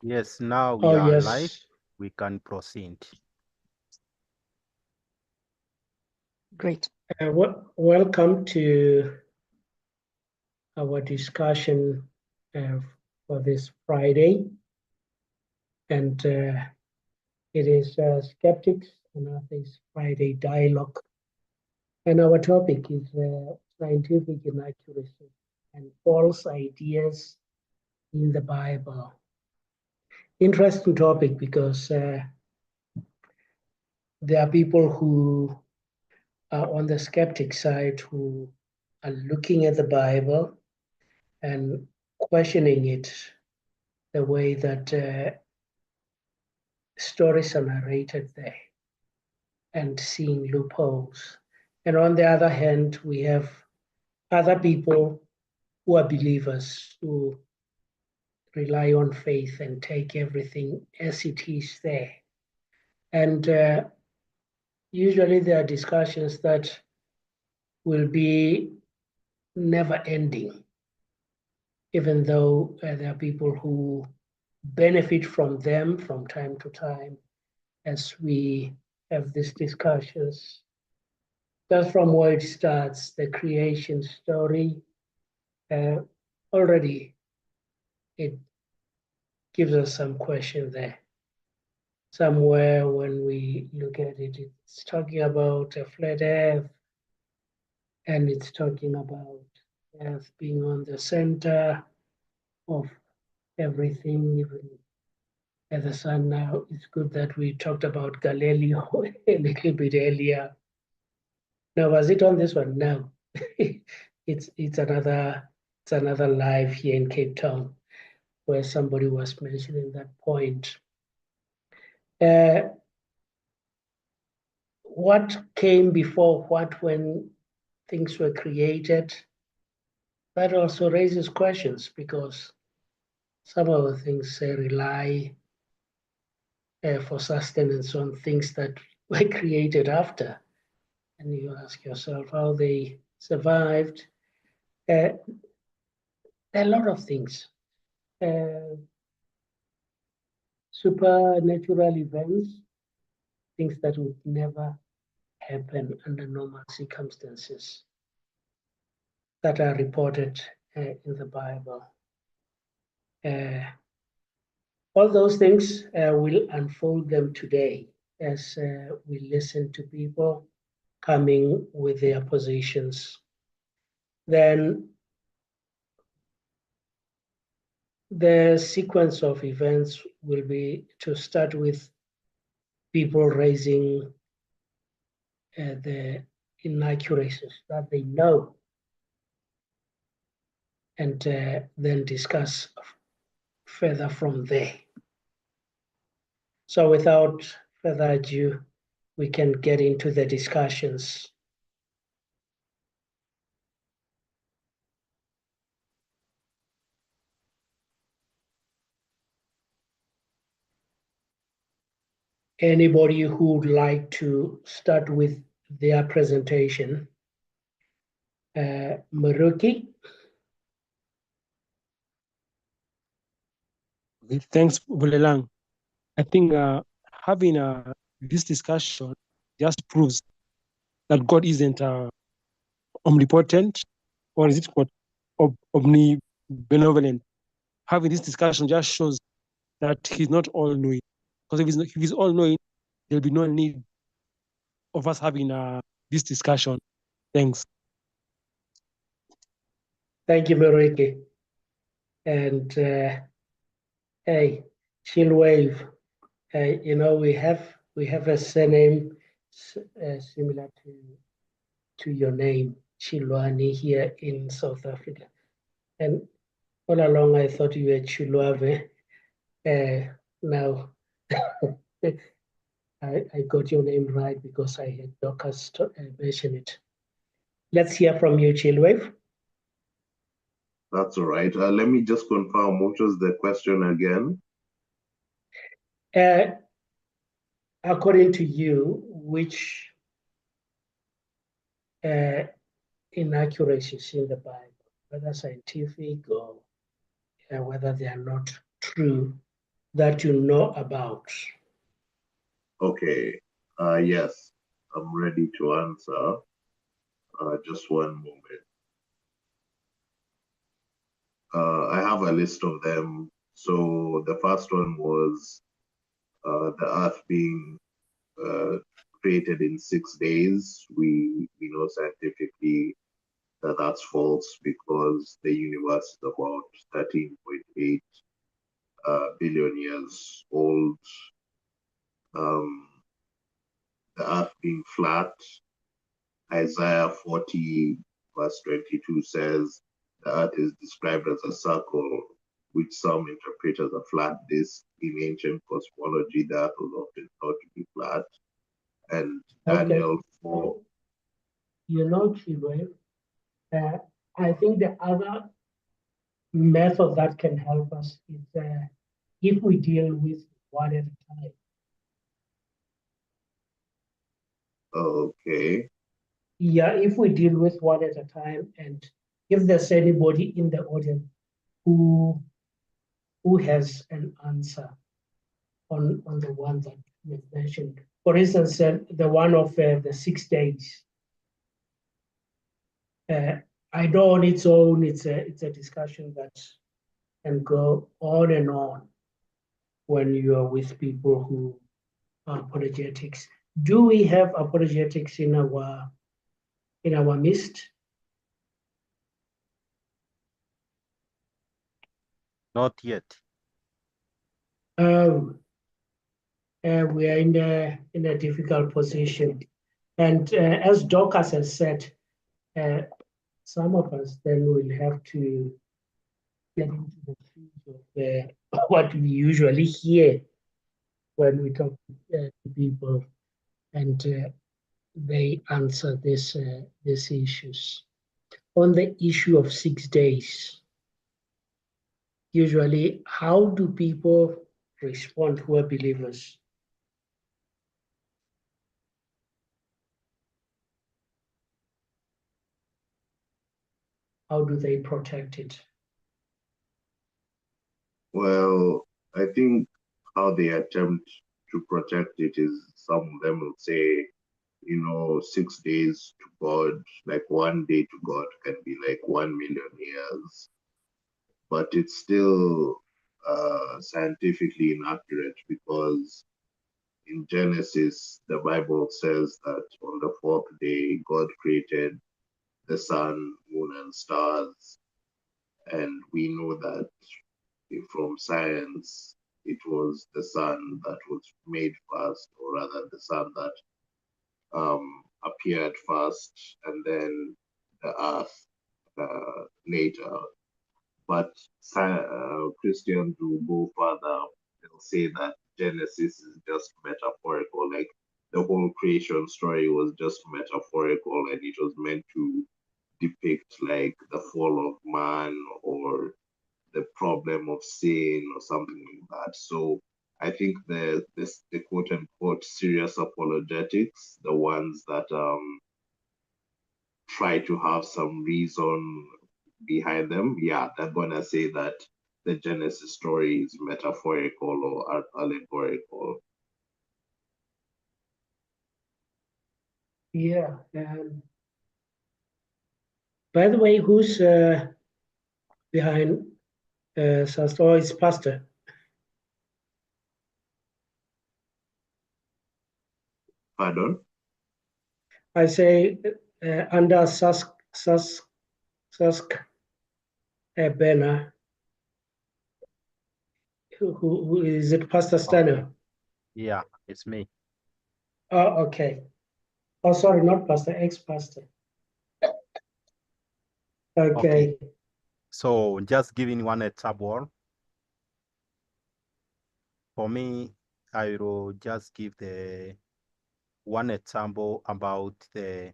Yes, now we Oh, are live. yes. We can proceed. Great. Welcome to our discussion for this Friday. And it is Skeptics and Others Friday Dialogue. And our topic is scientific inaccuracy and false ideas in the Bible. Interesting topic because there are people who are on the skeptic side who are looking at the Bible and questioning it the way that stories are narrated there and seeing loopholes. And on the other hand, we have other people who are believers who rely on faith and take everything as it is there. And usually there are discussions that will be never ending, even though there are people who benefit from them from time to time as we have these discussions. Just from where it starts, the creation story, already it gives us some question there. Somewhere when we look at it, it's talking about a flat earth, and it's talking about earth being on the center of everything, even as the sun now. It's good that we talked about Galileo a little bit earlier. Now, was it on this one? No. it's another live here in Cape Town where somebody was mentioning that point. What came before what when things were created? That also raises questions because some of the things rely for sustenance on things that were created after. And you ask yourself how they survived. There are a lot of things. Supernatural events, things that would never happen under normal circumstances that are reported in the Bible. All those things we'll unfold them today as we listen to people coming with their positions. Then the sequence of events will be to start with people raising the inaccuracies that they know, and then discuss further from there. So without further ado, we can get into the discussions. Anybody who would like to start with their presentation? Maruki? Thanks, Bulelang. I think having this discussion just proves that God isn't omnipotent, or is it called omnibenevolent? Having this discussion just shows that He's not all-knowing. Because if He's all-knowing, there'll be no need of us having this discussion. Thanks. Thank you, Maruki. And hey, chill wave. You know, we have a surname similar to your name, Chilwani, here in South Africa. And all along I thought you were Chilwave. Now I got your name right because I had Dorcas mention it. Let's hear from you, Chilwave. That's all right. Let me just confirm, what was the question again? According to you, which inaccuracies in the Bible, whether scientific or whether they are not true, that you know about? Okay. Yes, I'm ready to answer. Just one moment. I have a list of them. So the first one was the Earth being created in 6 days. We know scientifically that that's false because the universe is about 13.8 billion years old. The Earth being flat, Isaiah 40 verse 22 says the Earth is described as a circle, which some interpret as a flat disk. In ancient cosmology, the Earth was often thought to be flat. And Daniel 4. You know, Chiwe, I think the other method that can help us is if we deal with one at a time. Okay. Yeah, if we deal with one at a time, and if there's anybody in the audience who has an answer on the one that was mentioned. For instance, the one of the 6 days. I know on its own, it's a discussion that can go on and on when you are with people who are apologetics. Do we have apologetics in our midst? Not yet. We are in a difficult position. And as Dorcas has said, some of us then will have to get into the shoes of what we usually hear when we talk to people, and they answer these issues. On the issue of 6 days, usually, how do people respond who are believers? How do they protect it? Well, I think how they attempt to protect it is some of them will say, 6 days to God, like one day to God can be like 1 million years. But it's still scientifically inaccurate because in Genesis, the Bible says that on the fourth day, God created the sun, moon, and stars. And we know that from science, it was the sun that was made first, or rather, the sun that appeared first, and then the earth later. But Christians will go further. They'll say that Genesis is just metaphorical, like the whole creation story was just metaphorical and it was meant to depict like the fall of man or the problem of sin or something like that. So I think the quote unquote serious apologetics, the ones that try to have some reason behind them, yeah, they're gonna say that the Genesis story is metaphorical or allegorical. Yeah. By the way, who's behind Sastor is Pastor? Pardon? I say under Sask banner. Who is it? Pastor Stanley. Yeah, it's me. Oh, okay. Oh, sorry, not pastor, ex-pastor. Okay. So just giving one example. For me, I will just give the one example about the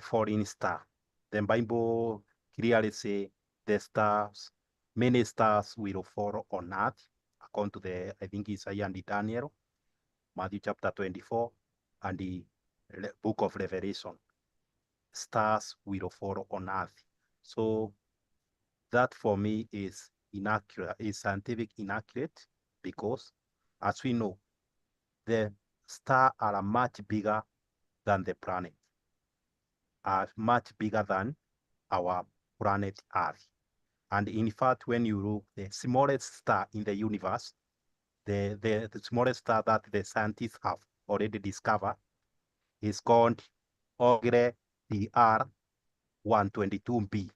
foreign star. The Bible clearly say the stars, many stars will fall on earth, according to I think Isaiah and Daniel, Matthew chapter 24, and the book of Revelation. Stars will fall on earth. So that for me is inaccurate, is scientific inaccurate, because as we know, the stars are much bigger than the planet, are much bigger than our planet Earth. And in fact, when you look, the smallest star in the universe, the smallest star that the scientists have already discovered is called Ogre DR 122b.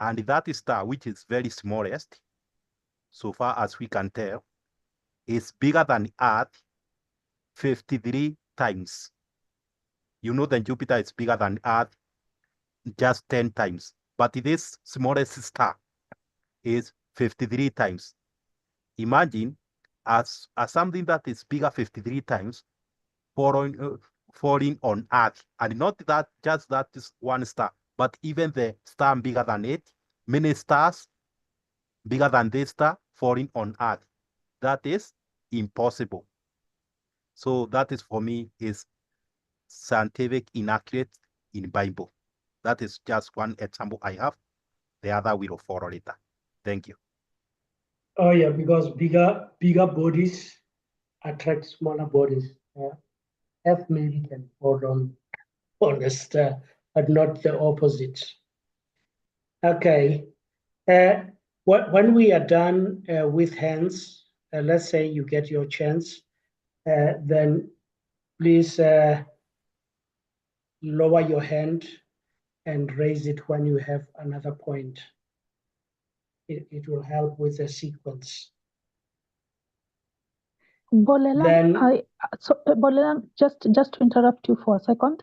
And that star, which is very smallest, so far as we can tell, is bigger than Earth 53 times. You know that Jupiter is bigger than Earth just 10 times. But this smallest star is 53 times. Imagine as something that is bigger 53 times falling on Earth. And not that just that is one star, but even the star bigger than it, many stars bigger than this star falling on Earth. That is impossible. So that is, for me, is scientific inaccurate in Bible. That is just one example I have. The other will follow later. Thank you. Oh yeah, because bigger bodies attract smaller bodies. Earth maybe can fall on a star, but not the opposite. Okay. When we are done with hands, let's say you get your chance, then please lower your hand and raise it when you have another point. It will help with the sequence. Bolelang, Then- Bolelang, just to interrupt you for a second.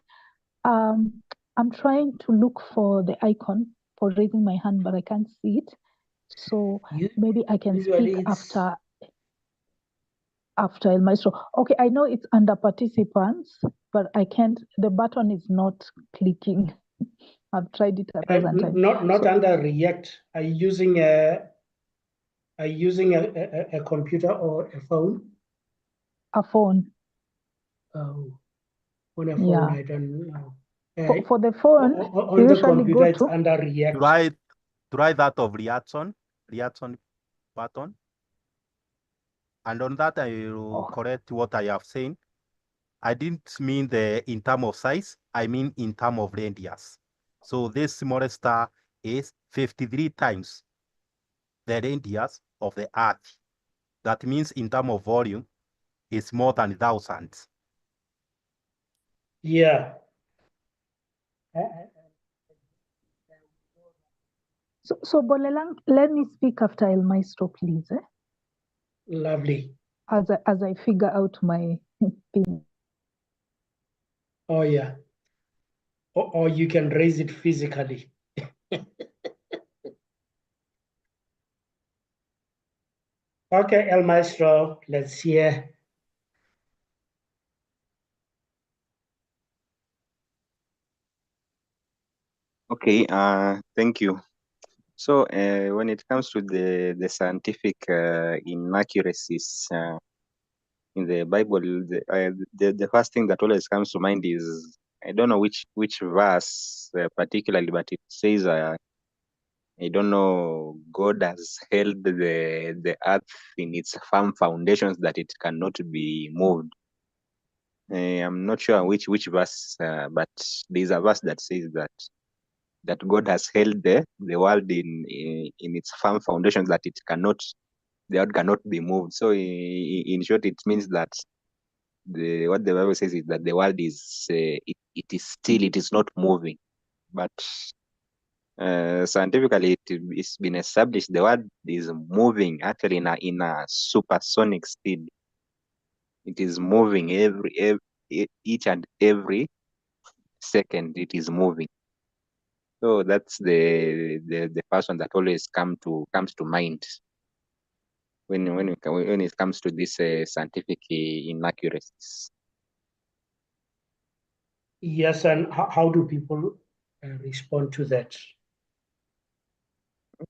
I'm trying to look for the icon for raising my hand, but I can't see it. So maybe I can Usually speak it's- after El Maestro. Okay, I know it's under participants, but I can't. The button is not clicking. I've tried it a dozen times. Not under React. Are you using a computer or a phone? A phone. Oh, on a phone, Yeah. I don't know. For the phone, on you the usually computer, go it's to under React. Try that of reaction button. And on that, I will correct what I have said. I didn't mean in terms of size, I mean in terms of radius. So this smallest star is 53 times the radius of the Earth. That means in terms of volume, it's more than thousands. Yeah. So Bolelang, let me speak after El Maestro, please. Lovely. As I figure out my pin. Oh yeah. Or you can raise it physically. Okay, El Maestro, let's hear. Okay, thank you. So when it comes to the scientific inaccuracies in the Bible, the first thing that always comes to mind is, I don't know which verse particularly, but it says, I don't know, God has held the earth in its firm foundations that it cannot be moved. I'm not sure which verse, but there's a verse that says that God has held the world in its firm foundations that the earth cannot be moved. So in short, it means that what the Bible says is that the world is it is still, it is not moving, but scientifically it's been established the world is moving actually in a supersonic speed. It is moving each and every second. It is moving. So that's the first one that always comes to mind when it comes to this scientific inaccuracies. Yes, and how do people respond to that?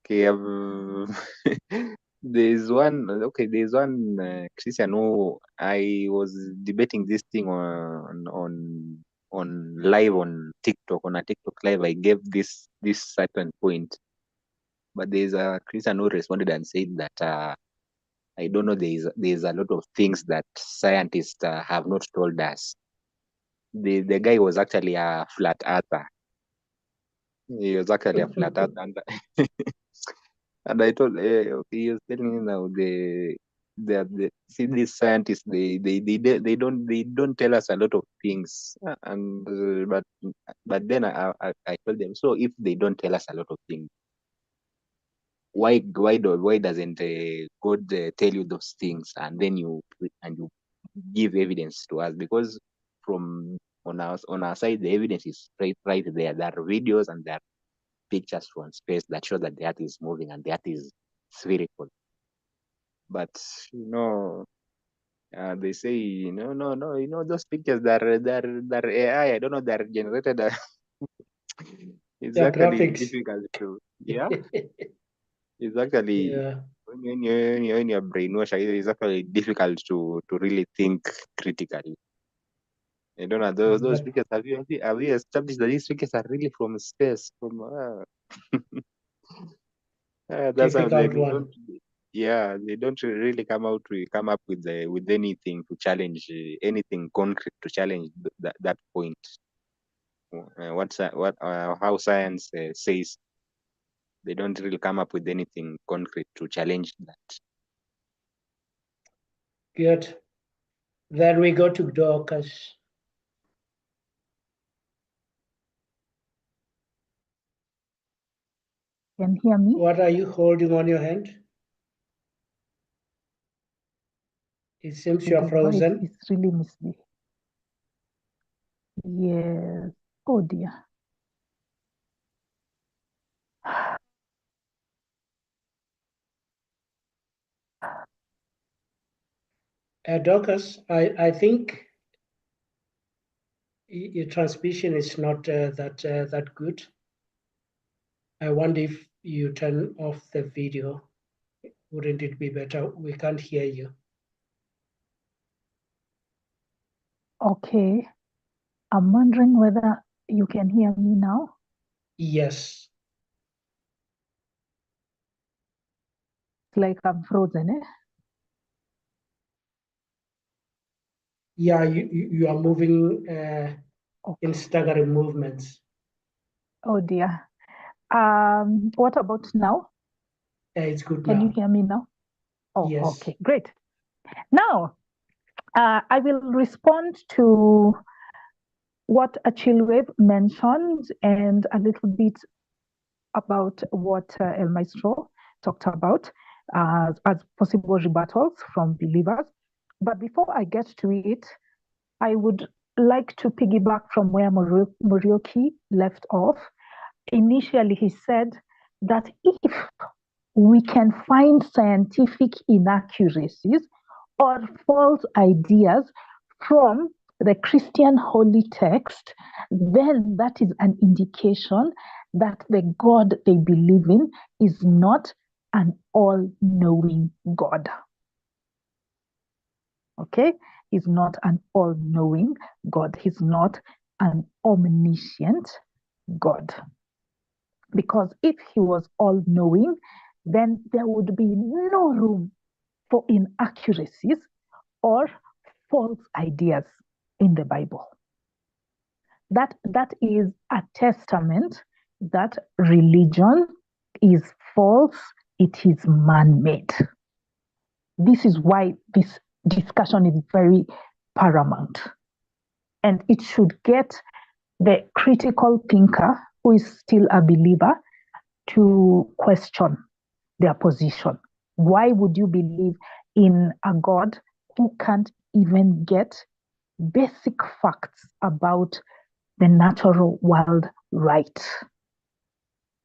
Okay, there's one. Okay, there's one Christian who I was debating this thing on live on TikTok, on a TikTok live. I gave this certain point. But there's a Christian who responded and said that I don't know. There's a lot of things that scientists have not told us. The guy was actually a flat earther. He was actually a flat earther, and I told he was telling me now the see these scientists they don't tell us a lot of things, and but then I told them, so if they don't tell us a lot of things, why doesn't God tell you those things, and then you give evidence to us? Because from on our side the evidence is right there. There are videos and there are pictures from space that show that the earth is moving and the earth is spherical. But they say no, those pictures they're AI. I don't know, they're generated. It's Yeah, actually graphics. difficult to it's actually Yeah. when you're brainwashed, it's actually difficult to really think critically. I don't know, those Yep. pictures, have you established that these pictures are really from space? That's how Difficult they one. don't. Yeah, they don't really come up with anything to challenge anything concrete to challenge that point. How science says, they don't really come up with anything concrete to challenge that. Good. Then we go to Dorcas. Can you hear me? What are you holding on your hand? It seems The you're device frozen. is really misbehaving. Yes. Oh dear. Dorcas, I think your transmission is not that good. I wonder if you turn off the video. Wouldn't it be better? We can't hear you. Okay. I'm wondering whether you can hear me now. Yes. It's like I'm frozen, eh? Yeah, you are moving in Okay. staggering movements. Oh dear. What about now? It's good Can you now. hear me now? Oh, Yes. okay, great. Now, I will respond to what Achilwave mentioned and a little bit about what El Maestro talked about as possible rebuttals from believers. But before I get to it, I would like to piggyback from where Morioki left off. Initially, he said that if we can find scientific inaccuracies or false ideas from the Christian holy text, then that is an indication that the God they believe in is not an all-knowing God. Okay? He's not an all-knowing God. He's not an omniscient God. Because if he was all-knowing, then there would be no room for inaccuracies or false ideas in the Bible. That is a testament that religion is false, it is man-made. This is why this discussion is very paramount. And it should get the critical thinker who is still a believer to question their position. Why would you believe in a God who can't even get basic facts about the natural world right?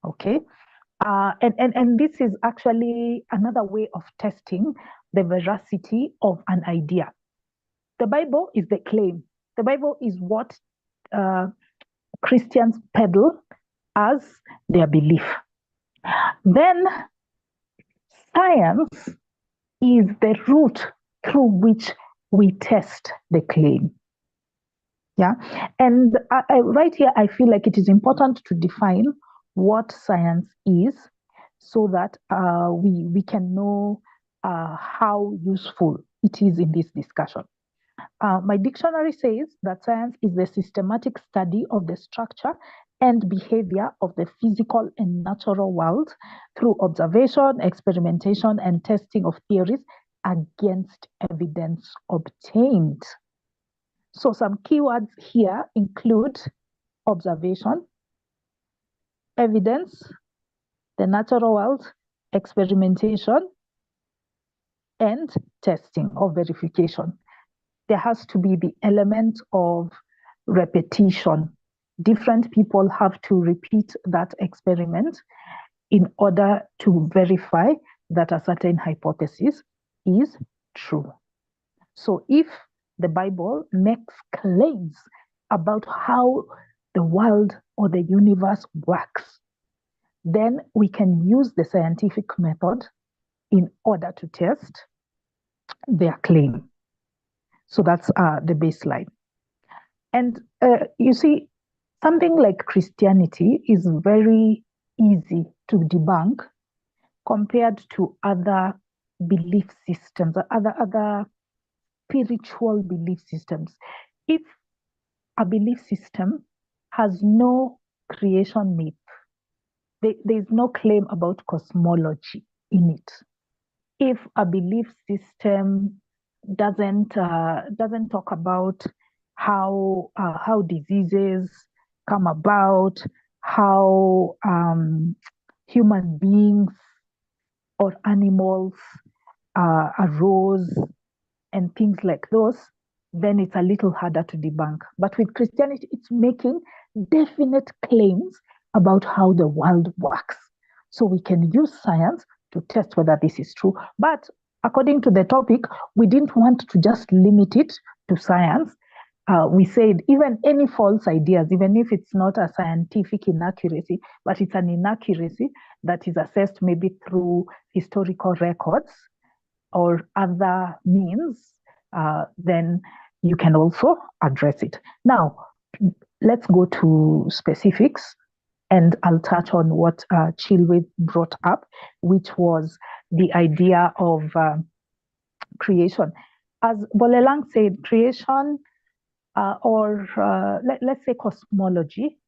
Okay. And this is actually another way of testing the veracity of an idea. The Bible is the claim. The Bible is what Christians peddle as their belief. Then science is the route through which we test the claim. Yeah. And right here, I feel like it is important to define what science is, so that we can know how useful it is in this discussion. My dictionary says that science is the systematic study of the structure and behavior of the physical and natural world through observation, experimentation, and testing of theories against evidence obtained. So some keywords here include observation, evidence, the natural world, experimentation, and testing or verification. There has to be the element of repetition. Different people have to repeat that experiment in order to verify that a certain hypothesis is true. So if the Bible makes claims about how the world or the universe works, then we can use the scientific method in order to test their claim. So that's the baseline. And you see, something like Christianity is very easy to debunk compared to other belief systems, other spiritual belief systems. If a belief system has no creation myth, there's no claim about cosmology in it. If a belief system doesn't talk about how diseases come about, how human beings or animals arose, and things like those, then it's a little harder to debunk. But with Christianity, it's making definite claims about how the world works. So we can use science to test whether this is true. But according to the topic, we didn't want to just limit it to science. We said even any false ideas, even if it's not a scientific inaccuracy, but it's an inaccuracy that is assessed maybe through historical records or other means, then you can also address it. Now, let's go to specifics, and I'll touch on what Chilwe brought up, which was the idea of creation. As Bolelang said, creation let's say cosmology,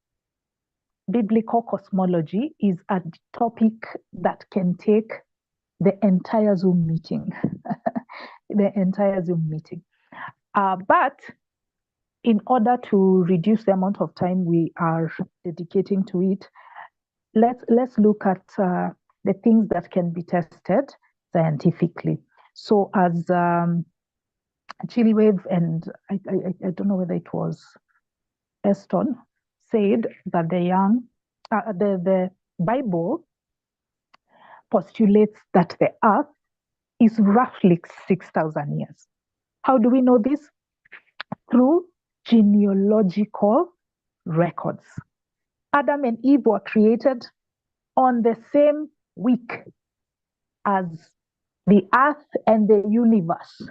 biblical cosmology is a topic that can take the entire Zoom meeting, but in order to reduce the amount of time we are dedicating to it, let's look at the things that can be tested scientifically. So as Chiliwave and I don't know whether it was Eston said that the Bible postulates that the earth is roughly 6,000 years. How do we know this? Through genealogical records. Adam and Eve were created on the same week as the earth and the universe,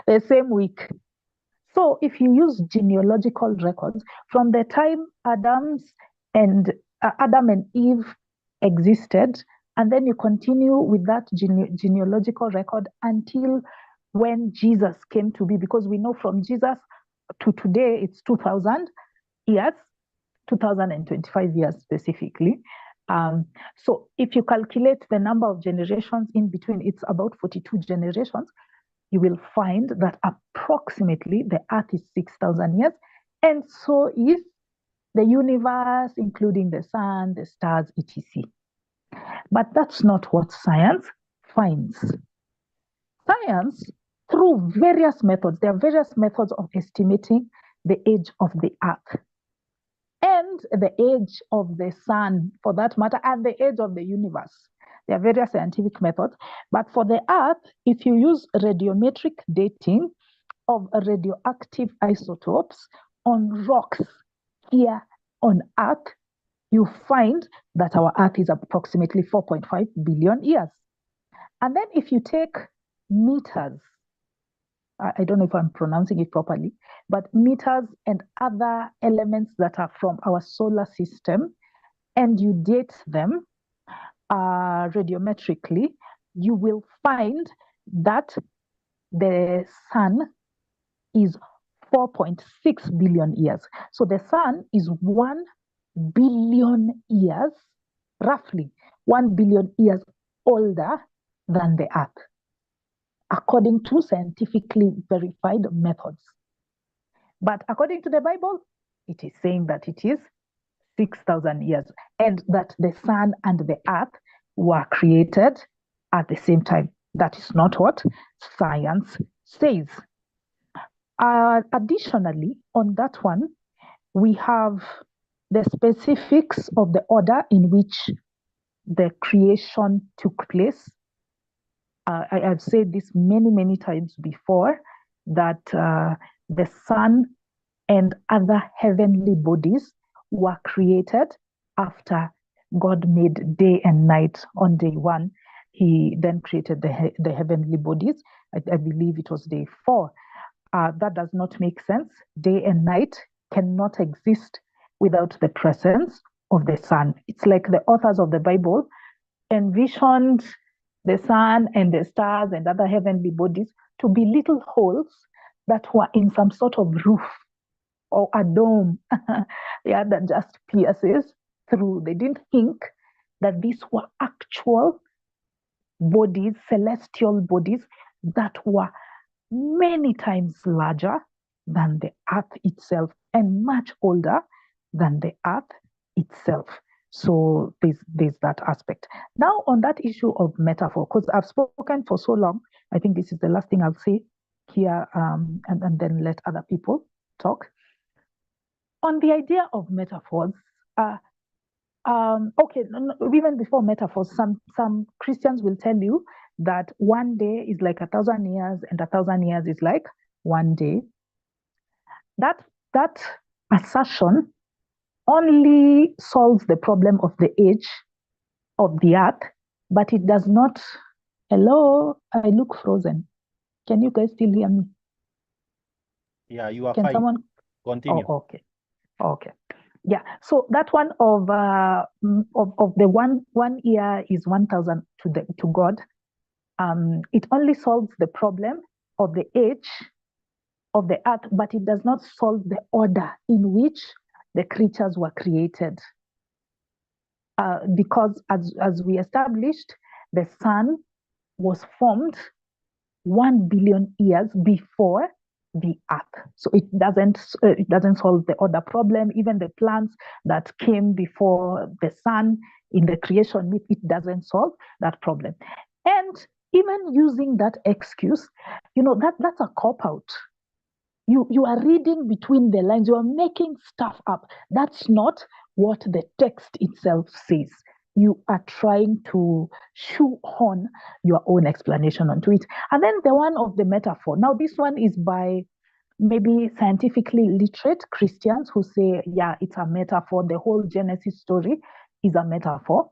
the same week. So if you use genealogical records, from the time Adam and Eve existed, and then you continue with that genealogical record until when Jesus came to be, because we know from Jesus to today, it's 2,000 years, 2,025 years specifically. So if you calculate the number of generations in between, it's about 42 generations, you will find that approximately the earth is 6,000 years, and so is the universe, including the sun, the stars, etc. But that's not what science finds. Science, through various methods, there are various methods of estimating the age of the earth and the age of the sun, for that matter, and the age of the universe. There are various scientific methods, but for the earth, if you use radiometric dating of radioactive isotopes on rocks here on earth, you find that our earth is approximately 4.5 billion years. And then if you take meters, I don't know if I'm pronouncing it properly, but meters and other elements that are from our solar system, and you date them, radiometrically, you will find that the sun is 4.6 billion years. So the sun is 1 billion years, roughly 1 billion years older than the earth, according to scientifically verified methods. But according to the Bible, it is saying that it is 6,000 years, and that the sun and the earth were created at the same time. That is not what science says. Additionally, on that one, we have the specifics of the order in which the creation took place. I've said this many, many times before, that the sun and other heavenly bodies were created after God made day and night on day one. He then created the heavenly bodies. I believe it was day 4. That does not make sense. Day and night cannot exist without the presence of the sun. It's like the authors of the Bible envisioned the sun and the stars and other heavenly bodies to be little holes that were in some sort of roof or a dome, yeah, that just pierces through. They didn't think that these were actual bodies, celestial bodies that were many times larger than the earth itself and much older than the earth itself. So there's that aspect. Now on that issue of metaphor, because I've spoken for so long, I think this is the last thing I'll say here, and then let other people talk. On the idea of metaphors, even before metaphors, some Christians will tell you that one day is like 1,000 years and 1,000 years is like one day. That assertion only solves the problem of the age of the earth, but it does not. Hello, I look frozen. Can you guys still hear me? Yeah, you are Can fine. someone? Continue. Oh, okay. Yeah. So that one of the one year is 1,000 to God. It only solves the problem of the age of the earth, but it does not solve the order in which the creatures were created. Because as we established, the sun was formed 1 billion years before the earth. So it doesn't solve the order problem. Even the plants that came before the sun in the creation myth, it doesn't solve that problem. And even using that excuse, that's a cop-out. You are reading between the lines. You are making stuff up. That's not what the text itself says. You are trying to shoehorn your own explanation onto it. And then the one of the metaphor. Now, this one is by maybe scientifically literate Christians who say, yeah, it's a metaphor. The whole Genesis story is a metaphor.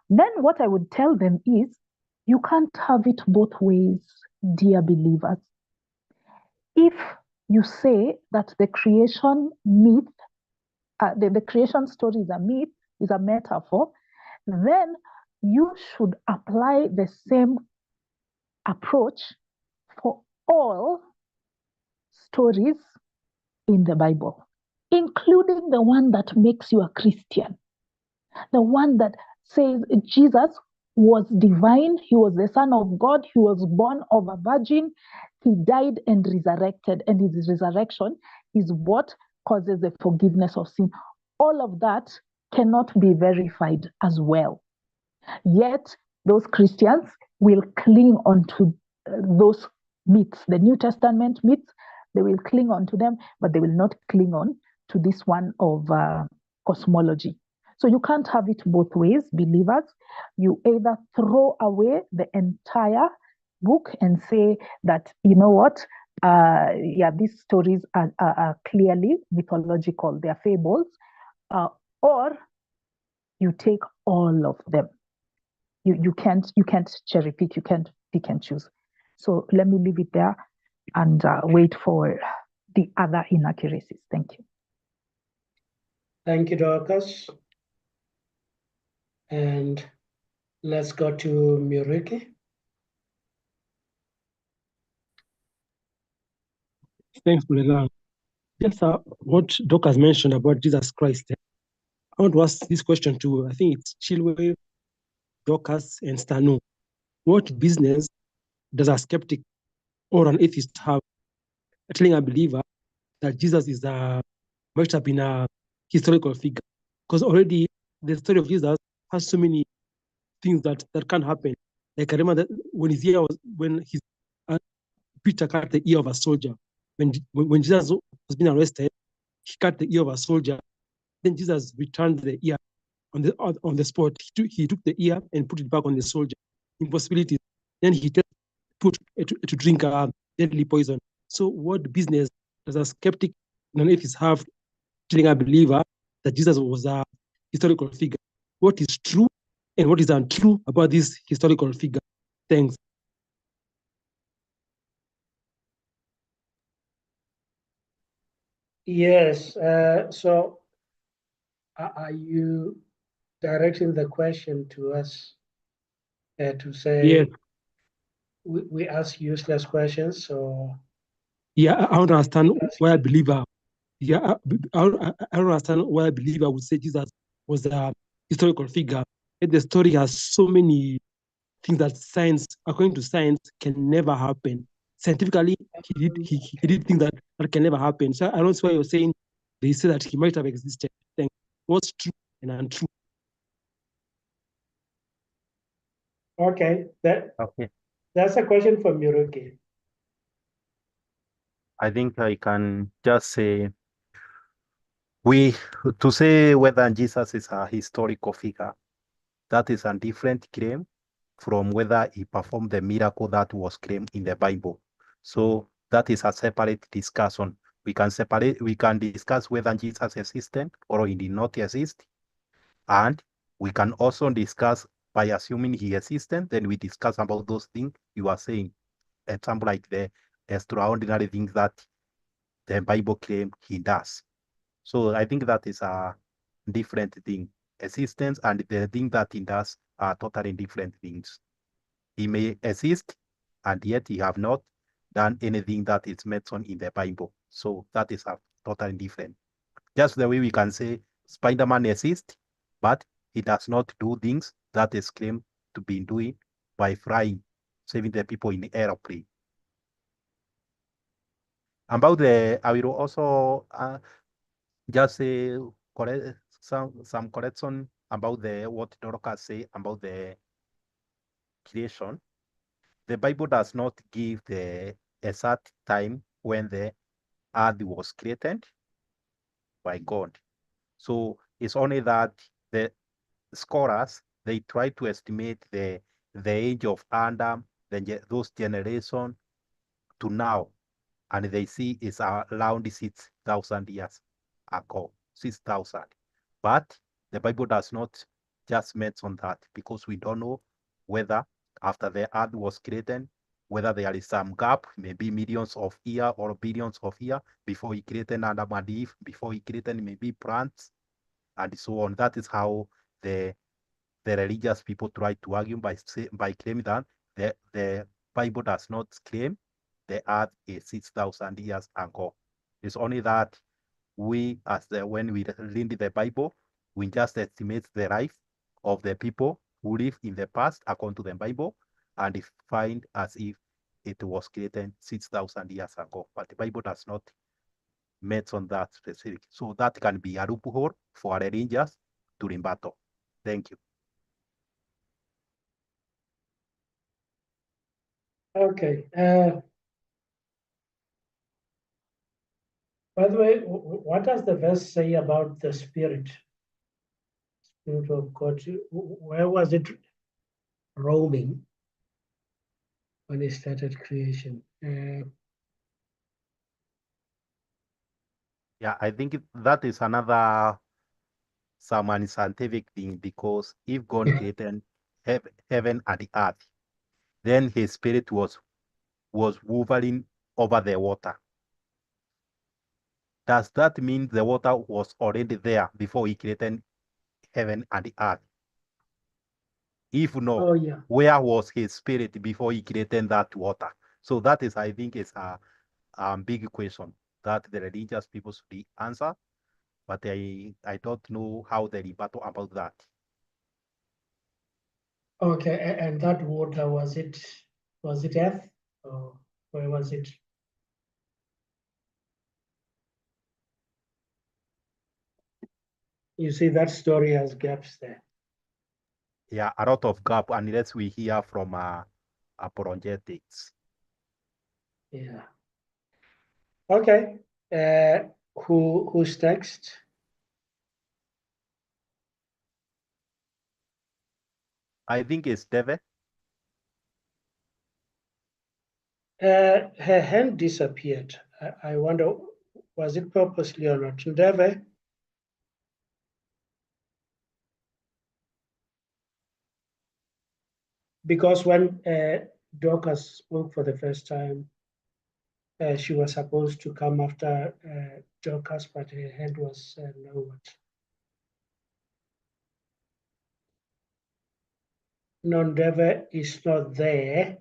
Then what I would tell them is, you can't have it both ways, dear believers. If you say that the creation myth, the creation story is a myth, is a metaphor, then you should apply the same approach for all stories in the Bible, including the one that makes you a Christian, the one that says Jesus was divine, he was the Son of God, he was born of a virgin, he died and resurrected, and his resurrection is what causes the forgiveness of sin. All of that cannot be verified as well. Yet those Christians will cling onto those myths, the New Testament myths. They will cling onto them, but they will not cling on to this one of cosmology. So you can't have it both ways, believers. You either throw away the entire book and say that, you know what, these stories are clearly mythological, they're fables, or you take all of them. You can't cherry pick, you can't pick and choose. So let me leave it there and wait for the other inaccuracies. Thank you. Thank you, Dorcas. And Let's go to Muriki. Thanks, Bulelang. Just what Doc has mentioned about Jesus Christ. I want to ask this question to, I think it's Chilwe, Dorcas, and Stanu. What business does a skeptic or an atheist have telling a believer that Jesus is might have been a historical figure? Because already the story of Jesus has so many things that can happen. Like I remember that when Peter cut the ear of a soldier. When Jesus was being arrested, he cut the ear of a soldier. Then Jesus returned the ear on the spot. He took the ear and put it back on the soldier. Impossibilities. Then he put to drink deadly poison. So what business does a skeptic and an atheist have telling a believer that Jesus was a historical figure? What is true and what is untrue about this historical figure? Thanks. Yes. So are you directing the question to us to say Yes. we ask useless questions? So Yeah, I don't understand why a believer. Yeah, I don't understand why a believer would say Jesus was a historical figure. And the story has so many things that science, according to science, can never happen. Scientifically, he did things that can never happen. So I don't see why you're saying they say that he might have existed. Then what's true and untrue? okay, Okay. that's a question for Muruki. I think I can just say to say whether Jesus is a historical figure, that is a different claim from whether he performed the miracle that was claimed in the Bible. So that is a separate discussion. We can discuss whether Jesus existed or he did not exist. And we can also discuss by assuming he existed, then we discuss about those things you are saying. Example like the extraordinary things that the Bible claims he does. So I think that is a different thing. Existence and the thing that he does are totally different things. He may exist, and yet he have not done anything that is mentioned in the Bible. So that is a totally different. Just the way we can say Spider-Man exists, but he does not do things that is claimed to be doing by flying, saving the people in the airplane. About I will also just say correct some correction about what Dorcas say about the creation. The Bible does not give the exact time when the earth was created by God. So it's only that the scholars they try to estimate the age of Adam, those generations to now, and they see it's around 6,000 years ago, 6,000. But the Bible does not just mention that because we don't know whether after the earth was created, whether there is some gap, maybe millions of years or billions of years before he created Adam and Eve, before he created maybe plants and so on. That is how the the religious people try to argue by claiming that the Bible does not claim the earth is 6,000 years ago. It's only that when we read the Bible, we just estimate the life of the people who live in the past according to the Bible, and find as if it was created 6,000 years ago. But the Bible does not mention that specific. So that can be a loophole for religious during battle. Thank you. Okay. By the way, what does the verse say about the Spirit? Spirit of God. Where was it roaming when he started creation? Yeah, I think that is another some unscientific thing because if God created heaven and the earth, then his spirit was hovering over the water. Does that mean the water was already there before he created heaven and the earth? If no, Oh, yeah. where was his spirit before he created that water? So that is, I think, is a big question that the religious people should answer. But I don't know how they rebuttal about that. Okay, and that water, was it earth, or where was it? You see, that story has gaps there. Yeah, a lot of gap unless we hear from apologetics. Yeah. Okay. Who's next? I think it's Deve. Her hand disappeared. I wonder, was it purposely or not? Ndeve? Because when Dorcas spoke for the first time, she was supposed to come after Dorcas, but her hand was lowered. Ndeve is not there.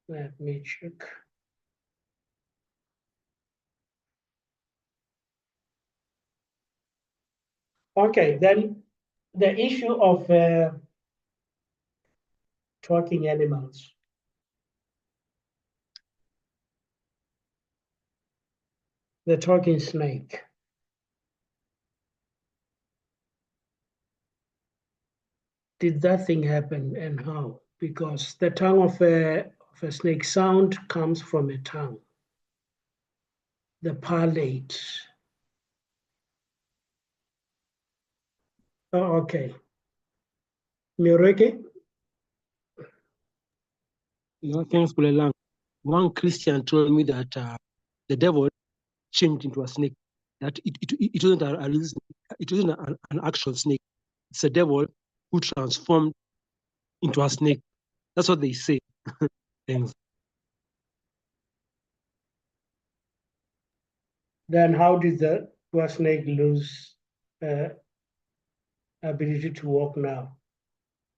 Let me check. Okay, then the issue of talking animals. The talking snake. Did that thing happen, and how? Because the tongue of a snake sound comes from a tongue. The palate. Oh, okay. Mireke? Thanks, Bulelang. One Christian told me that the devil changed into a snake. That it wasn't it wasn't an actual snake. It's a devil who transformed into a snake. That's what they say. Thanks. Then how did the poor snake lose ability to walk now?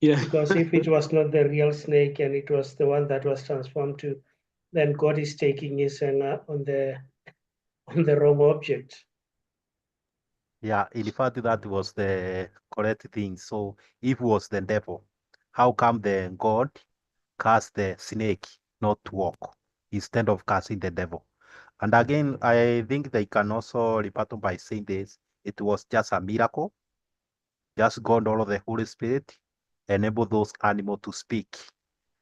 Yeah. Because if it was not the real snake and it was the one that was transformed to, then God is taking his on the wrong object. Yeah, in fact, that was the correct thing. So if it was the devil, how come the God cast the snake not to walk instead of casting the devil? And again, I think they can also rebuttal by saying this. It was just a miracle. Just God or the Holy Spirit enable those animals to speak.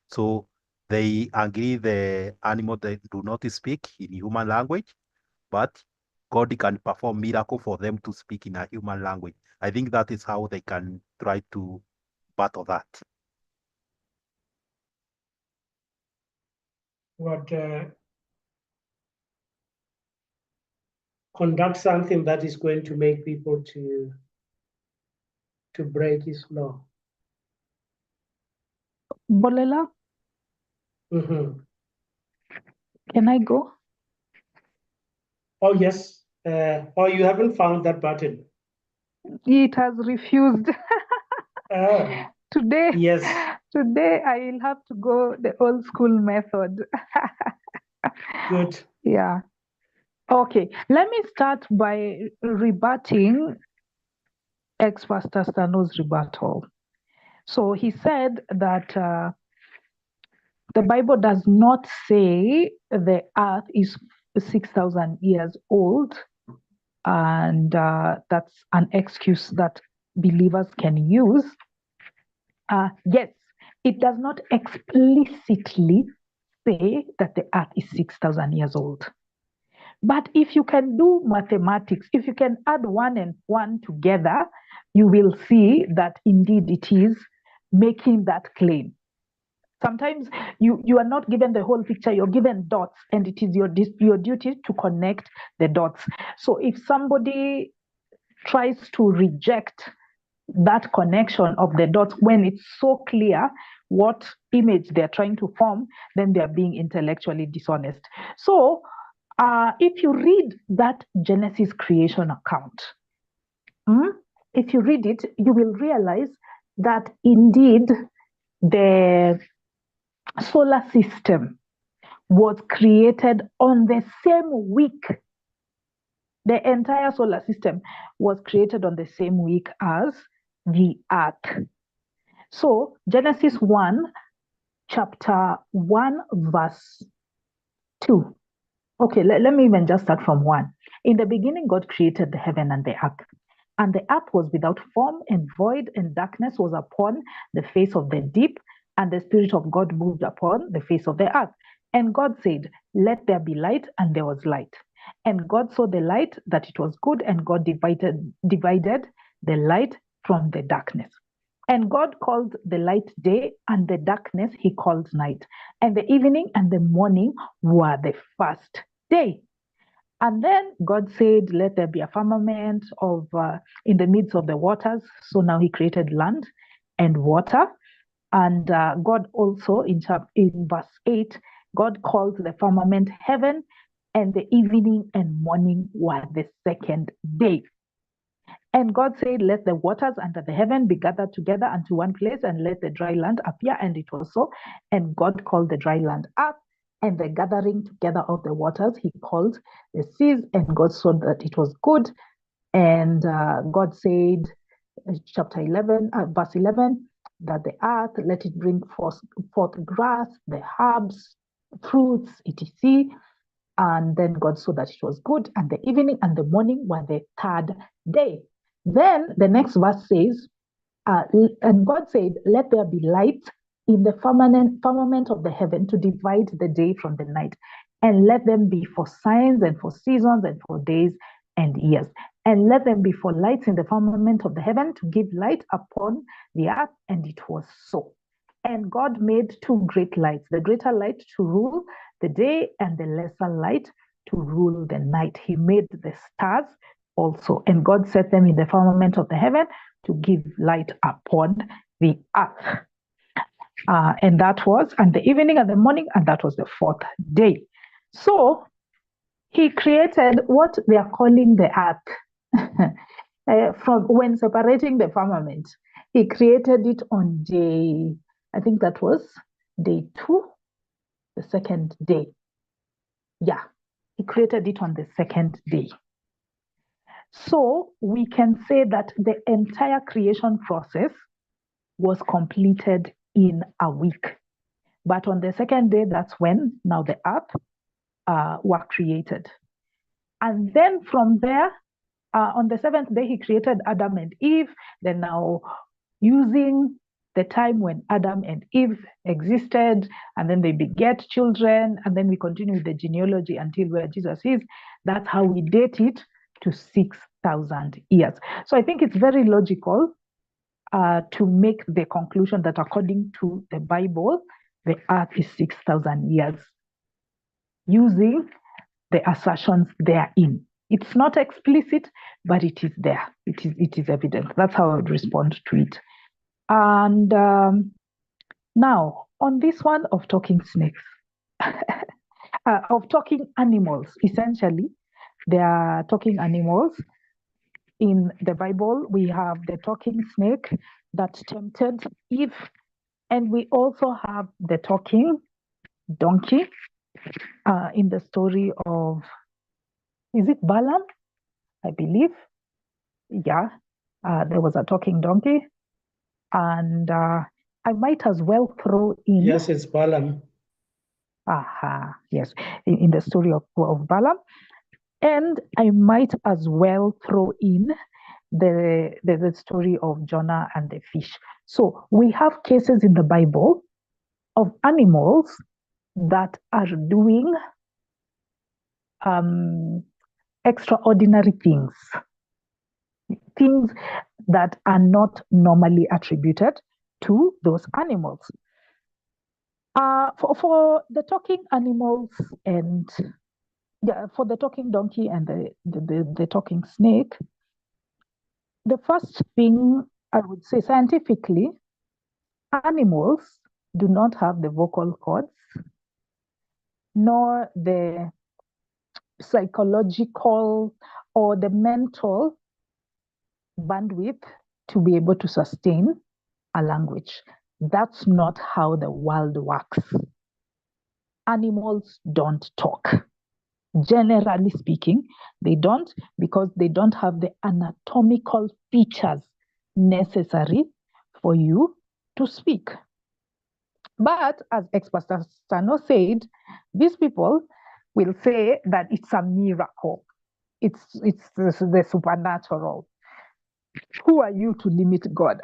So they agree the animal that do not speak in human language, but God can perform miracle for them to speak in a human language. I think that is how they can try to battle that. What conduct something that is going to make people to break his law. Bolela, can I go? Oh, yes. Oh, you haven't found that button. It has refused. Today, yes. Today I will have to go the old school method. Good. Yeah. Okay. Let me start by rebutting ex-Pastor Stano's rebuttal. So he said that the Bible does not say the earth is 6,000 years old, and that's an excuse that believers can use. Yes, it does not explicitly say that the earth is 6,000 years old. But if you can do mathematics, if you can add 1 and 1 together, you will see that indeed it is making that claim. Sometimes you are not given the whole picture, you're given dots, and it is your duty to connect the dots. So if somebody tries to reject that connection of the dots when it's so clear what image they're trying to form, then they're being intellectually dishonest. So if you read that Genesis creation account, if you read it, you will realize that indeed the solar system was created on the same week. The entire solar system was created on the same week as the earth. So Genesis 1, chapter 1, verse 2. Okay, let me even just start from 1. In the beginning, God created the heaven and the earth. And the earth was without form and void, and darkness was upon the face of the deep, and the Spirit of God moved upon the face of the earth. And God said, "Let there be light," and there was light. And God saw the light that it was good, and God divided the light from the darkness. And God called the light day, and the darkness he called night. And the evening and the morning were the first day. And then God said, "Let there be a firmament of in the midst of the waters." So now he created land and water. And God also, in verse 8, God called the firmament heaven, and the evening and morning were the second day. And God said, "Let the waters under the heaven be gathered together unto one place, and let the dry land appear." And it was so. And God called the dry land earth, and the gathering together of the waters he called the seas. And God saw that it was good. And God said, chapter 11, verse 11, that the earth, let it bring forth grass, the herbs, fruits, etc. And then God saw that it was good. And the evening and the morning were the third day. Then the next verse says, and God said, "Let there be light in the firmament of the heaven to divide the day from the night, and let them be for signs and for seasons and for days and years. And let them be for lights in the firmament of the heaven to give light upon the earth." And it was so. And God made two great lights, the greater light to rule the day, and the lesser light to rule the night. He made the stars also, and God set them in the firmament of the heaven to give light upon the earth. And that was, and the evening and the morning, and that was the fourth day. So he created what they are calling the earth. From when separating the firmament, he created it on day, I think that was day 2, the second day. Yeah, he created it on the second day. So we can say that the entire creation process was completed in a week. But on the second day, that's when now the earth were created. And then from there, on the seventh day, he created Adam and Eve. Then now using the time when Adam and Eve existed, and then they beget children, and then we continue with the genealogy until where Jesus is. That's how we date it to 6,000 years. So I think it's very logical to make the conclusion that according to the Bible, the earth is 6,000 years, using the assertions therein. It's not explicit, but it is there. It is evident. That's how I would respond to it. And now, on this one of talking snakes, of talking animals, essentially, they are talking animals. In the Bible, we have the talking snake that tempted Eve, and we also have the talking donkey in the story of, is it Balaam? I believe. Yeah, there was a talking donkey. And I might as well throw in. Yes, it's Balaam. Yes, in the story of Balaam. And I might as well throw in the story of Jonah and the fish. So we have cases in the Bible of animals that are doing extraordinary things that are not normally attributed to those animals. For the talking animals and for the talking donkey and the talking snake, the first thing I would say scientifically, animals do not have the vocal cords nor the psychological or the mental bandwidth to be able to sustain a language. That's not how the world works. Animals don't talk. Generally speaking, they don't, because they don't have the anatomical features necessary for you to speak. But as Ex-Pastor Sano said, these people will say that it's a miracle. It's the supernatural. Who are you to limit God?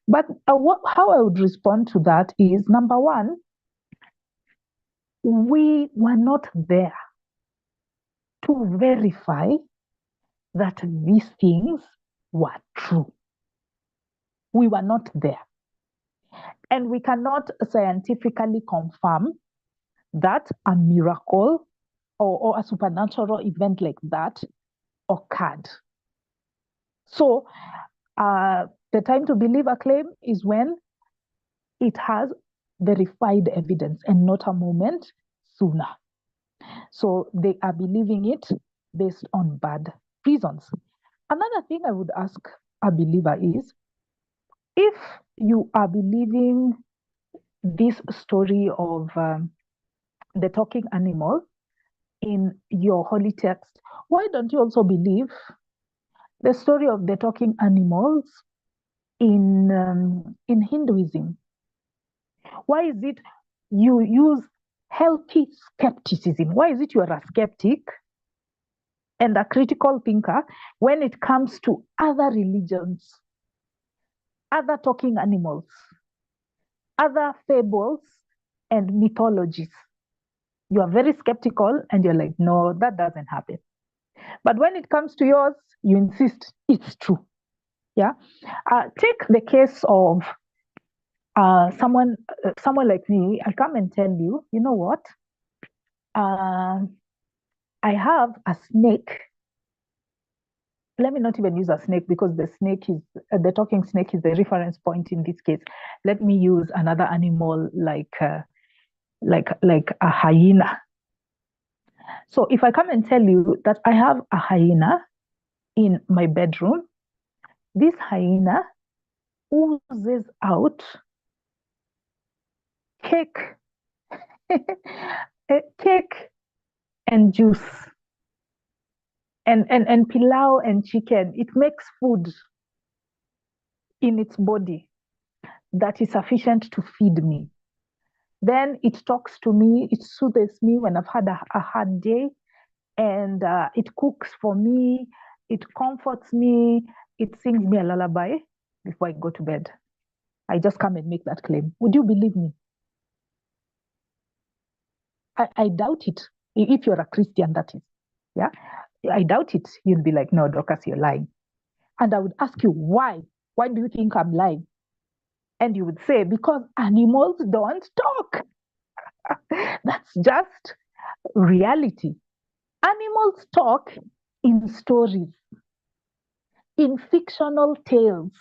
But how I would respond to that is, number one, we were not there to verify that these things were true. We were not there. And we cannot scientifically confirm that a miracle or a supernatural event like that occurred. So the time to believe a claim is when it has verified evidence and not a moment sooner. So they are believing it based on bad reasons. Another thing I would ask a believer is, if you are believing this story of the talking animal in your holy text, why don't you also believe the story of the talking animals in Hinduism? Why is it you use healthy skepticism? Why is it you are a skeptic and a critical thinker when it comes to other religions, other talking animals, other fables and mythologies? You are very skeptical and you're like, no, that doesn't happen. But when it comes to yours, you insist it's true. Yeah. Take the case of someone like me. I come and tell you, you know what? I have a snake. Let me not even use a snake, because the snake is the talking snake is the reference point in this case. Let me use another animal like a hyena. So if I come and tell you that I have a hyena in my bedroom, this hyena oozes out cake, cake and juice, and pilau and chicken. It makes food in its body that is sufficient to feed me. Then it talks to me, it soothes me when I've had a hard day, and it cooks for me, it comforts me, it sings me a lullaby before I go to bed. I just come and make that claim. Would you believe me? I doubt it. If you're a Christian, that is. Yeah, I doubt it. You'll be like, no, Dorcas, you're lying. And I would ask you, why? Why do you think I'm lying? And you would say, because animals don't talk. That's just reality. Animals talk in stories, in fictional tales.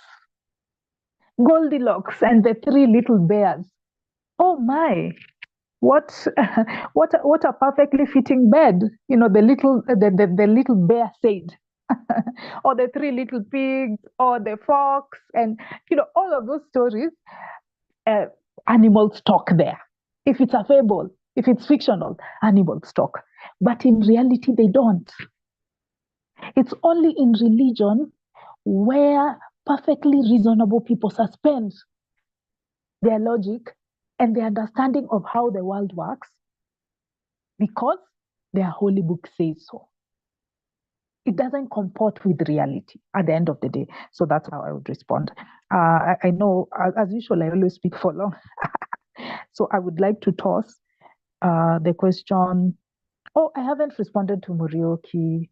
Goldilocks and the three little bears. Oh my, what a perfectly fitting bed. You know, the little bear said. Or the three little pigs, or the fox, and all of those stories. Animals talk there. If it's a fable, if it's fictional, animals talk. But in reality, they don't. It's only in religion where perfectly reasonable people suspend their logic and their understanding of how the world works, because their holy book says so. It doesn't comport with reality at the end of the day. So that's how I would respond. I know, as usual, I always speak for long. So I would like to toss the question. Oh, I haven't responded to Morioki.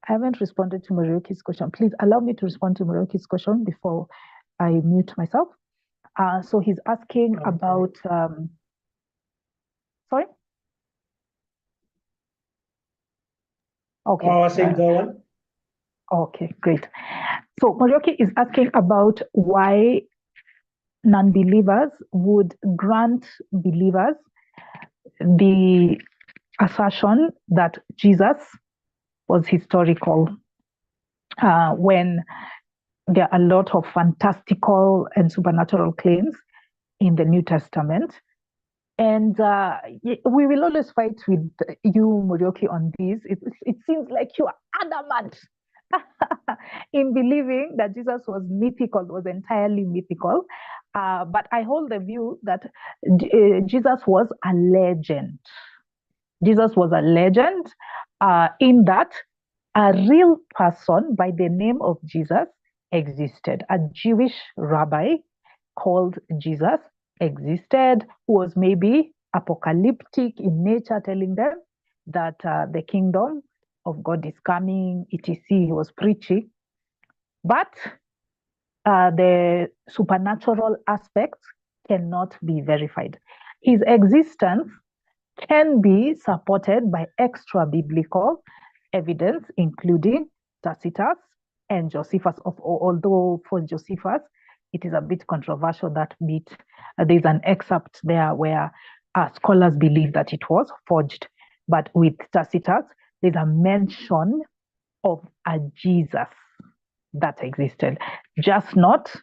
I haven't responded to Morioki's question. Please allow me to respond to Morioki's question before I mute myself. So he's asking about, sorry? Okay. Oh, I say go on. Okay, great. So Morioki is asking about why non-believers would grant believers the assertion that Jesus was historical, when there are a lot of fantastical and supernatural claims in the New Testament. And we will always fight with you, Morioki, on this. It seems like you are adamant in believing that Jesus was mythical, was entirely mythical. But I hold the view that Jesus was a legend. Jesus was a legend in that a real person by the name of Jesus existed. A Jewish rabbi called Jesus existed, who was maybe apocalyptic in nature, telling them that the kingdom of God is coming, etc. He was preaching. But the supernatural aspects cannot be verified. His existence can be supported by extra biblical evidence, including Tacitus and Josephus. Although for Josephus, it is a bit controversial, that bit. There's an excerpt there where scholars believe that it was forged. But with Tacitus, there's a mention of a Jesus that existed, just not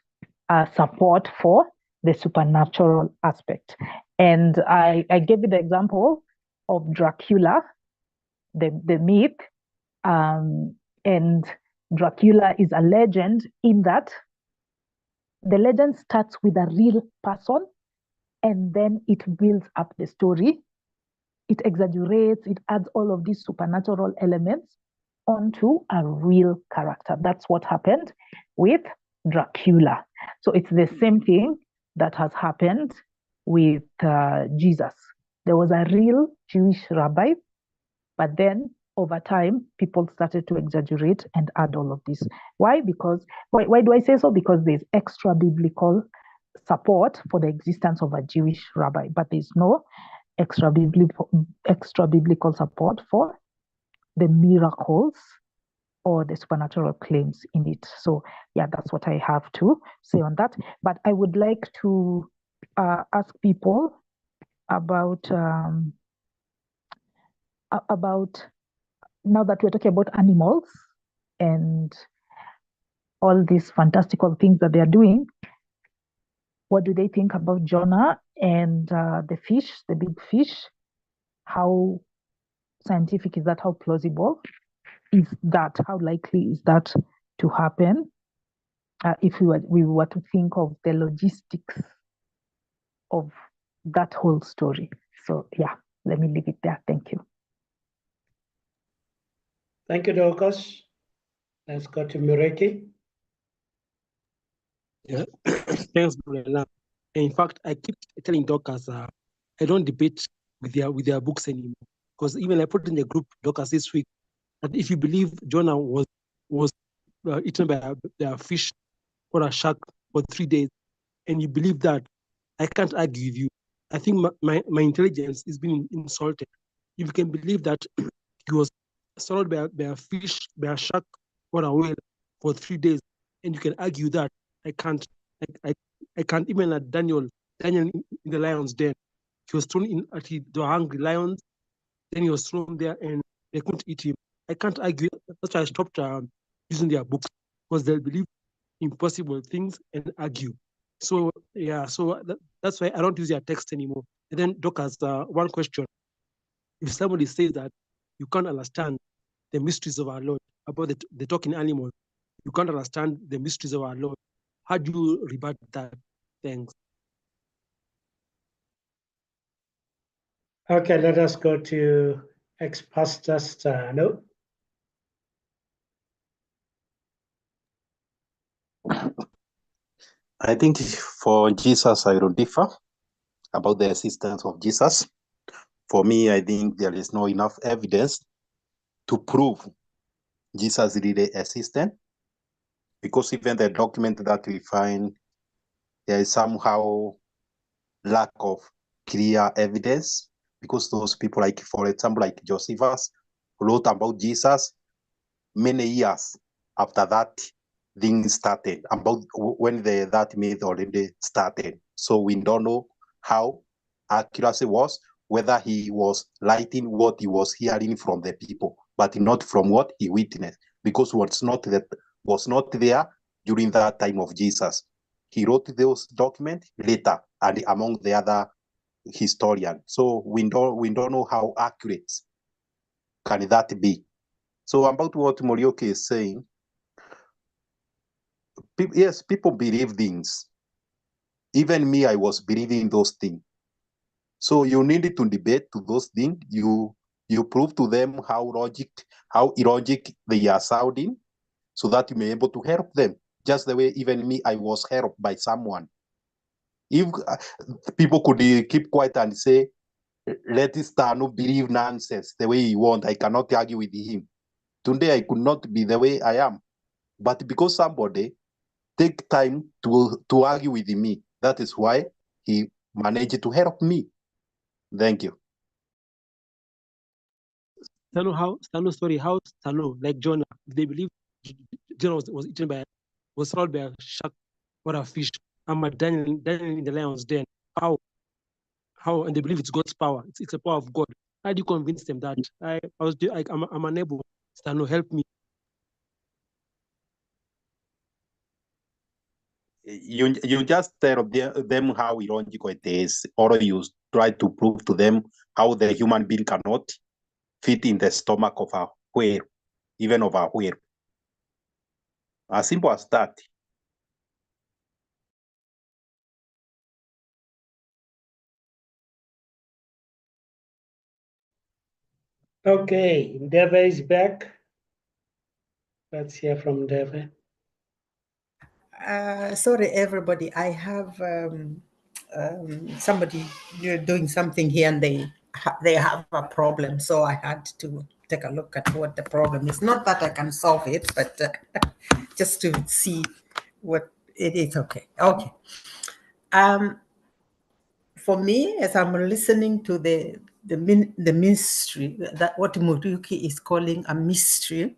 support for the supernatural aspect. And I gave you the example of Dracula, the myth, and Dracula is a legend in that the legend starts with a real person and then it builds up the story. It exaggerates, it adds all of these supernatural elements onto a real character. That's what happened with Dracula. So it's the same thing that has happened with Jesus. There was a real Jewish rabbi, but then over time, people started to exaggerate and add all of this. Why? Because, why do I say so? Because there's extra biblical support for the existence of a Jewish rabbi, but there's no extra biblical support for the miracles or the supernatural claims in it. So yeah, that's what I have to say on that. But I would like to ask people about now that we're talking about animals and all these fantastical things that they are doing, what do they think about Jonah and the fish, the big fish? How scientific is that? How plausible is that? How likely is that to happen? If we were to think of the logistics of that whole story. So yeah, let me leave it there. Thank you. Thank you, Dorcas. Let's go to Mureki. Yeah, thanks, Brother. In fact, I keep telling Dorcas, I don't debate with their books anymore. Because even I put in the group, Dorcas, this week, that if you believe Jonah was eaten by a fish or a shark for 3 days, and you believe that, I can't argue with you. I think my intelligence is being insulted. If you can believe that he was swallowed by a fish, by a shark, or a whale for 3 days, and you can argue that, I can't. I can't. Even at Daniel in the lion's den, he was thrown in at the hungry lions. Then he was thrown there, and they couldn't eat him. I can't argue. That's why I stopped using their books, because they'll believe impossible things and argue. So yeah, that's why I don't use their text anymore. And then Doc has one question. If somebody says that you can't understand the mysteries of our Lord about the talking animal, you can't understand the mysteries of our Lord, how do you rebut that? Thanks. Okay, let us go to ex-pastor Stano. I think for Jesus, I will differ about the existence of Jesus. For me, I think there is no enough evidence to prove Jesus really existed, because even the document that we find, there is somehow lack of clear evidence, because those people, like for example, like Josephus, wrote about Jesus many years after that thing started, about when that myth already started. So we don't know how accuracy was, whether he was writing what he was hearing from the people. But but not from what he witnessed, because was not there during that time of Jesus. He wrote those documents later and among the other historians. So we don't know how accurate can that be. So about what Morioka is saying, yes, people believe things. Even me, I was believing those things. So you need to debate to those things. You prove to them how illogic they are sounding, so that you may be able to help them. Just the way even me, I was helped by someone. If people could keep quiet and say, let Stano believe nonsense the way he wants, I cannot argue with him. Today I could not be the way I am. But because somebody take time to argue with me, that is why he managed to help me. Thank you. How Stano, like Jonah, they believe Jonah was swallowed by a shark or a fish, and Daniel in the lion's den. How, and they believe it's God's power. It's a power of God. How do you convince them that? I'm unable. Stano, help me. You just tell them how illogical it is, or you try to prove to them how the human being cannot fit in the stomach of a whale, even of a whale. As simple as that. Okay, Deva is back. Let's hear from Deva. Sorry, everybody. I have somebody doing something here, and they have a problem. So I had to take a look at what the problem is. Not that I can solve it, but just to see what it is. Okay. For me, as I'm listening to the mystery, that what Muriuki is calling a mystery,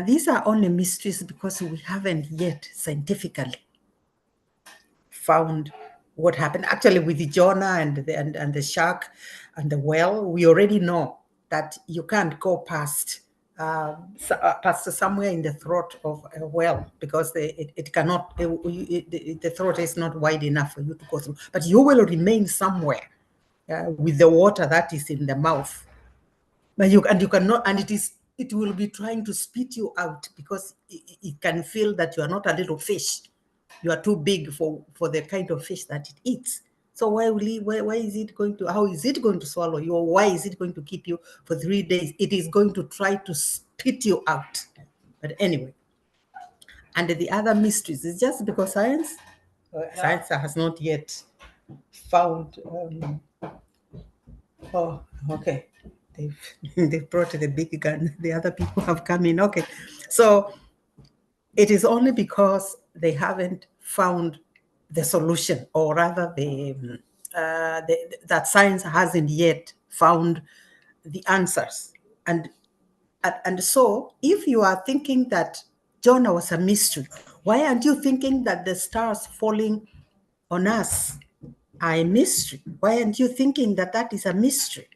these are only mysteries because we haven't yet scientifically found what happened. Actually, with the Jonah and the shark and the whale, we already know that you can't go past somewhere in the throat of a whale, because it cannot. The throat is not wide enough for you to go through. But you will remain somewhere with the water that is in the mouth. But you cannot, and it will be trying to spit you out, because it can feel that you are not a little fish. You are too big for the kind of fish that it eats. So why is it going to? How is it going to swallow you? Or why is it going to keep you for 3 days? It is going to try to spit you out. But anyway, and the other mysteries is just because science has not yet found. Oh, okay. They've brought the big gun. The other people have come in. Okay, so it is only because they haven't found the solution, or rather, that science hasn't yet found the answers. And so, if you are thinking that Jonah was a mystery, why aren't you thinking that the stars falling on us are a mystery? Why aren't you thinking that that is a mystery?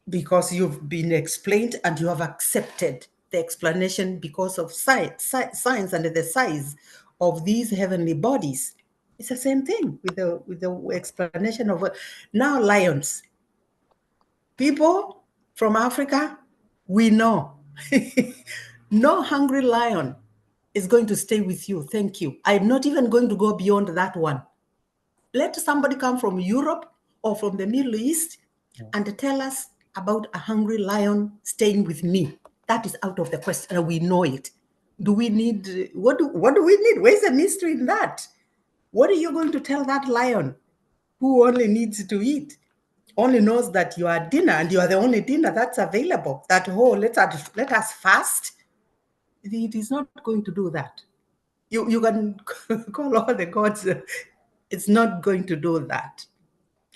Because you've been explained and you have accepted the explanation because of science and the size of these heavenly bodies. It's the same thing with the explanation of now lions. People from Africa, we know no hungry lion is going to stay with you. Thank you. I'm not even going to go beyond that one. Let somebody come from Europe or from the Middle East and tell us about a hungry lion staying with me. That is out of the question, and we know it. Do we need, what do we need? Where's the mystery in that? What are you going to tell that lion who only needs to eat, only knows that you are dinner and you are the only dinner that's available, that, oh, let us fast? It is not going to do that. You can call all the gods. It's not going to do that.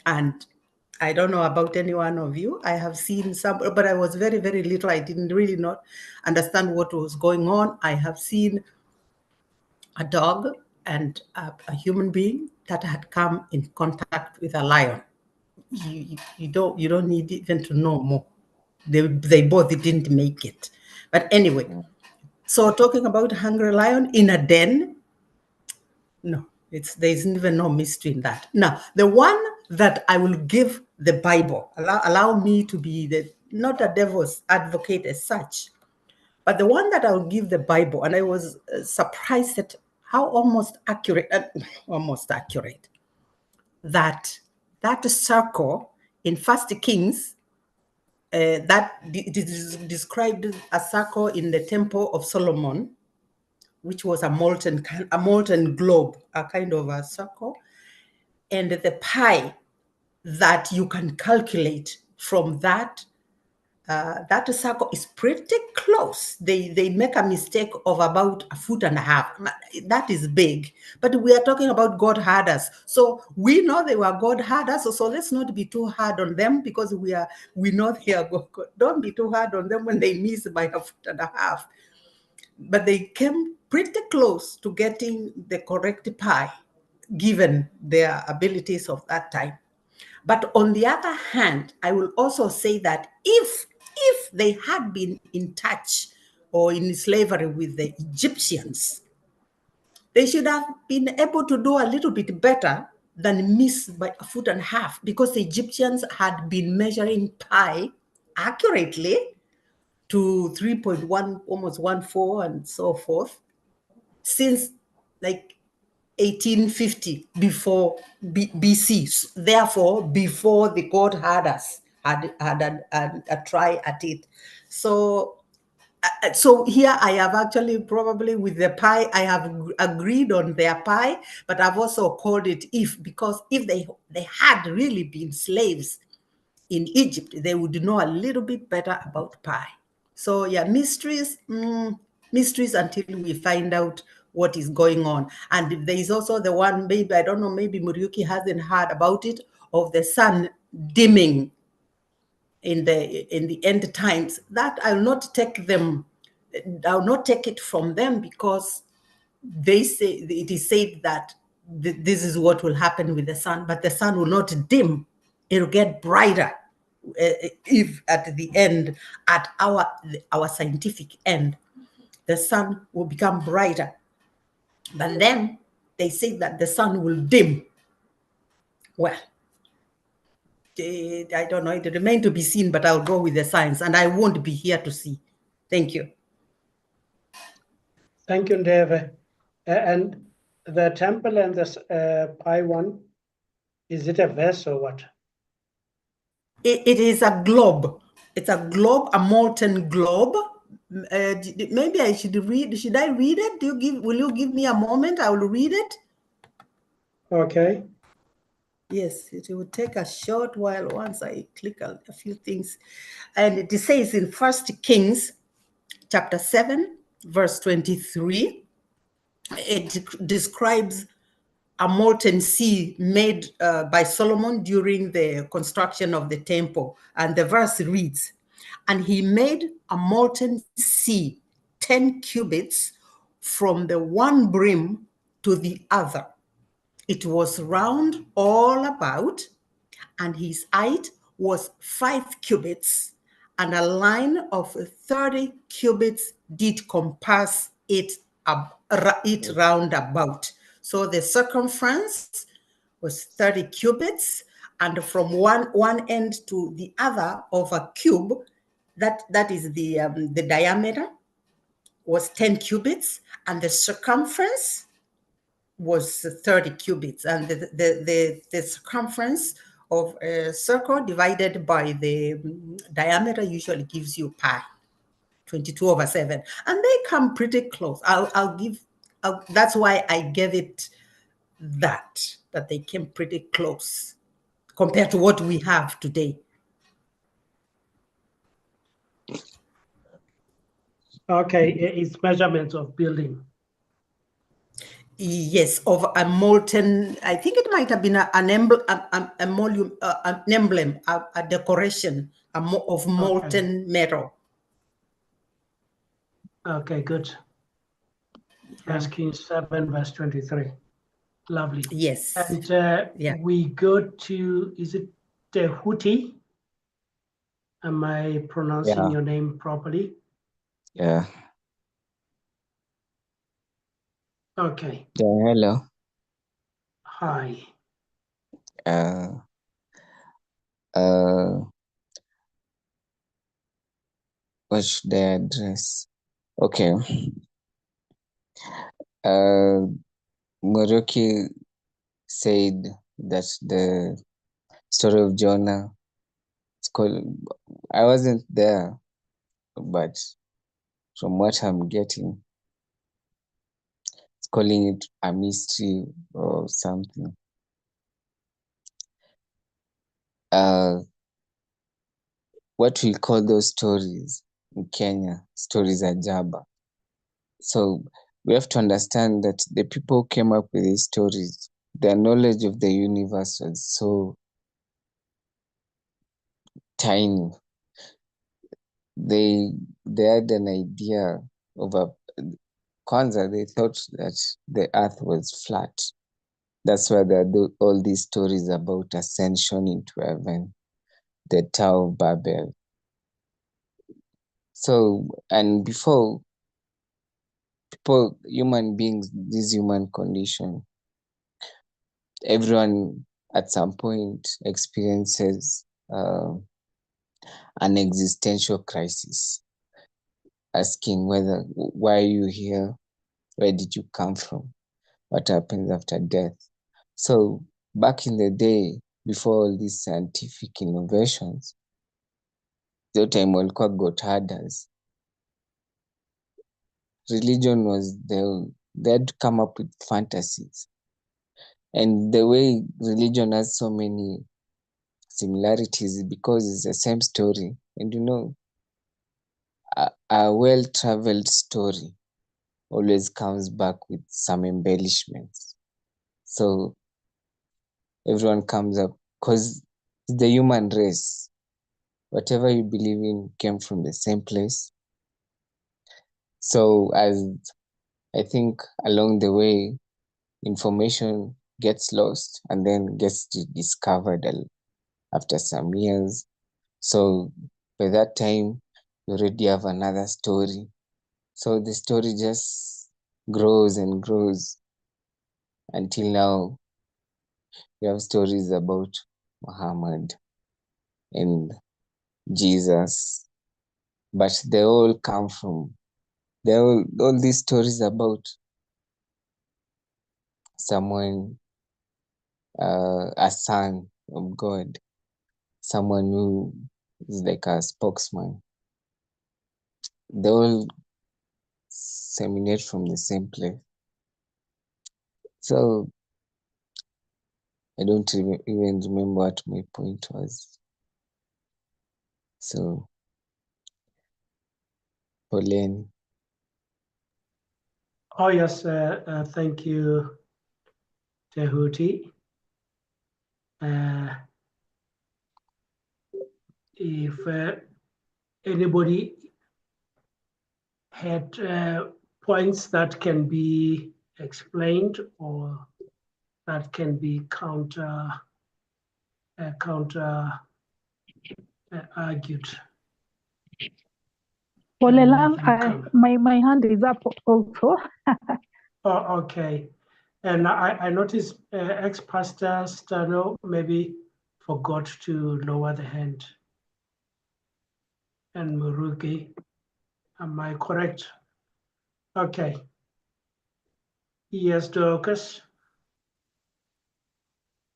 And I don't know about any one of you. I have seen some, but I was very, very little. I didn't really not understand what was going on. I have seen a dog and a human being that had come in contact with a lion. you don't need even to know more. They both didn't make it. But anyway, so talking about hungry lion in a den, no, there's even no mystery in that. Now, the one that I will give the Bible, allow me to be not a devil's advocate as such, but the one that I'll give the Bible, and I was surprised at how almost accurate that circle in First Kings, that it is described a circle in the Temple of Solomon, which was a molten globe, a kind of a circle, and the pi that you can calculate from that circle is pretty close. They make a mistake of about 1.5 feet. That is big, but we are talking about God had us, so we know they were God had us. So let's not be too hard on them, because we know they are God. Don't be too hard on them when they miss by 1.5 feet. But they came pretty close to getting the correct pi, given their abilities of that time. But on the other hand, I will also say that if they had been in touch or in slavery with the Egyptians, they should have been able to do a little bit better than miss by 1.5 feet, because the Egyptians had been measuring pi accurately to 3.1, almost 1.4, and so forth, since like 1850 before BC. Therefore, before the God had us, had a try at it. So here I have actually probably with the pi, I have agreed on their pi, but I've also called it because if they had really been slaves in Egypt, they would know a little bit better about pi. So yeah, mysteries until we find out what is going on. And there is also the one, maybe, I don't know, maybe Muriuki hasn't heard about it, of the sun dimming in the end times. That I'll not take it from them, because they say, it is said that this is what will happen with the sun, but the sun will not dim, it'll get brighter. If at the end, at our scientific end, the sun will become brighter, but then they say that the sun will dim. Well, I don't know, it remains to be seen, but I'll go with the science, and I won't be here to see. Thank you. Thank you, Ndeve. And the temple and the pi one, is it a verse or what? It is a globe. It's a globe, a molten globe. Maybe I should read. Should I read it? Will you give me a moment? I will read it. Okay. Yes, it will take a short while once I click a few things. And it says in 1 Kings chapter 7, verse 23, it describes a molten sea made by Solomon during the construction of the temple. And the verse reads, "And he made a molten sea 10 cubits from the one brim to the other. It was round all about, and his height was 5 cubits, and a line of 30 cubits did compass it round about. So the circumference was 30 cubits, and from one end to the other of a cube, that is the diameter, was 10 cubits, and the circumference was 30 cubits. And the circumference of a circle divided by the diameter usually gives you pi, 22/7. And they come pretty close. That's why I gave it that they came pretty close compared to what we have today. Okay, it's measurements of building. Yes, of a molten, I think it might have been an emblem, a decoration of molten metal. Okay, good. First Kings 7, verse 23. Lovely. Yes. And we go to, is it Tehuti. Am I pronouncing Yeah. your name properly? Yeah. Okay. Yeah. Hello. Hi. Uh. Uh. What should I address? Okay. Moroki said that the story of Jonah, it's called, I wasn't there, but from what I'm getting, it's calling it a mystery or something. What we call those stories in Kenya, stories ajaba. So we have to understand that the people who came up with these stories, their knowledge of the universe was so tiny. They had an idea of a Kwanzaa, they thought that the earth was flat. That's why there are all these stories about ascension into heaven, the Tower of Babel. So, and before people, human beings, this human condition, everyone at some point experiences an existential crisis, asking why are you here? Where did you come from? What happens after death? So back in the day, before all these scientific innovations, the time walikuwa got herders. Religion was they had to come up with fantasies. And the way religion has so many similarities is because it's the same story. And you know, a well-traveled story always comes back with some embellishments. So everyone comes up because the human race, whatever you believe in came from the same place. So as I think along the way, information gets lost and then gets discovered after some years. So by that time, you already have another story. So the story just grows and grows until now you have stories about Muhammad and Jesus, but they all come from, all these stories about someone, a son of God, someone who is like a spokesman. They all seminate from the same place. So I don't even remember what my point was. So, Pauline. Oh, yes. Thank you, Tehuti. If anybody had points that can be explained or that can be counter argued. Polelang, my hand is up also. Oh, okay. And I noticed ex-pastor Stano maybe forgot to lower the hand. And Murugi, am I correct? Okay. Yes, Dorcas.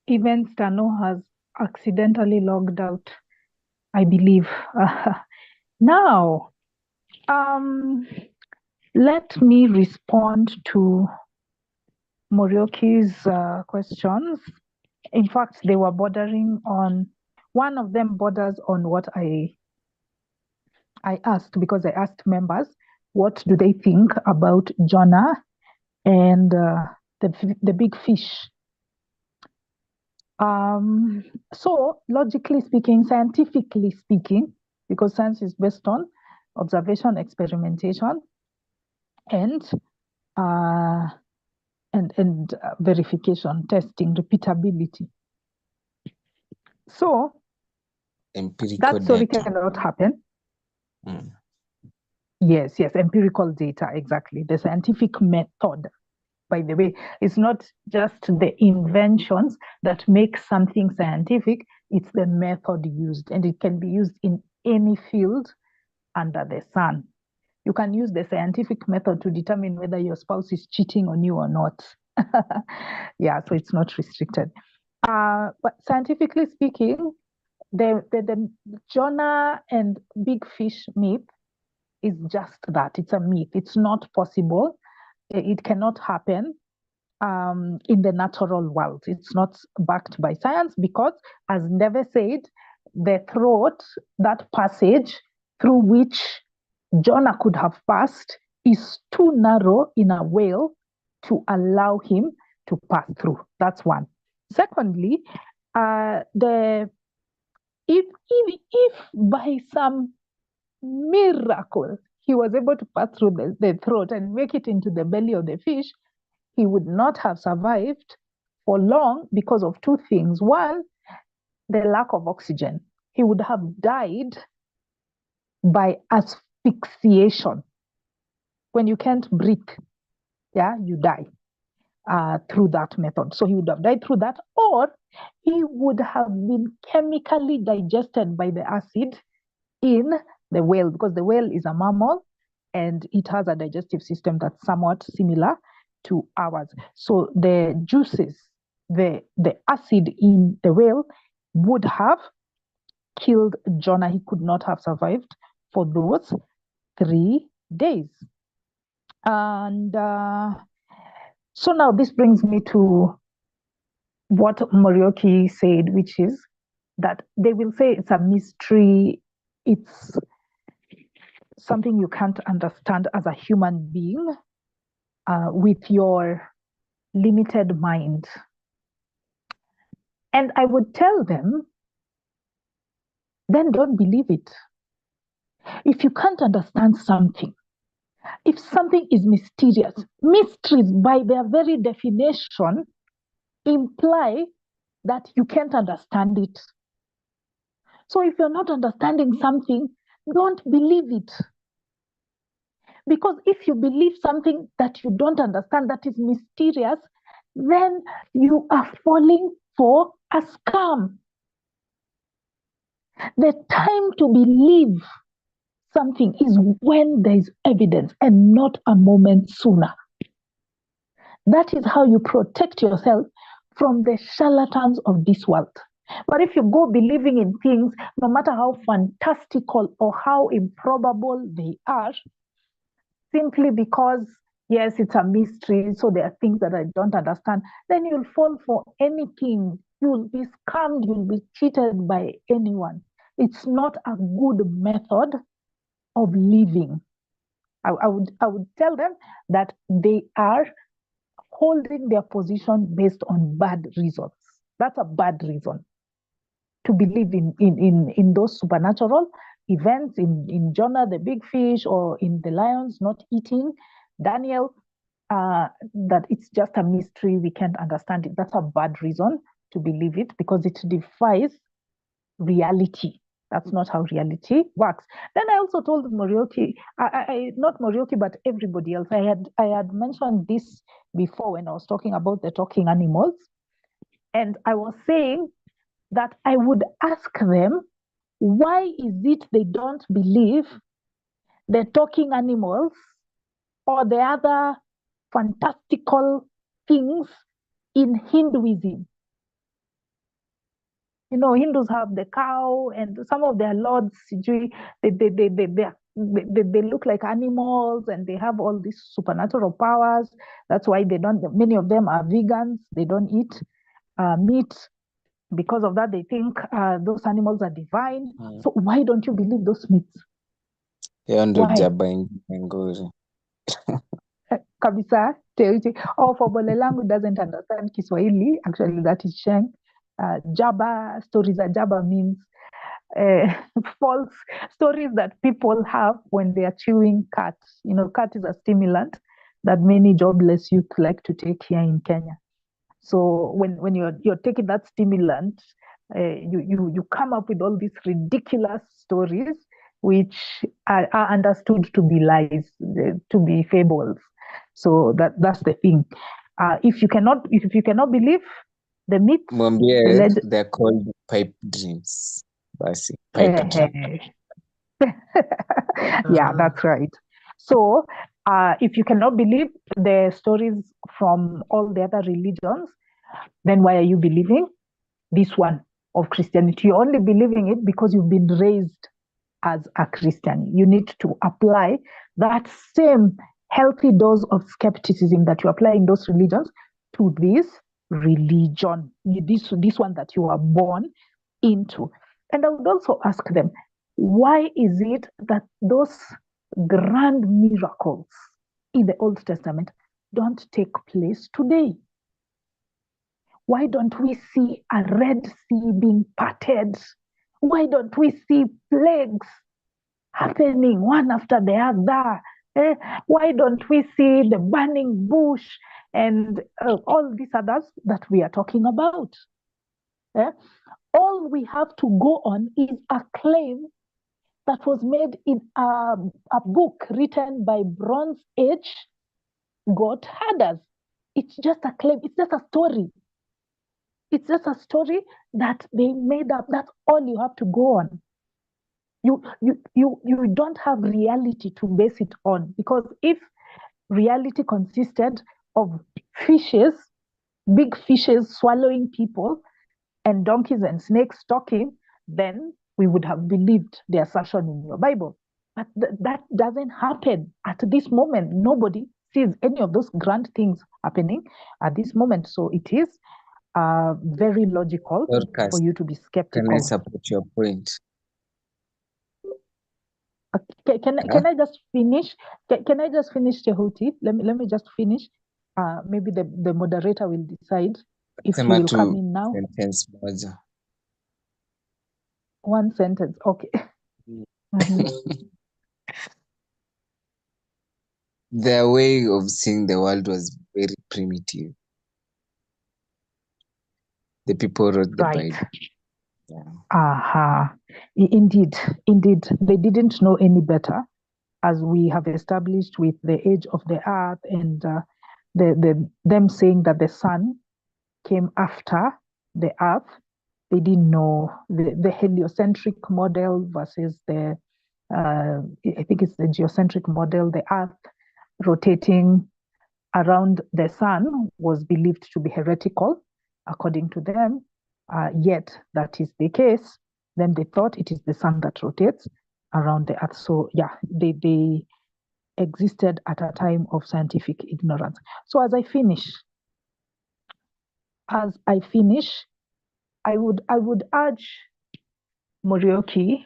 Even Stano has accidentally logged out, I believe. Now, let me respond to Morioki's questions. In fact, they were bordering on, one of them borders on what I asked, because I asked members, what do they think about Jonah and the big fish? So logically speaking, scientifically speaking, because science is based on observation, experimentation, and verification, testing, repeatability. So empirical That story data. cannot happen. Mm. Yes, empirical data, exactly. The scientific method, by the way, it's not just the inventions that make something scientific, it's the method used, and it can be used in any field under the sun. You can use the scientific method to determine whether your spouse is cheating on you or not. Yeah, so it's not restricted. But scientifically speaking, the Jonah and big fish myth is just that. It's a myth. It's not possible. It cannot happen in the natural world. It's not backed by science because, as Neve said, the throat, that passage through which Jonah could have passed, is too narrow in a whale to allow him to pass through. That's one. Secondly, if by some miracle he was able to pass through the throat and make it into the belly of the fish, he would not have survived for long because of two things. One, the lack of oxygen. He would have died by asphyxiation. When you can't breathe, you die through that method. So he would have died through that, or he would have been chemically digested by the acid in the whale, because the whale is a mammal and it has a digestive system that's somewhat similar to ours. So the juices, the acid in the whale would have killed Jonah. He could not have survived for those 3 days. And so now this brings me to what Morioki said, which is that they will say it's a mystery, it's something you can't understand as a human being with your limited mind. And I would tell them, then don't believe it. If you can't understand something, if something is mysterious, mysteries by their very definition imply that you can't understand it. So if you're not understanding something, don't believe it. Because if you believe something that you don't understand, that is mysterious, then you are falling for a scam. The time to believe something is when there is evidence and not a moment sooner. That is how you protect yourself from the charlatans of this world. But if you go believing in things, no matter how fantastical or how improbable they are, simply because, yes, it's a mystery, so there are things that I don't understand, then you'll fall for anything. You'll be scammed, you'll be cheated by anyone. It's not a good method of living. I would tell them that they are holding their position based on bad reasons. That's a bad reason to believe in those supernatural events, in Jonah the big fish, or in the lions not eating Daniel, that it's just a mystery, we can't understand it. That's a bad reason to believe it, because it defies reality. That's not how reality works. Then I also told Morioki, not Morioki, but everybody else. I had mentioned this before when I was talking about the talking animals. And I was saying that I would ask them, why is it they don't believe the talking animals or the other fantastical things in Hinduism? You know, Hindus have the cow, and some of their lords, they look like animals, and they have all these supernatural powers. That's why many of them are vegans. They don't eat meat. Because of that, they think those animals are divine. So why don't you believe those myths? Why? Kabisa, for Bolelangu doesn't understand Kiswahili. Actually, that is Sheng. Jaba, stories that Jaba means false stories that people have when they are chewing cat. You know, cat is a stimulant that many jobless youth like to take here in Kenya. So when you're taking that stimulant, You come up with all these ridiculous stories which are understood to be lies, to be fables. So that's the thing. If you cannot believe the myths, Mwambie they're called pipe dreams. Basi, pipe dream. yeah, that's right. So if you cannot believe the stories from all the other religions, then why are you believing this one of Christianity? You're only believing it because you've been raised as a Christian. You need to apply that same healthy dose of skepticism that you apply in those religions to this religion, this one that you are born into. And I would also ask them, why is it that those grand miracles in the Old Testament don't take place today? Why don't we see a Red Sea being parted? Why don't we see plagues happening one after the other? Why don't we see the burning bush and all these others that we are talking about? All we have to go on is a claim that was made in a book written by Bronze Age goat herders. It's just a claim. It's just a story. It's just a story that they made up. That's all you have to go on. You don't have reality to base it on, because if reality consisted of fishes, big fishes swallowing people, and donkeys and snakes talking, then we would have believed the assertion in your Bible. But that doesn't happen at this moment. Nobody sees any of those grand things happening at this moment. So it is very logical for you to be skeptical. Can I support your point? Okay, can I just finish? Can I just finish, Jehuti? Let me just finish. Maybe the moderator will decide if he will come in now. Sentence moja. One sentence, okay. Their way of seeing the world was very primitive. The people wrote the Bible. Yeah. Indeed. They didn't know any better, as we have established with the age of the earth and them saying that the sun came after the earth. They didn't know the heliocentric model versus the I think it's the geocentric model. The earth rotating around the sun was believed to be heretical according to them, yet that is the case. Then they thought it is the sun that rotates around the earth. So yeah, they existed at a time of scientific ignorance. So as I finish, I would urge Morioki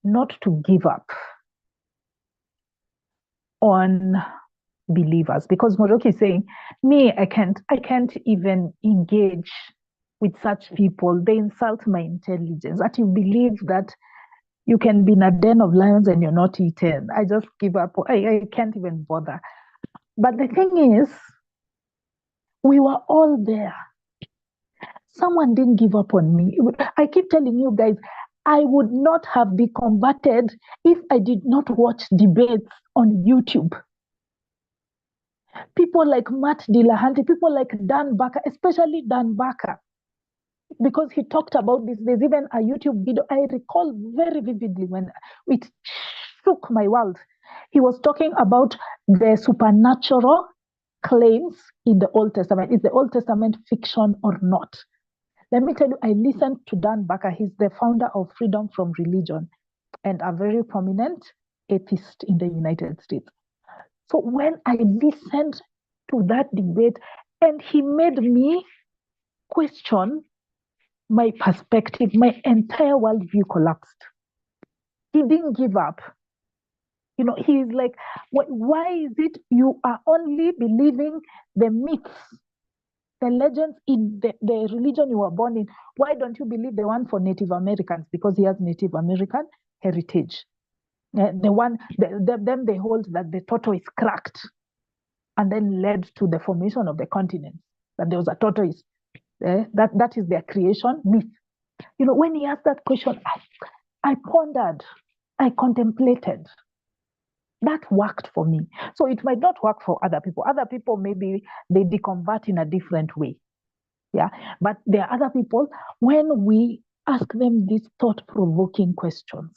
not to give up on believers, because Morioki is saying, me, I can't even engage with such people. They insult my intelligence. That you believe that you can be in a den of lions and you're not eaten. I just give up. I can't even bother. But the thing is, we were all there. Someone didn't give up on me. I keep telling you guys, I would not have been converted if I did not watch debates on YouTube. People like Matt Dillahunty, people like Dan Barker, especially Dan Barker, because he talked about this. There's even a YouTube video I recall very vividly when it shook my world. He was talking about the supernatural claims in the Old Testament. Is the Old Testament fiction or not? Let me tell you, I listened to Dan Barker. He's the founder of Freedom from Religion and a very prominent atheist in the United States. So when I listened to that debate, and he made me question my perspective, my entire worldview collapsed. He didn't give up. You know, he's like, why is it you are only believing the myths, the legends in the religion you were born in? Why don't you believe the one for Native Americans? Because he has Native American heritage. Them they hold that the tortoise cracked and then led to the formation of the continent, that there was a tortoise. That is their creation myth. When he asked that question, I pondered, I contemplated. That worked for me. So it might not work for other people. Other people, maybe they deconvert in a different way. Yeah. But there are other people, when we ask them these thought-provoking questions,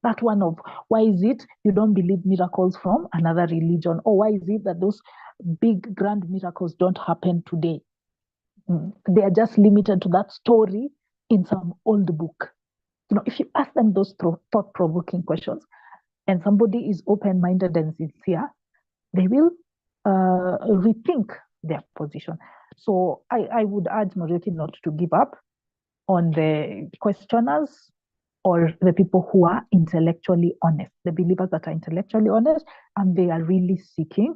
that one of, why is it you don't believe miracles from another religion? Or why is it that those big grand miracles don't happen today? They are just limited to that story in some old book. If you ask them those thought-provoking questions, and somebody is open-minded and sincere, they will rethink their position. So I would urge Muriuki not to give up on the questioners or the people who are intellectually honest, the believers that are intellectually honest, and they are really seeking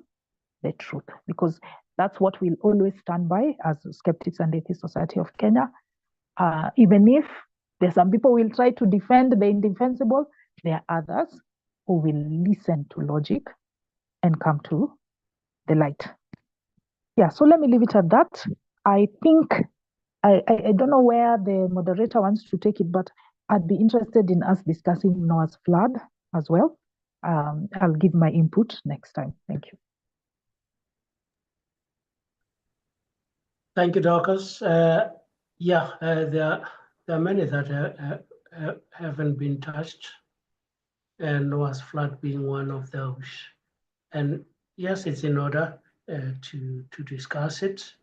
the truth, because that's what we'll always stand by as Skeptics and Atheist Society of Kenya. Even if there's some people will try to defend the indefensible, there are others who will listen to logic and come to the light. Yeah, so let me leave it at that. I think, I don't know where the moderator wants to take it, but I'd be interested in us discussing Noah's flood as well. I'll give my input next time. Thank you. Thank you, Dorcas. There are many that haven't been touched, and Noah's flood being one of those. And yes, it's in order to discuss it.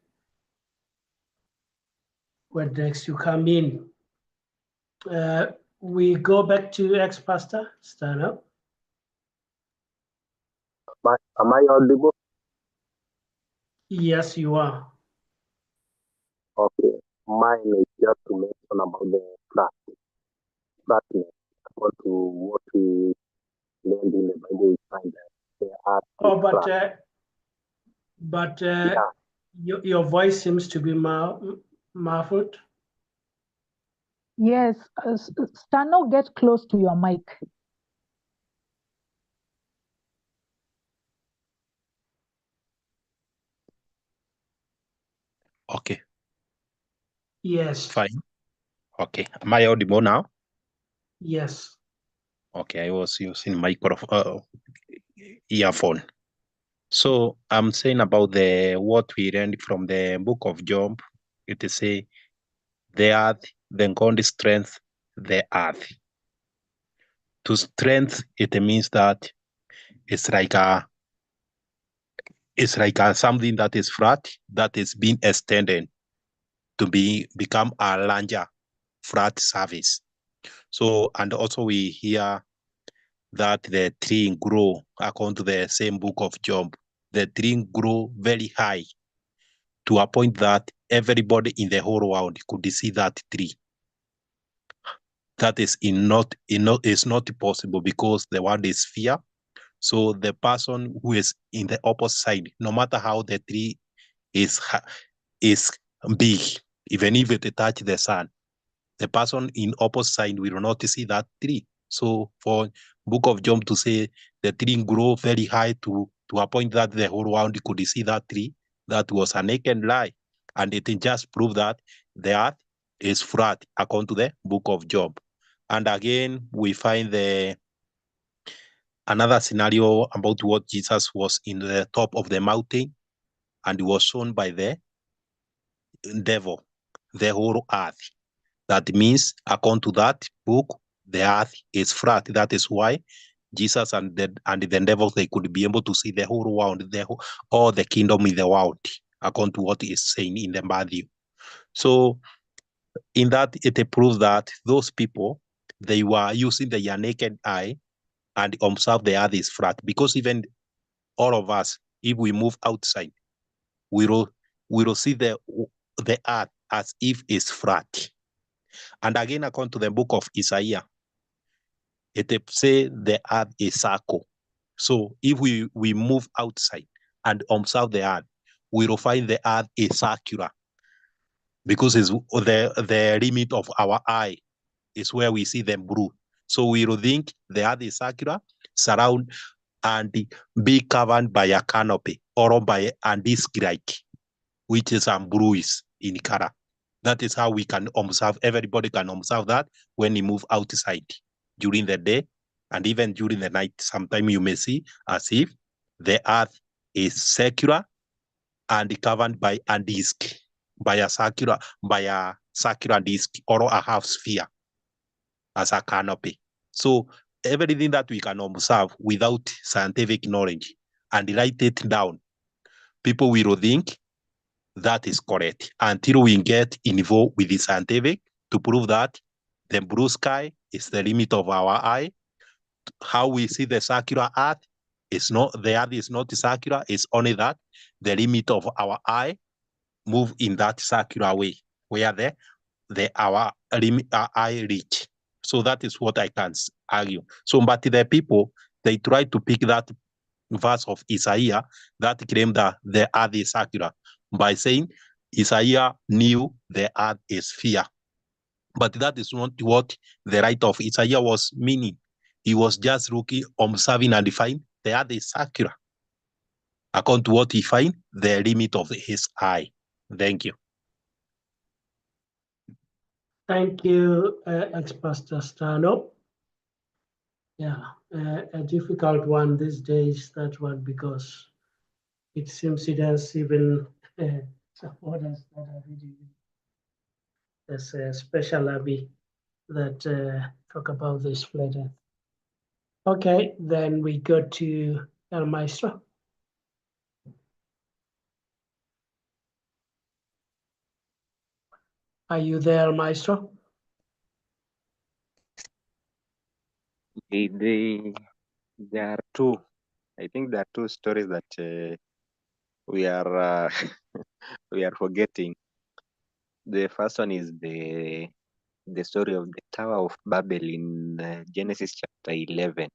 When next you come in, we go back to ex-pastor. Stand up. Am I audible? Yes, you are. Okay. Mine is just to mention about the flatness. According to what we learned in the Bible, we find that there are your voice seems to be muffled. Yes, Stano, get close to your mic. Okay. Yes. Fine. Okay. Am I audible now? Yes. Okay, I was using microphone, earphone. So I'm saying about what we learned from the book of Job. It is say, the earth, then God strength the earth. To strength, it means that it's like something that is flat that is being extended to become a larger flat surface. So, and also we hear that the tree grow, according to the same book of Job, the tree grow very high to a point that everybody in the whole world could see that tree. That is not possible because the world is fear. So the person who is in the opposite side, no matter how the tree is big, even if it touch the sun, the person in opposite side will not see that tree. So for book of Job to say the tree grow very high to a point that the whole world could see that tree, that was a naked lie. And it just proved that the earth is flat according to the book of Job. And again, we find another scenario about what Jesus was in the top of the mountain and was shown by the devil, the whole earth. That means, according to that book, the earth is flat. That is why Jesus and the devil, they could be able to see the whole world, all the kingdom in the world, according to what is saying in the Matthew. So in that, it proves that those people, they were using their naked eye and observe the earth is flat. Because even all of us, if we move outside, we will see the earth as if it's flat. And again, according to the book of Isaiah, it say the earth is circle. So if we move outside and observe the earth, we will find the earth is circular, because it's the limit of our eye is where we see them blue. So we will think the earth is circular, surround and be covered by a canopy or by a disc like, which is bluish in color. That is how we can observe, everybody can observe that when you move outside during the day and even during the night. Sometimes you may see as if the earth is circular and covered by a disc, by a circular disc or a half sphere as a canopy. So everything that we can observe without scientific knowledge and write it down, people will think that is correct until we get involved with the scientific to prove that the blue sky is the limit of our eye. How we see the circular earth is not, the earth is not circular, it's only that the limit of our eye move in that circular way where our eye reach. So that is what I can argue. So, but the people, they try to pick that verse of Isaiah that claim that the earth is circular by saying Isaiah knew the earth is sphere. But that is not what the writer of Isaiah was meaning. He was just looking, observing, and defining the earth is circular. According to what he find, the limit of his eye. Thank you. Thank you, ex-Pastor Stano. Yeah, a difficult one these days, that one, because it seems it has even supporters that are reading. There's a special army that talk about this flat earth. Okay, then we go to El Maestro. Are you there, Maestro? There are two. I think there are two stories that we are we are forgetting. The first one is the story of the Tower of Babel in Genesis chapter 11,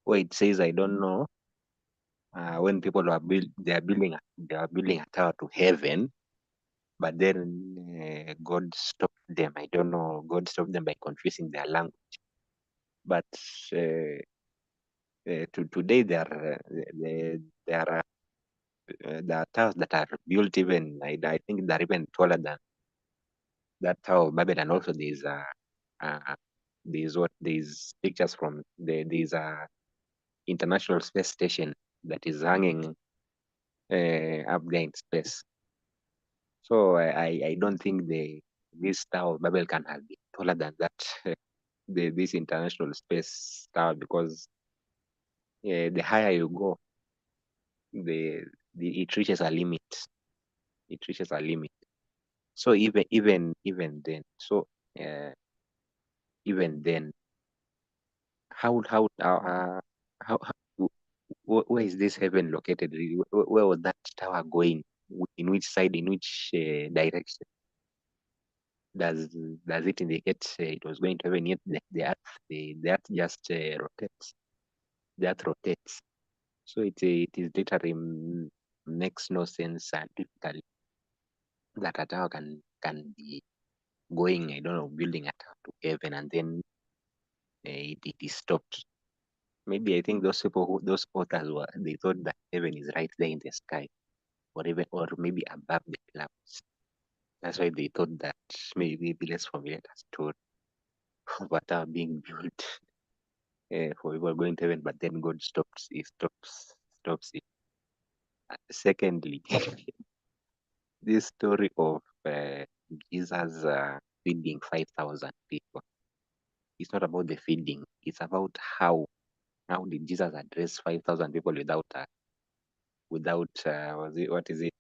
where it says, I don't know, when people are they are building a tower to heaven, but then God stopped them. I don't know, God stopped them by confusing their language. But today there are towers that are built even, I think they're even taller than that Tower of Babel, and also there's pictures from there's a International Space Station that is hanging up there in space. So I don't think this Tower of Babel can have been taller than that this International Space Tower, because the higher you go, it reaches a limit. It reaches a limit. So even then, so even then, how where is this heaven located? Where was that tower going? In which side? In which direction? Does it indicate it was going to heaven? Yet the earth just rotates. The earth rotates. So it is literally makes no sense scientifically that a tower can be going, I don't know, building a tower to heaven, and then it is stopped. Maybe I think those authors they thought that heaven is right there in the sky, or maybe above the clouds. That's why they thought that maybe let's formulate a story of a tower being built for people going to heaven, but then God stops it. Secondly, this story of Jesus feeding 5,000 people. It's not about the feeding. It's about how did Jesus address 5,000 people without what is it?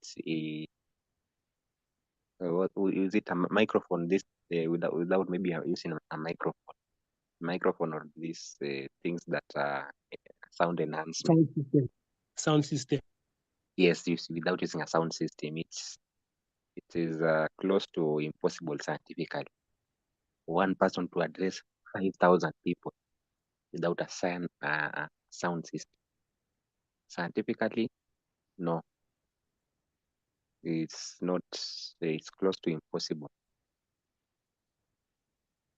What is it? A microphone? This without maybe using a microphone or these things that sound enhancement. Sound system. Yes, without using a sound system, it is close to impossible scientifically. One person to address 5,000 people without a sound system. Scientifically, no, it's not. It's close to impossible.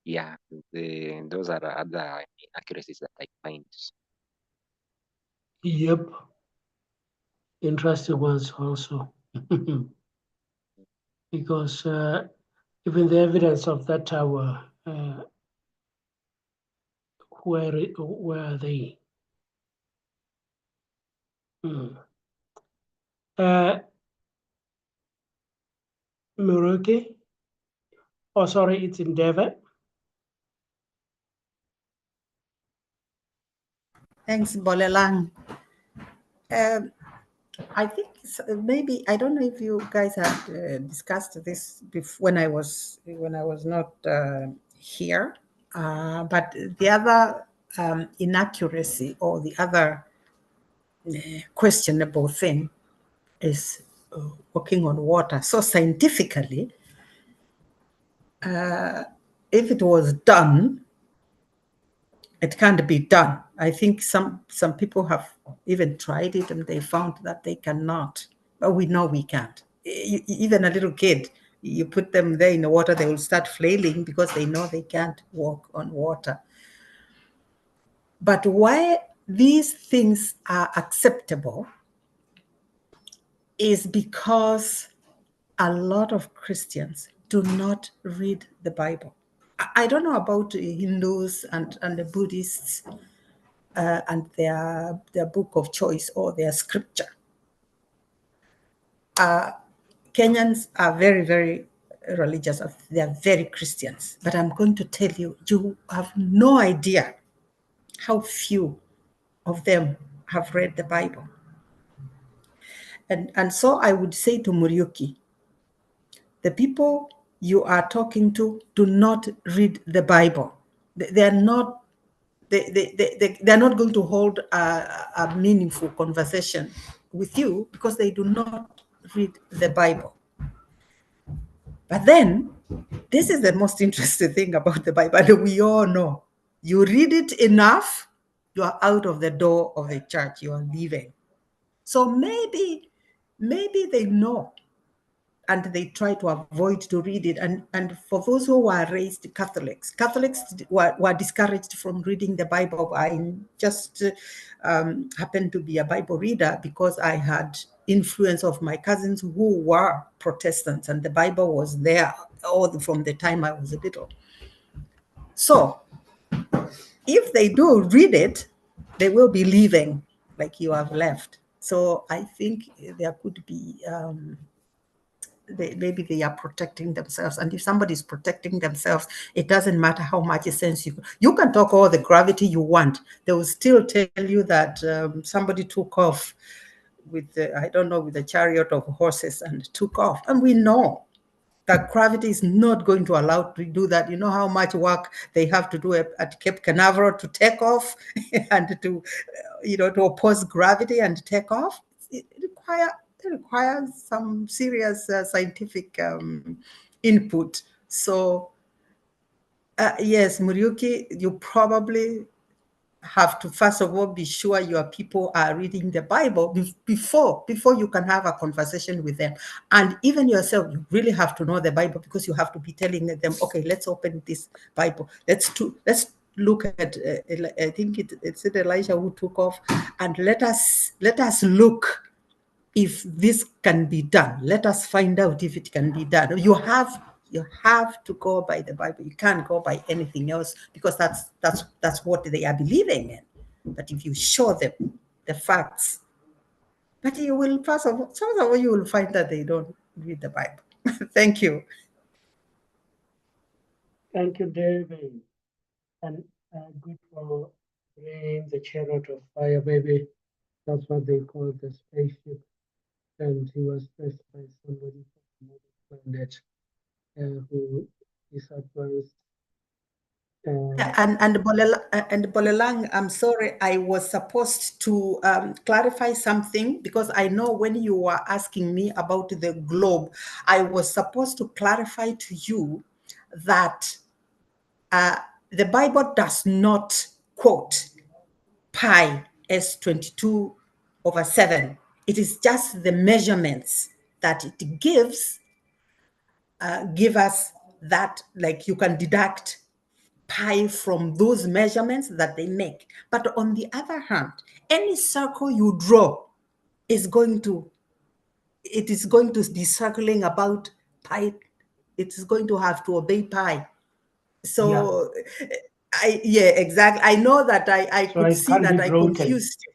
Yeah, those are other inaccuracies that I find. Yep. Interesting ones also. because even the evidence of that tower, where are they? Muruki? Oh, sorry, it's in Devon. Thanks, Bolelang. I think maybe, I don't know if you guys had discussed this when I was not here, but the other inaccuracy or the other questionable thing is walking on water. So scientifically, if it was done, it can't be done. I think some people have even tried it and they found that they cannot. But we know we can't. Even a little kid, you put them there in the water, they will start flailing because they know they can't walk on water. But why these things are acceptable is because a lot of Christians do not read the Bible. I don't know about Hindus and the Buddhists and their book of choice or their scripture. Kenyans are very, very religious. They are very Christians. But I'm going to tell you, you have no idea how few of them have read the Bible. And so I would say to Muriuki, the people you are talking to do not read the Bible. They are not they're not going to hold a meaningful conversation with you because they do not read the Bible. But then, this is the most interesting thing about the Bible, and we all know. You read it enough, you are out of the door of the church, you are leaving. So maybe they know and they try to avoid to read it. And for those who were raised Catholics were discouraged from reading the Bible. I just happened to be a Bible reader because I had influence of my cousins who were Protestants, and the Bible was there all from the time I was little. So if they do read it, they will be leaving like you have left. So I think there could be maybe they are protecting themselves. And if somebody is protecting themselves, it doesn't matter how much sense you can talk all the gravity you want. They will still tell you that somebody took off with the chariot of horses and took off. And we know that gravity is not going to allow to do that. You know how much work they have to do at Cape Canaveral to take off and to oppose gravity and take off. It requires some serious scientific input. So yes, Muriuki, you probably have to first of all be sure your people are reading the Bible before you can have a conversation with them. And even yourself, you really have to know the Bible, because you have to be telling them, okay, let's open this Bible. Let's look at I think it's Elijah who took off, and let us look if this can be done. Let us find out if it can be done. You have to go by the Bible. You can't go by anything else, because that's what they are believing in. But if you show them the facts, but you will first of all you will find that they don't read the Bible. Thank you. Thank you, David. And good for bringing the chariot of fire. Maybe that's what they call the spaceship. And he was pressed by somebody from another planet who is advanced. And Bolelang, I'm sorry, I was supposed to clarify something, because I know when you were asking me about the globe, I was supposed to clarify to you that the Bible does not quote pi as 22/7. It is just the measurements that it gives give us that, like, you can deduct pi from those measurements that they make. But on the other hand, any circle you draw is going to be circling about pi, it's going to have to obey pi. So exactly. I know that I So could it see can't that be I broken. confused you.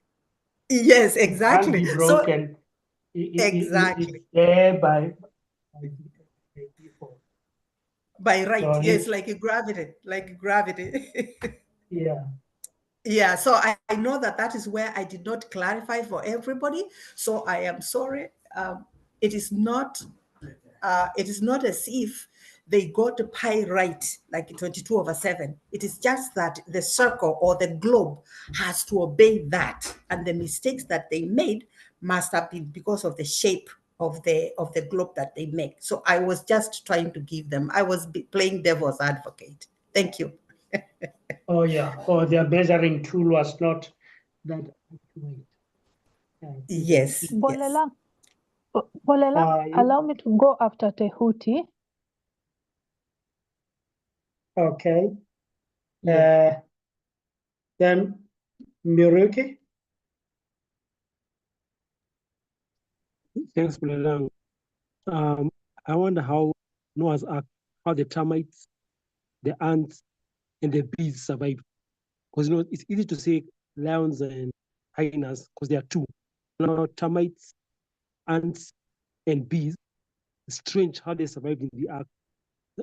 Yes, It can't be exactly. So broken. exactly. It's there by default. By right, So yes, like gravity. yeah. Yeah, so I know that that is where I did not clarify for everybody. So I am sorry. It is not. It is not as if they got pi right, like 22/7. It is just that the circle or the globe has to obey that, and the mistakes that they made must have been because of the shape of the globe that they make. So I was just trying to give them. I was playing devil's advocate. Thank you. Oh yeah. Or their measuring tool was not that accurate. Yes. Yes. Bolelang, Bolelang, You, allow me to go after Tehuti. okay. Then Miruki. Thanks, Bulelang. I wonder how Noah's Ark, how the termites, the ants, and the bees survived. Because it's easy to say lions and hyenas because there are two. Now termites, ants, and bees. It's strange how they survived in the ark.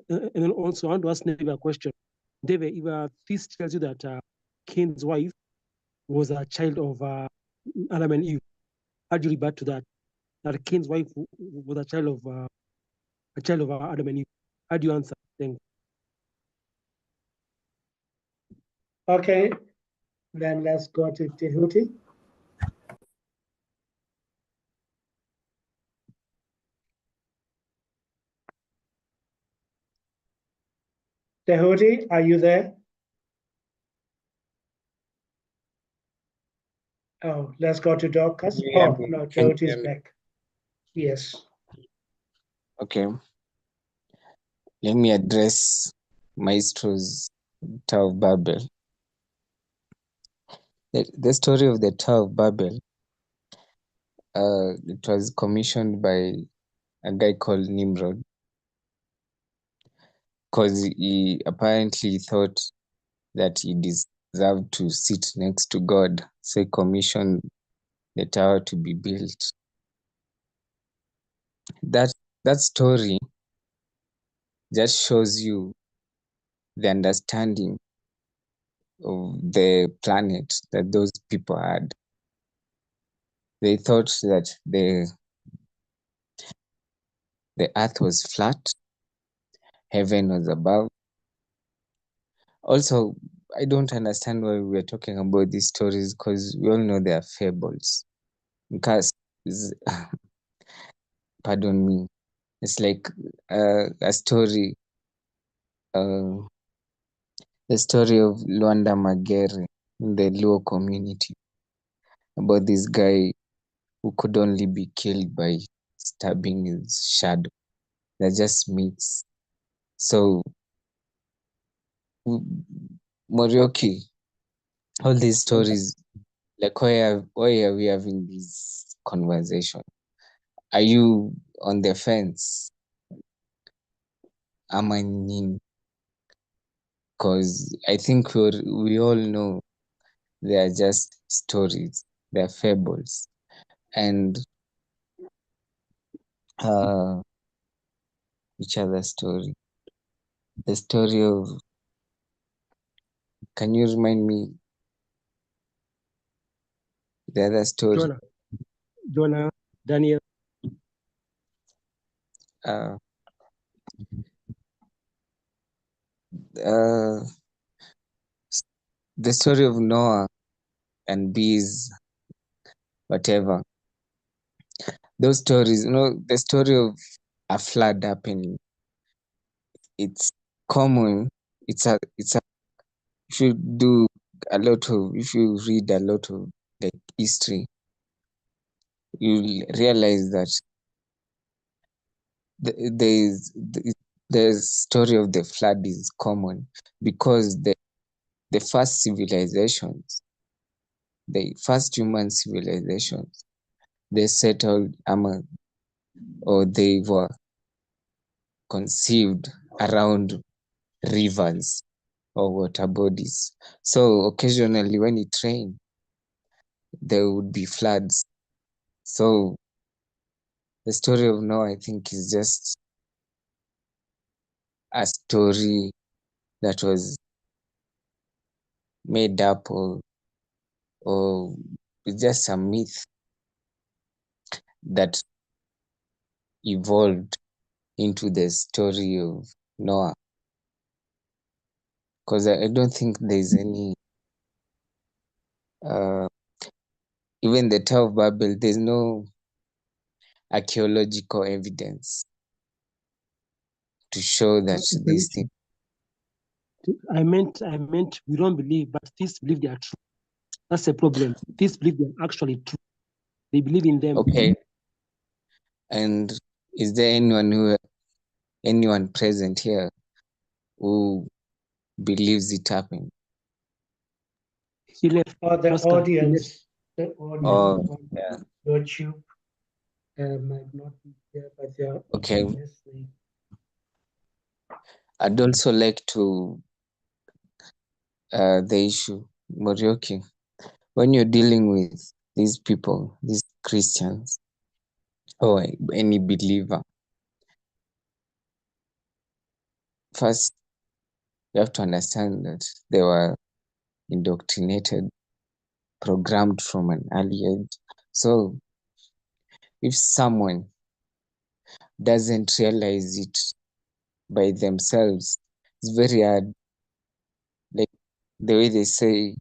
And then also, I want to ask David a question. David, if this tells you that Cain's wife was a child of Adam and Eve, how do you rebut to that? That Cain's wife was a child of Adam and Eve. How do you answer? Thanks. Okay. Then let's go to Tehuti. Tehuti, are you there? Oh, let's go to Dorcas. Oh, no, Tehuti is back. Yes. Okay. Let me address Maestro's Tower of Babel. The story of the Tower of Babel, it was commissioned by a guy called Nimrod, because he apparently thought that he deserved to sit next to God, so he commissioned the tower to be built. That story just shows you the understanding of the planet that those people had. They thought that the earth was flat, heaven was above. Also, I don't understand why we're talking about these stories, because we all know they are fables. Because, pardon me, it's like a story, the story of Luanda Magere in the Luo community, about this guy who could only be killed by stabbing his shadow. They're just myths. So, Morioki, all these stories, like why are we having this conversation? Are you on the fence? Am I in? Because I think we all know they are just stories, they are fables. And which other story? The story of, can you remind me the other story? Jonah, Daniel. Uh, the story of Noah and bees, whatever. Those stories, the story of a flood happening, it's common. It's a if you read a lot of like history, you'll realize that the story of the flood is common, because the first civilizations, the first human civilizations, they settled or they were conceived around rivers or water bodies. So occasionally when it rained, there would be floods. So the story of Noah, I think, is just a story that was made up, or it's just a myth that evolved into the story of Noah. Because I don't think there's any, even the Tower of Babel, there's no archaeological evidence to show that these things. I meant we don't believe, but thieves believe they are true. That's the problem. Thieves believe they are actually true. They believe in them. Okay. And is there anyone present here who believes it happened? He left. Or the Oscar, he left. audience, the audience Oh, on yeah. YouTube might not be there, but they are Okay. listening. I'd also like to the issue, Morioki, when you're dealing with these people, these Christians, or any believer, first you have to understand that they were indoctrinated, programmed from an early age. So if someone doesn't realize it by themselves, it's very hard. Like the way they say,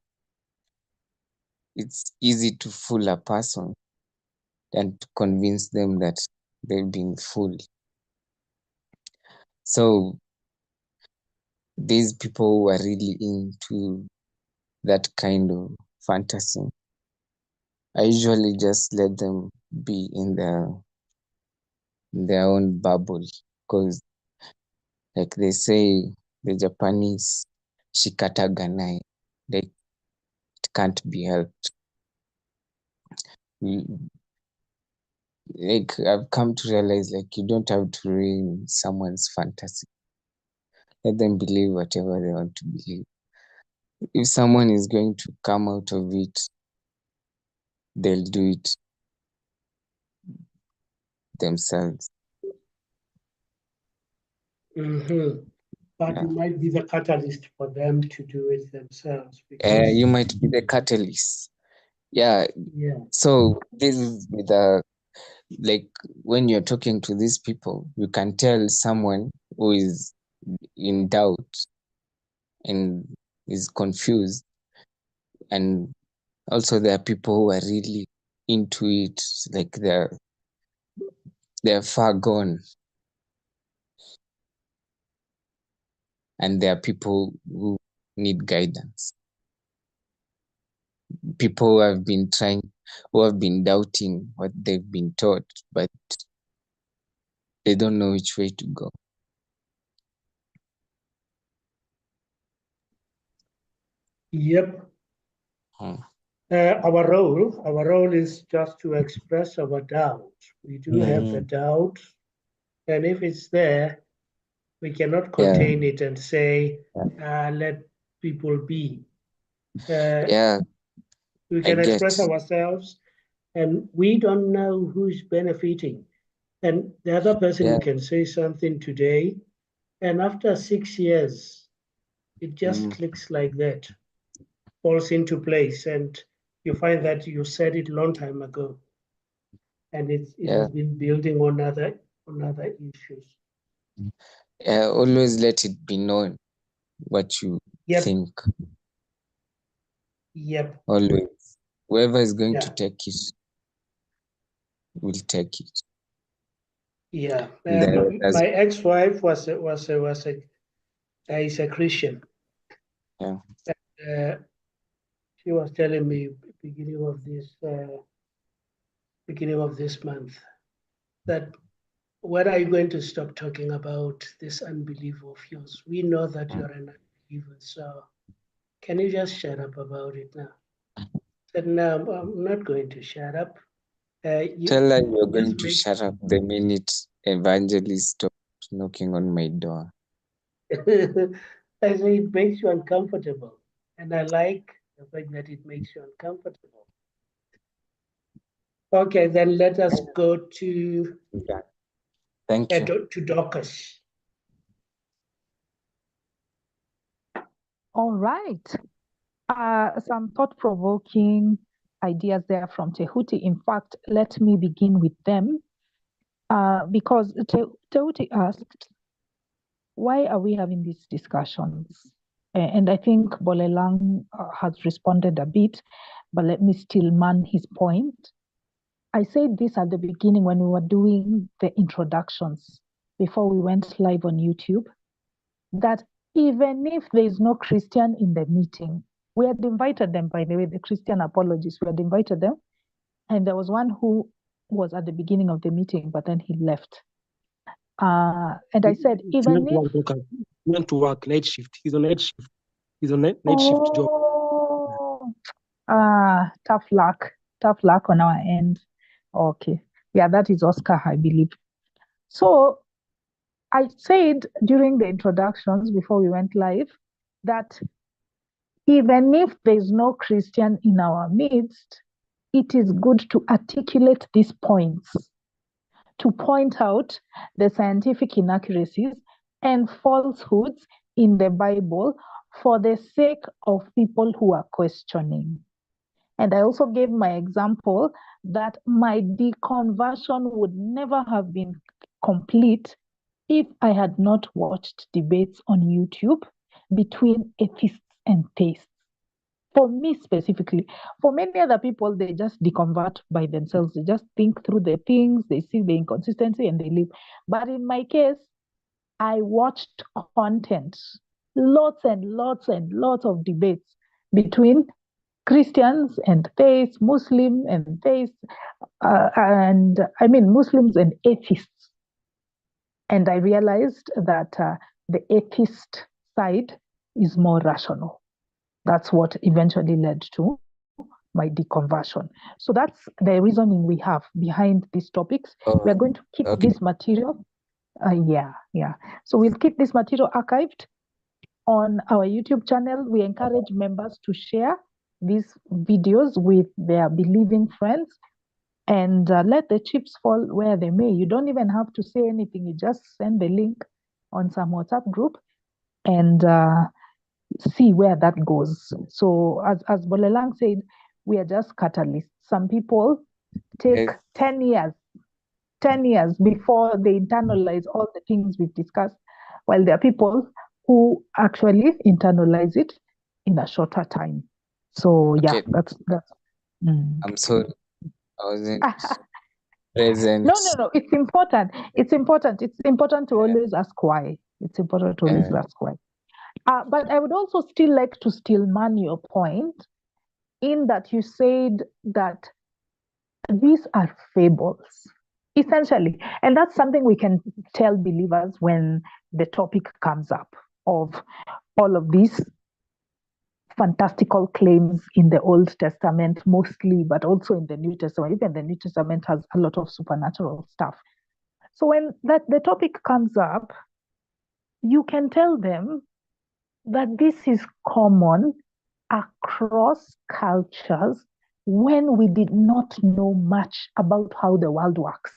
it's easy to fool a person than to convince them that they've been fooled. So these people who are really into that kind of fantasy, I usually just let them be in their own bubble, because like they say, the Japanese shikataganai, like it can't be helped. Like I've come to realize, like, you don't have to ruin someone's fantasy. Let them believe whatever they want to believe. If someone is going to come out of it, they'll do it themselves. Mm-hmm. But Yeah. you might be the catalyst for them to do it themselves, because You might be the catalyst. Yeah. yeah, So this is with like when you're talking to these people, you can tell someone who is in doubt and is confused. And also there are people who are really into it, like they're far gone. And there are people who need guidance. People who have been doubting what they've been taught, but they don't know which way to go. yep. Hmm. Our role is just to express our doubt. We do have the doubt, and if it's there, we cannot contain it and say, let people be. Yeah, We I can get. express ourselves, and we don't know who's benefiting. And the other person can say something today, and after 6 years, it just clicks like that, falls into place, and you find that you said it a long time ago, and it has been building on other issues. Always let it be known what you Yep. think. Yep. Always. Whoever is going to take it will take it. Yeah. There's- My ex-wife is a Christian. Yeah. She was telling me beginning of this month that, when are you going to stop talking about this unbelief of yours? We know that you're an unbeliever, so can you just shut up about it now? I said, no, I'm not going to shut up. Tell her you're going just to make shut up the minute evangelist stopped knocking on my door. I say it makes you uncomfortable. And I like the fact that it makes you uncomfortable. Okay, then let us go to Thank you. to Dorcas. All right. Some thought-provoking ideas there from Tehuti. In fact, let me begin with them because Tehuti asked, why are we having these discussions? And I think Bolelang has responded a bit, but let me still man his point. I said this at the beginning when we were doing the introductions before we went live on YouTube, that even if there is no Christian in the meeting, we had invited them, by the way, the Christian apologists, we had invited them. And there was one who was at the beginning of the meeting, but then he left. And I said, even if... He went to work, night shift. He's on night shift. He's on night shift job. Tough luck on our end. Okay. Yeah, that is Oscar, I believe. So I said during the introductions before we went live that even if there's no Christian in our midst, it is good to articulate these points, to point out the scientific inaccuracies and falsehoods in the Bible for the sake of people who are questioning. And I also gave my example that my deconversion would never have been complete if I had not watched debates on YouTube between atheists and theists. For me specifically, for many other people, they just deconvert by themselves. They just think through the things, they see the inconsistency and they leave. But in my case, I watched content, lots and lots and lots of debates between Christians and theists, Muslims and theists, Muslims and atheists. And I realized that the atheist side is more rational. That's what eventually led to my deconversion. So that's the reasoning we have behind these topics. We're going to keep this material. So we'll keep this material archived on our YouTube channel. We encourage members to share these videos with their believing friends and let the chips fall where they may. You don't even have to say anything. You just send the link on some WhatsApp group and see where that goes. So as Bolelang said, we are just catalysts. Some people take 10 years before they internalize all the things we've discussed, while there are people who actually internalize it in a shorter time. So yeah, that's I'm sorry, I wasn't present. No, it's important. It's important to always ask why. It's important to always ask why. But I would also still like to still man your point in that you said that these are fables, essentially. And that's something we can tell believers when the topic comes up of all of these fantastical claims in the Old Testament mostly, but also in the New Testament. Even the New Testament has a lot of supernatural stuff. So when the topic comes up, you can tell them that this is common across cultures when we did not know much about how the world works.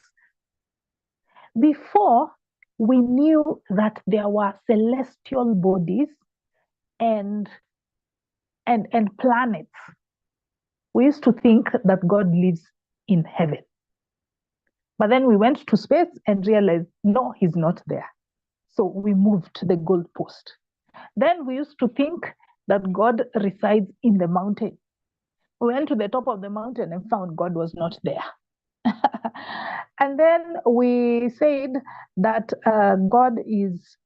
Before, we knew that there were celestial bodies and planets. We used to think that God lives in heaven. But then we went to space and realized, no, he's not there. So we moved the goalpost. Then we used to think that God resides in the mountain. We went to the top of the mountain and found God was not there. And then we said that God is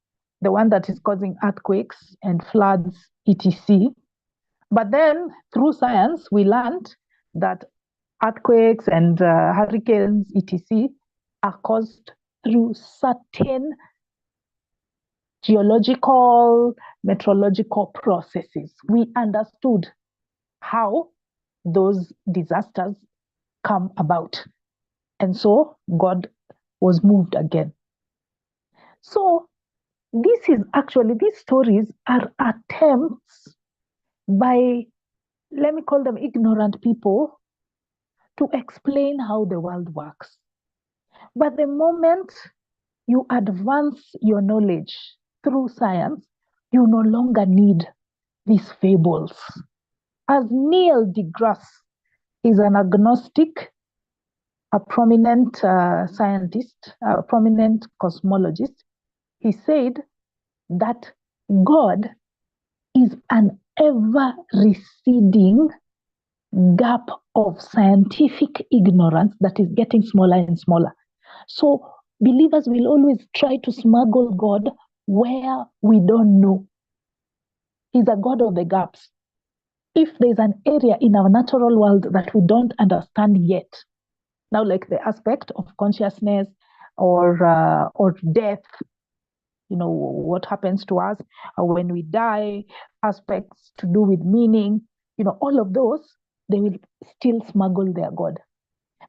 the one that is causing earthquakes and floods, etc. But then through science, we learned that earthquakes and hurricanes, etc., are caused through certain geological, meteorological processes. We understood how those disasters come about. And so God was moved again. So these stories are attempts by, let me call them ignorant people, to explain how the world works. But the moment you advance your knowledge through science, you no longer need these fables. As Neil deGrasse is an agnostic, a prominent scientist, a prominent cosmologist, he said that God is an ever receding gap of scientific ignorance that is getting smaller and smaller. So believers will always try to smuggle God where we don't know. He's a God of the gaps. If there's an area in our natural world that we don't understand yet, now like the aspect of consciousness or death, what happens to us when we die, aspects to do with meaning, all of those, they will still smuggle their God.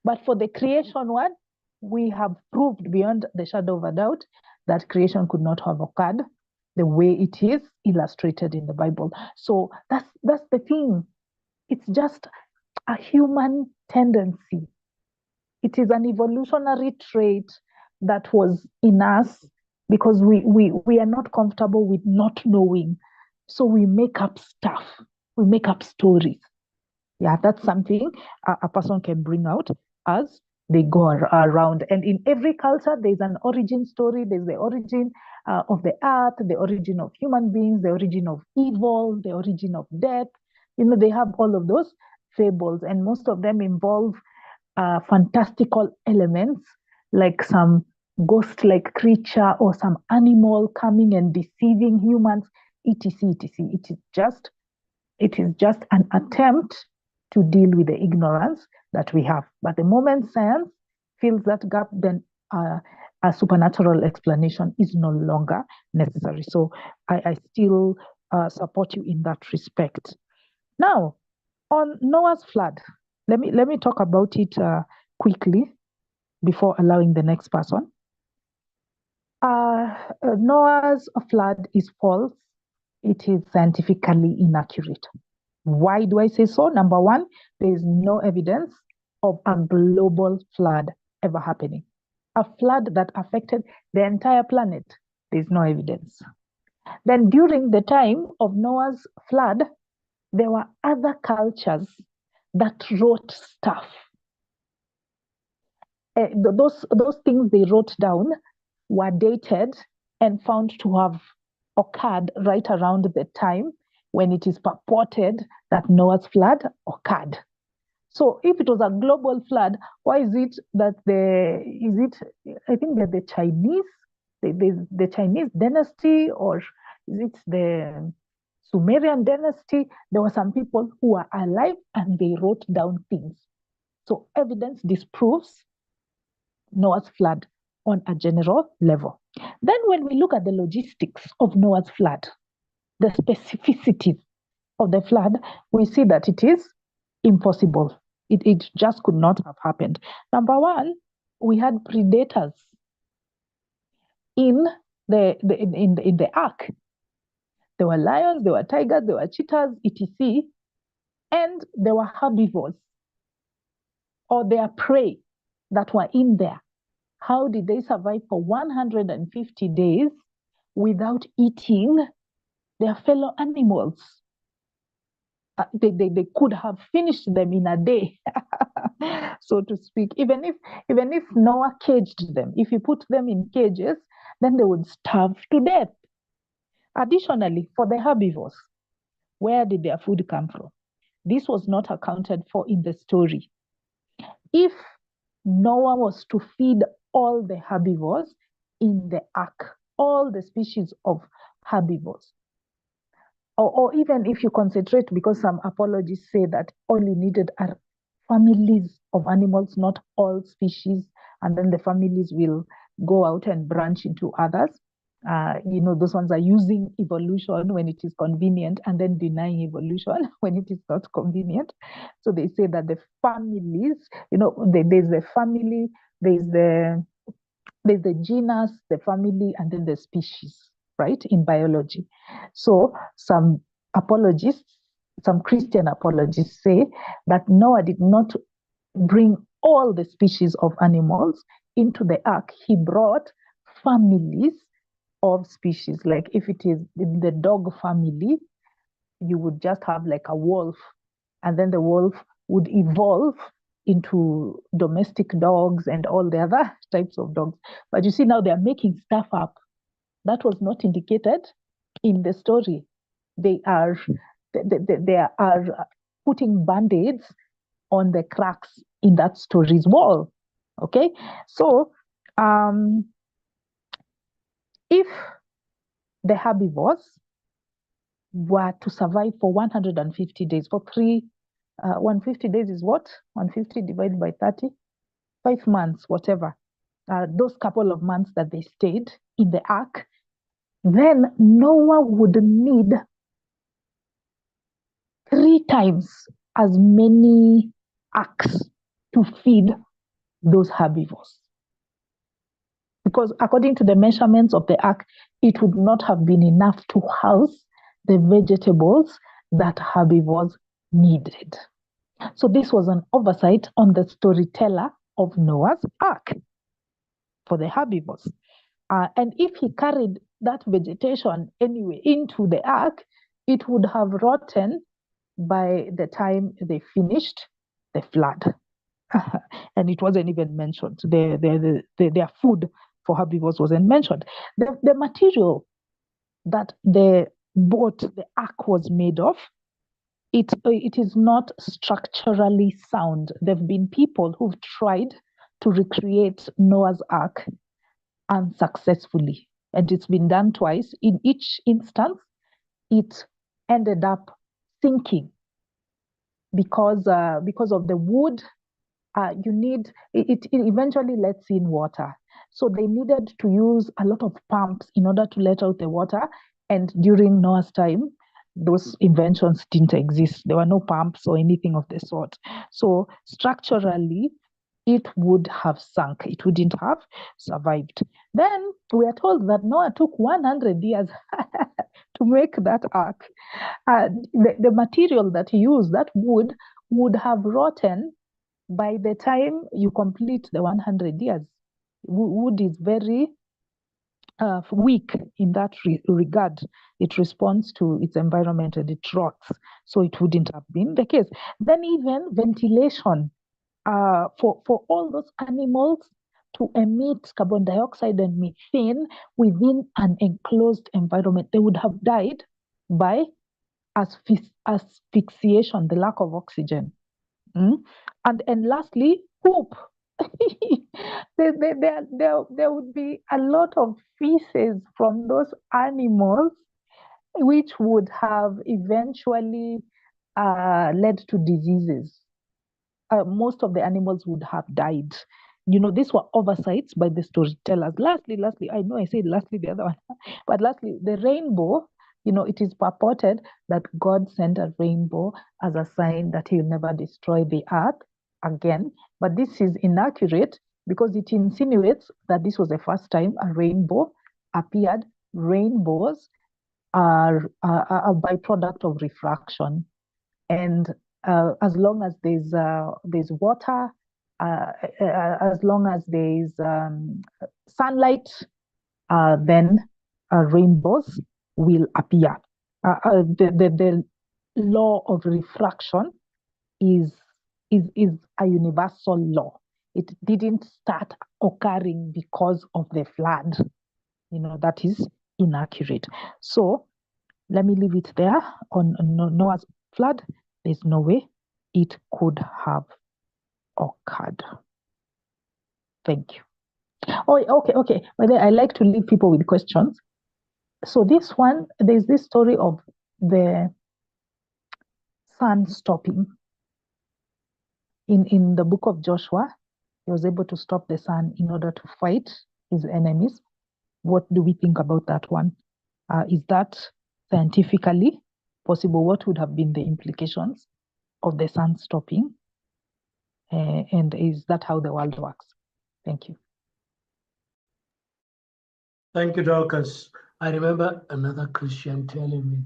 But for the creation one, we have proved beyond the shadow of a doubt that creation could not have occurred the way it is illustrated in the Bible. So that's the thing. It's just a human tendency. It is an evolutionary trait that was in us because we are not comfortable with not knowing. So we make up stuff. We make up stories. Yeah, that's something a person can bring out as they go around. And in every culture, there's an origin story. There's the origin of the earth, the origin of human beings, the origin of evil, the origin of death. They have all of those fables, and most of them involve fantastical elements, like some ghost-like creature or some animal coming and deceiving humans, etc., etc. It is just an attempt to deal with the ignorance that we have. But the moment science fills that gap, then a supernatural explanation is no longer necessary. So I still support you in that respect. Now, on Noah's flood, let me talk about it quickly before allowing the next person. Noah's flood is false. It is scientifically inaccurate. Why do I say so? Number one, there is no evidence of a global flood ever happening. A flood that affected the entire planet, there is no evidence. Then during the time of Noah's flood, there were other cultures that wrote stuff. Those things they wrote down were dated and found to have occurred right around the time when it is purported that Noah's flood occurred. So if it was a global flood, why is it that I think that the Chinese, the Chinese dynasty, or is it the Sumerian dynasty? There were some people who were alive and they wrote down things. So evidence disproves Noah's flood on a general level. Then when we look at the logistics of Noah's flood, the specificities of the flood, we see that it is impossible. It just could not have happened. Number one, we had predators in the ark. There were lions, there were tigers, there were cheetahs, etc. And there were herbivores or their prey that were in there. How did they survive for 150 days without eating their fellow animals? They could have finished them in a day, so to speak. Even if Noah caged them, if he put them in cages, then they would starve to death. Additionally, for the herbivores, where did their food come from? This was not accounted for in the story. If Noah was to feed all the herbivores in the ark, all the species of herbivores, or even if you concentrate, because some apologists say that all you needed are families of animals, not all species, and then the families will go out and branch into others. Those ones are using evolution when it is convenient and then denying evolution when it is not convenient. So they say that the families, there's the family, there's There's the genus, the family, and then the species, right, in biology. So some apologists, some Christian apologists say that Noah did not bring all the species of animals into the ark. He brought families of species. Like if it is in the dog family, you would just have like a wolf, and then the wolf would evolve into domestic dogs and all the other types of dogs. But you see, now they are making stuff up that was not indicated in the story. They are putting band-aids on the cracks in that story's wall. Okay, so if the herbivores were to survive for 150 days, for 150 days is what? 150 divided by 30, 5 months, whatever. Those couple of months that they stayed in the ark, then Noah would need 3 times as many arks to feed those herbivores. Because according to the measurements of the ark, it would not have been enough to house the vegetables that herbivores needed. So this was an oversight on the storyteller of Noah's ark for the herbivores. And if he carried that vegetation anyway into the ark, it would have rotten by the time they finished the flood. And it wasn't even mentioned. Their food for herbivores wasn't mentioned. The material that the boat, the ark, was made of, it is not structurally sound. There have been people who've tried to recreate Noah's ark unsuccessfully, and it's been done twice. In each instance, it ended up sinking because of the wood. You need it eventually lets in water, so they needed to use a lot of pumps in order to let out the water. And during Noah's time, those inventions didn't exist. There were no pumps or anything of the sort. So structurally, it would have sunk. It wouldn't have survived. Then we are told that Noah took 100 years to make that ark. The material that he used, that would have rotten by the time you complete the 100 years. Wood is very weak in that regard. It responds to its environment and it rots. So it wouldn't have been the case. Then even ventilation, for all those animals to emit carbon dioxide and methane within an enclosed environment, they would have died by asphyxiation, the lack of oxygen. And lastly, poop. There would be a lot of feces from those animals, which would have eventually led to diseases. Most of the animals would have died. These were oversights by the storytellers. Lastly, I know I said lastly the other one, but lastly, the rainbow, it is purported that God sent a rainbow as a sign that he'll never destroy the earth again. But this is inaccurate because it insinuates that this was the first time a rainbow appeared. Rainbows are a byproduct of refraction. And as long as there's water, as long as there's sunlight, then rainbows will appear. The law of refraction is a universal law. It didn't start occurring because of the flood. That is inaccurate. So let me leave it there on Noah's flood. There's no way it could have occurred. Thank you. Oh, okay. But then I like to leave people with questions. So this one, there's this story of the sun stopping. In the book of Joshua, he was able to stop the sun in order to fight his enemies. What do we think about that one? Is that scientifically possible? What would have been the implications of the sun stopping? And is that how the world works? Thank you. Thank you, Dorcas. I remember another Christian telling me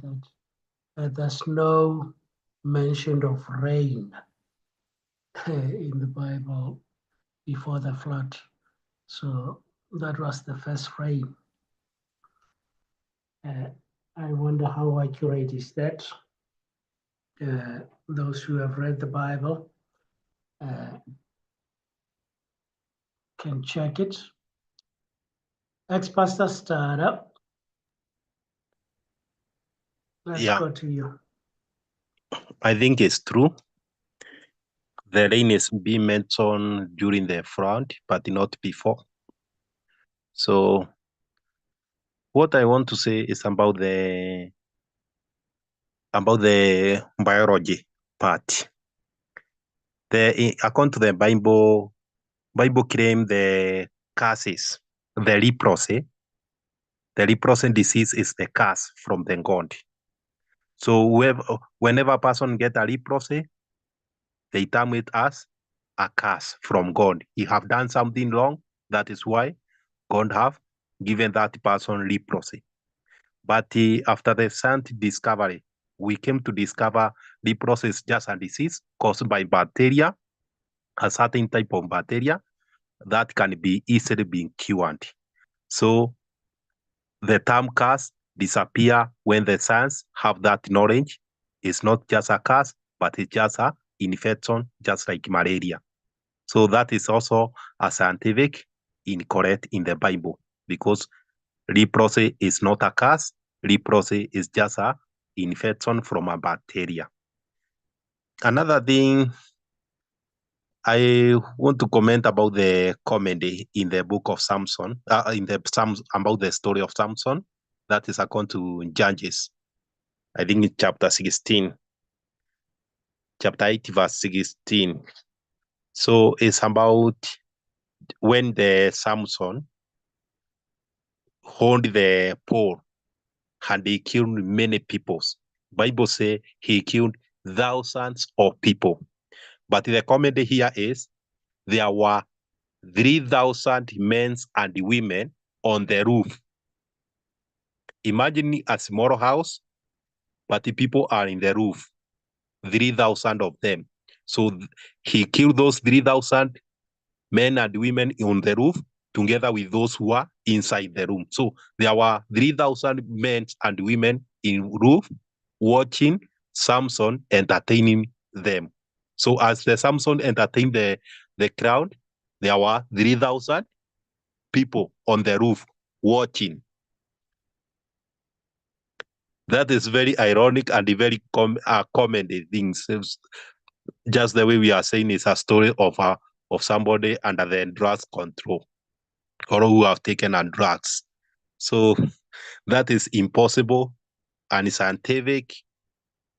that there's no mention of rain in the Bible before the flood. So that was the first rain. I wonder how accurate is that. Those who have read the Bible can check it. Ex-Pastor Startup. Let's Yeah, go to you. I think it's true. The rain is being mentioned during the flood, but not before. So what I want to say is about the biology part. According to the Bible claim the curses, the leprosy. The leprosy disease is the curse from the God. So whenever a person get a leprosy, they term it as a curse from God. He have done something wrong. That is why God have given that person leprosy. But after the science discovery, we came to discover leprosy is just a disease caused by bacteria, a certain type of bacteria that can be easily being cured. So the term curse disappear when the science have that knowledge. It's not just a curse, but it's just a infection, just like malaria. So that is also a scientific incorrect in the Bible, because leprosy is not a curse. Leprosy is just a infection from a bacteria. Another thing I want to comment about the comedy in the book of Samson, in the Psalms about the story of Samson. That is according to Judges. I think it's chapter 16, chapter 8, verse 16. So it's about when the Samson hold the pole and he killed many peoples. Bible say he killed thousands of people. But the comedy here is there were 3,000 men and women on the roof. Imagine a small house, but the people are in the roof, 3,000 of them. So he killed those 3,000 men and women on the roof together with those who are inside the room. So there were 3,000 men and women in roof watching Samson entertaining them. So as the Samson entertained the crowd, there were 3,000 people on the roof watching. That is very ironic and very common things. Just the way we are saying it's a story of somebody under the drugs control or who have taken on drugs. So that is impossible and scientific.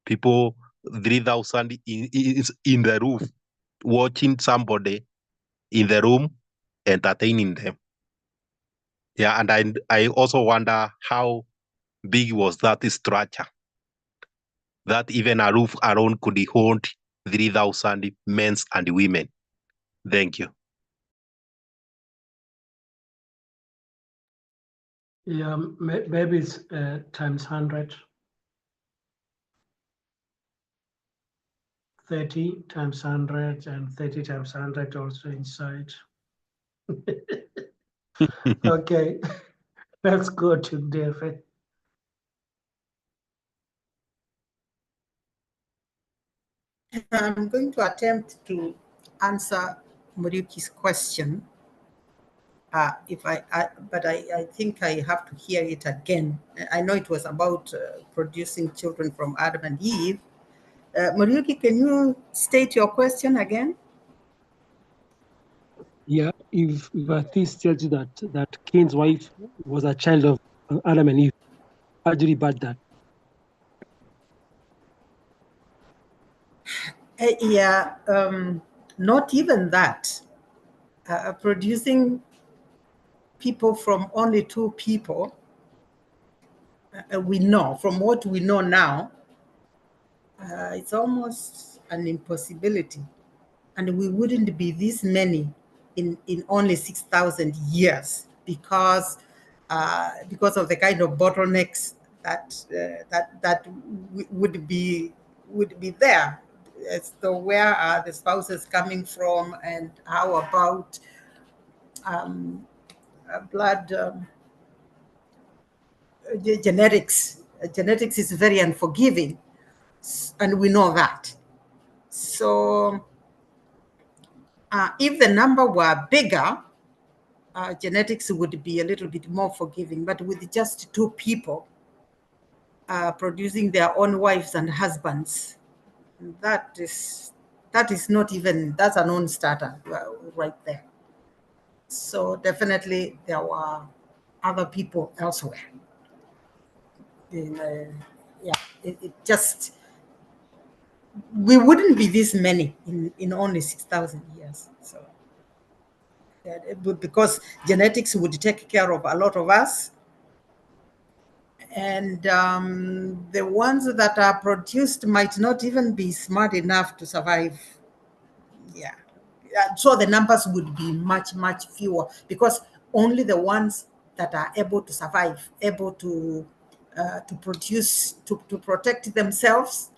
People 3,000 in the roof watching somebody in the room entertaining them. Yeah, and I also wonder how big was that structure that even a roof alone could hold 3,000 men and women. Thank you. Yeah, maybe it's times 100. 30 times 100 and 30 times 100 also inside. Okay, let's go to David. I'm going to attempt to answer Muriuki's question. But I think I have to hear it again. I know it was about producing children from Adam and Eve. Muriuki, can you state your question again? Yeah, if Atheist tells you that Cain's wife was a child of Adam and Eve, how do you rebut that? Yeah, not even that. Producing people from only two people, we know, from what we know now, it's almost an impossibility. And we wouldn't be this many in only 6,000 years, because because of the kind of bottlenecks that would be there. So where are the spouses coming from, and how about blood genetics? Genetics is very unforgiving, and we know that. So if the number were bigger, genetics would be a little bit more forgiving. But with just two people producing their own wives and husbands, that is not even, that's a non-starter right there. So definitely there were other people elsewhere. Yeah, it just, we wouldn't be this many in only 6,000 years. So because genetics would take care of a lot of us, and the ones that are produced might not even be smart enough to survive. Yeah. So the numbers would be much, much fewer, because only the ones that are able to survive, able to produce, to protect themselves,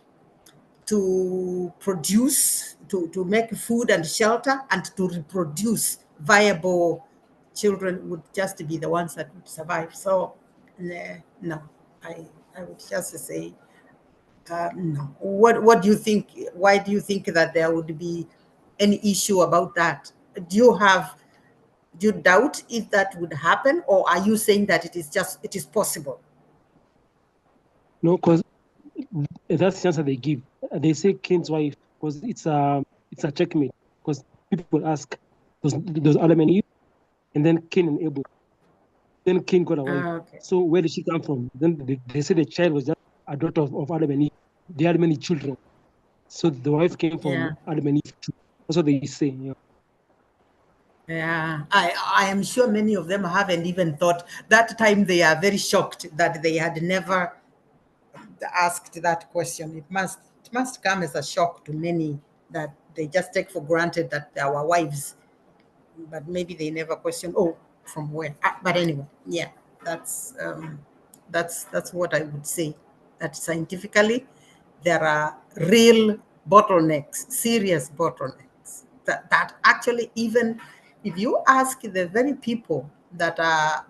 to produce, to make food and shelter, and to reproduce viable children would just be the ones that would survive. So no, I would just say no. What do you think? Why do you think that there would be any issue about that? Do you doubt if that would happen, or are you saying that it is possible? No, because that's the answer they give. They say Cain's wife, because it's a checkmate. Because people ask, does Adam and Eve, and then Cain and Abel. Then Cain got a wife. Okay. So where did she come from? Then they say the child was just a daughter of Adam and Eve. They had many children, so the wife came from Yeah. Adam and Eve too. That's what they say. Yeah. Yeah, I am sure many of them haven't even thought. That time they are very shocked that they had never asked that question. It must come as a shock to many, that they just take for granted that they are wives, but maybe they never question, oh, from where? But anyway, yeah, that's what I would say. That scientifically, there are real bottlenecks, serious bottlenecks. That actually, even if you ask the very people that are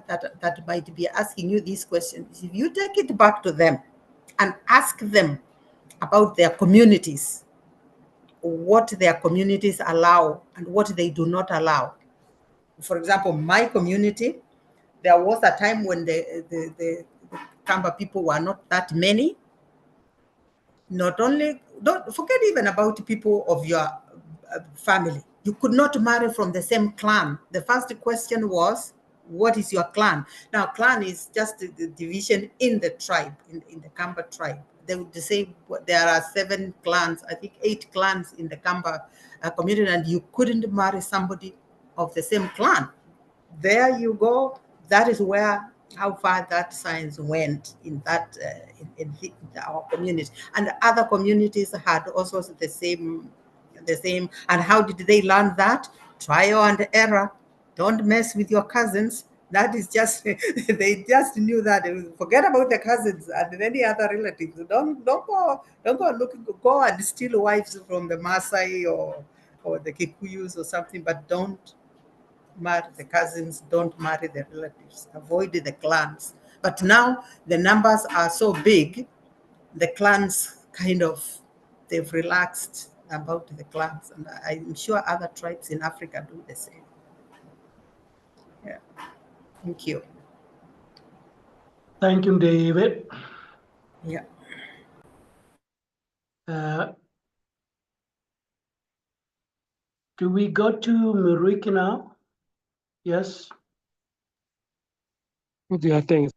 that might be asking you these questions, if you take it back to them and ask them about their communities, what their communities allow and what they do not allow. For example, my community, there was a time when the Kamba people were not that many. Not only, don't forget even about people of your family. You could not marry from the same clan. The first question was, what is your clan? Now, clan is just the division in the tribe, in the Kamba tribe. They would say there are 7 clans, I think 8 clans in the Kamba community, and you couldn't marry somebody of the same clan. There you go. That is where, how far that science went in that in our community, and other communities had also the same. And how did they learn that? Trial and error. Don't mess with your cousins. That is just they just knew that. Forget about the cousins and any other relatives. Go and steal wives from the Maasai or the Kikuyus or something, but don't marry the cousins, don't marry the relatives, avoid the clans. But now the numbers are so big, the clans kind of, they've relaxed about the clans. And I'm sure other tribes in Africa do the same. Yeah. Thank you. Thank you, David. Yeah. Do we go to Marika now? Yes. Okay, thanks.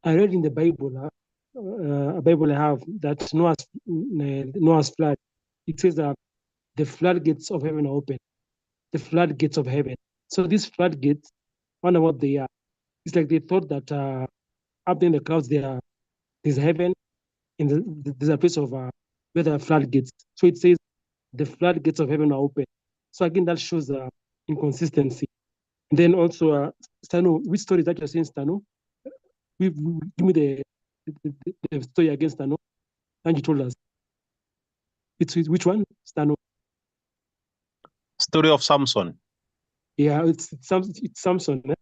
I read in the Bible, a Bible I have, that Noah's flood. It says that the floodgates of heaven are open. The floodgates of heaven. So these floodgates, I wonder what they are. It's like they thought that up in the clouds there's heaven, and there's a place of where there are floodgates. So it says the floodgates of heaven are open. So again, that shows inconsistency. And then also, Stano, which story that you're saying, Stano? Give me the story against Stano. And you told us. It's which one, Stano? Story of Samson. Yeah, it's Samson. Eh?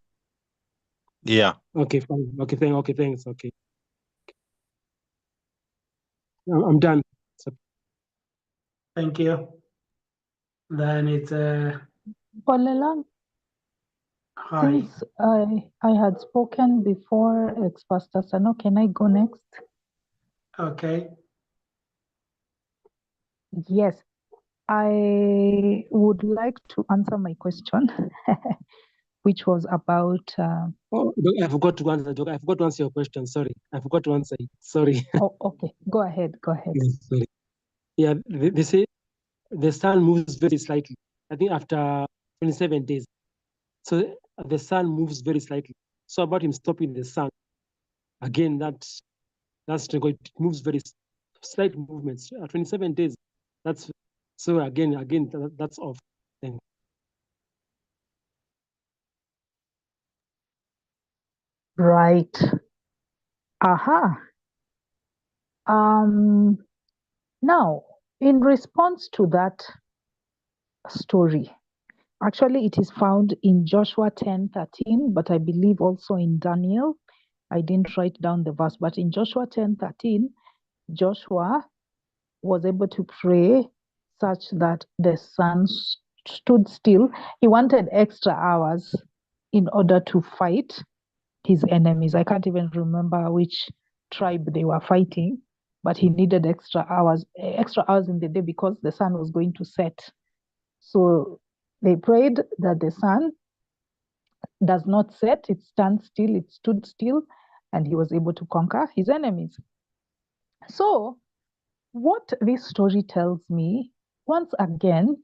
Yeah. Okay, fine. Okay, thanks. Okay. I'm done. Thank you. Then it's Bolelang, hi. since I had spoken before ex-Pastor Sano, can I go next? Okay. Yes, I would like to answer my question, which was about. Oh, I forgot to answer. I forgot to answer your question. Sorry, I forgot to answer it. Sorry. Oh, okay. Go ahead. Sorry. Yeah, they say the sun moves very slightly. I think after 27 days. So the sun moves very slightly. So about him stopping the sun, again, that's it moves very slight movements. 27 days. That's so again, that's off. Then. Right. Aha. Now, in response to that story, actually, it is found in Joshua 10:13, but I believe also in Daniel. I didn't write down the verse, but in Joshua 10:13, Joshua was able to pray such that the sun stood still. He wanted extra hours in order to fight his enemies. I can't even remember which tribe they were fighting, but he needed extra hours in the day because the sun was going to set. So they prayed that the sun does not set, it stands still, it stood still, and he was able to conquer his enemies. So what this story tells me, once again,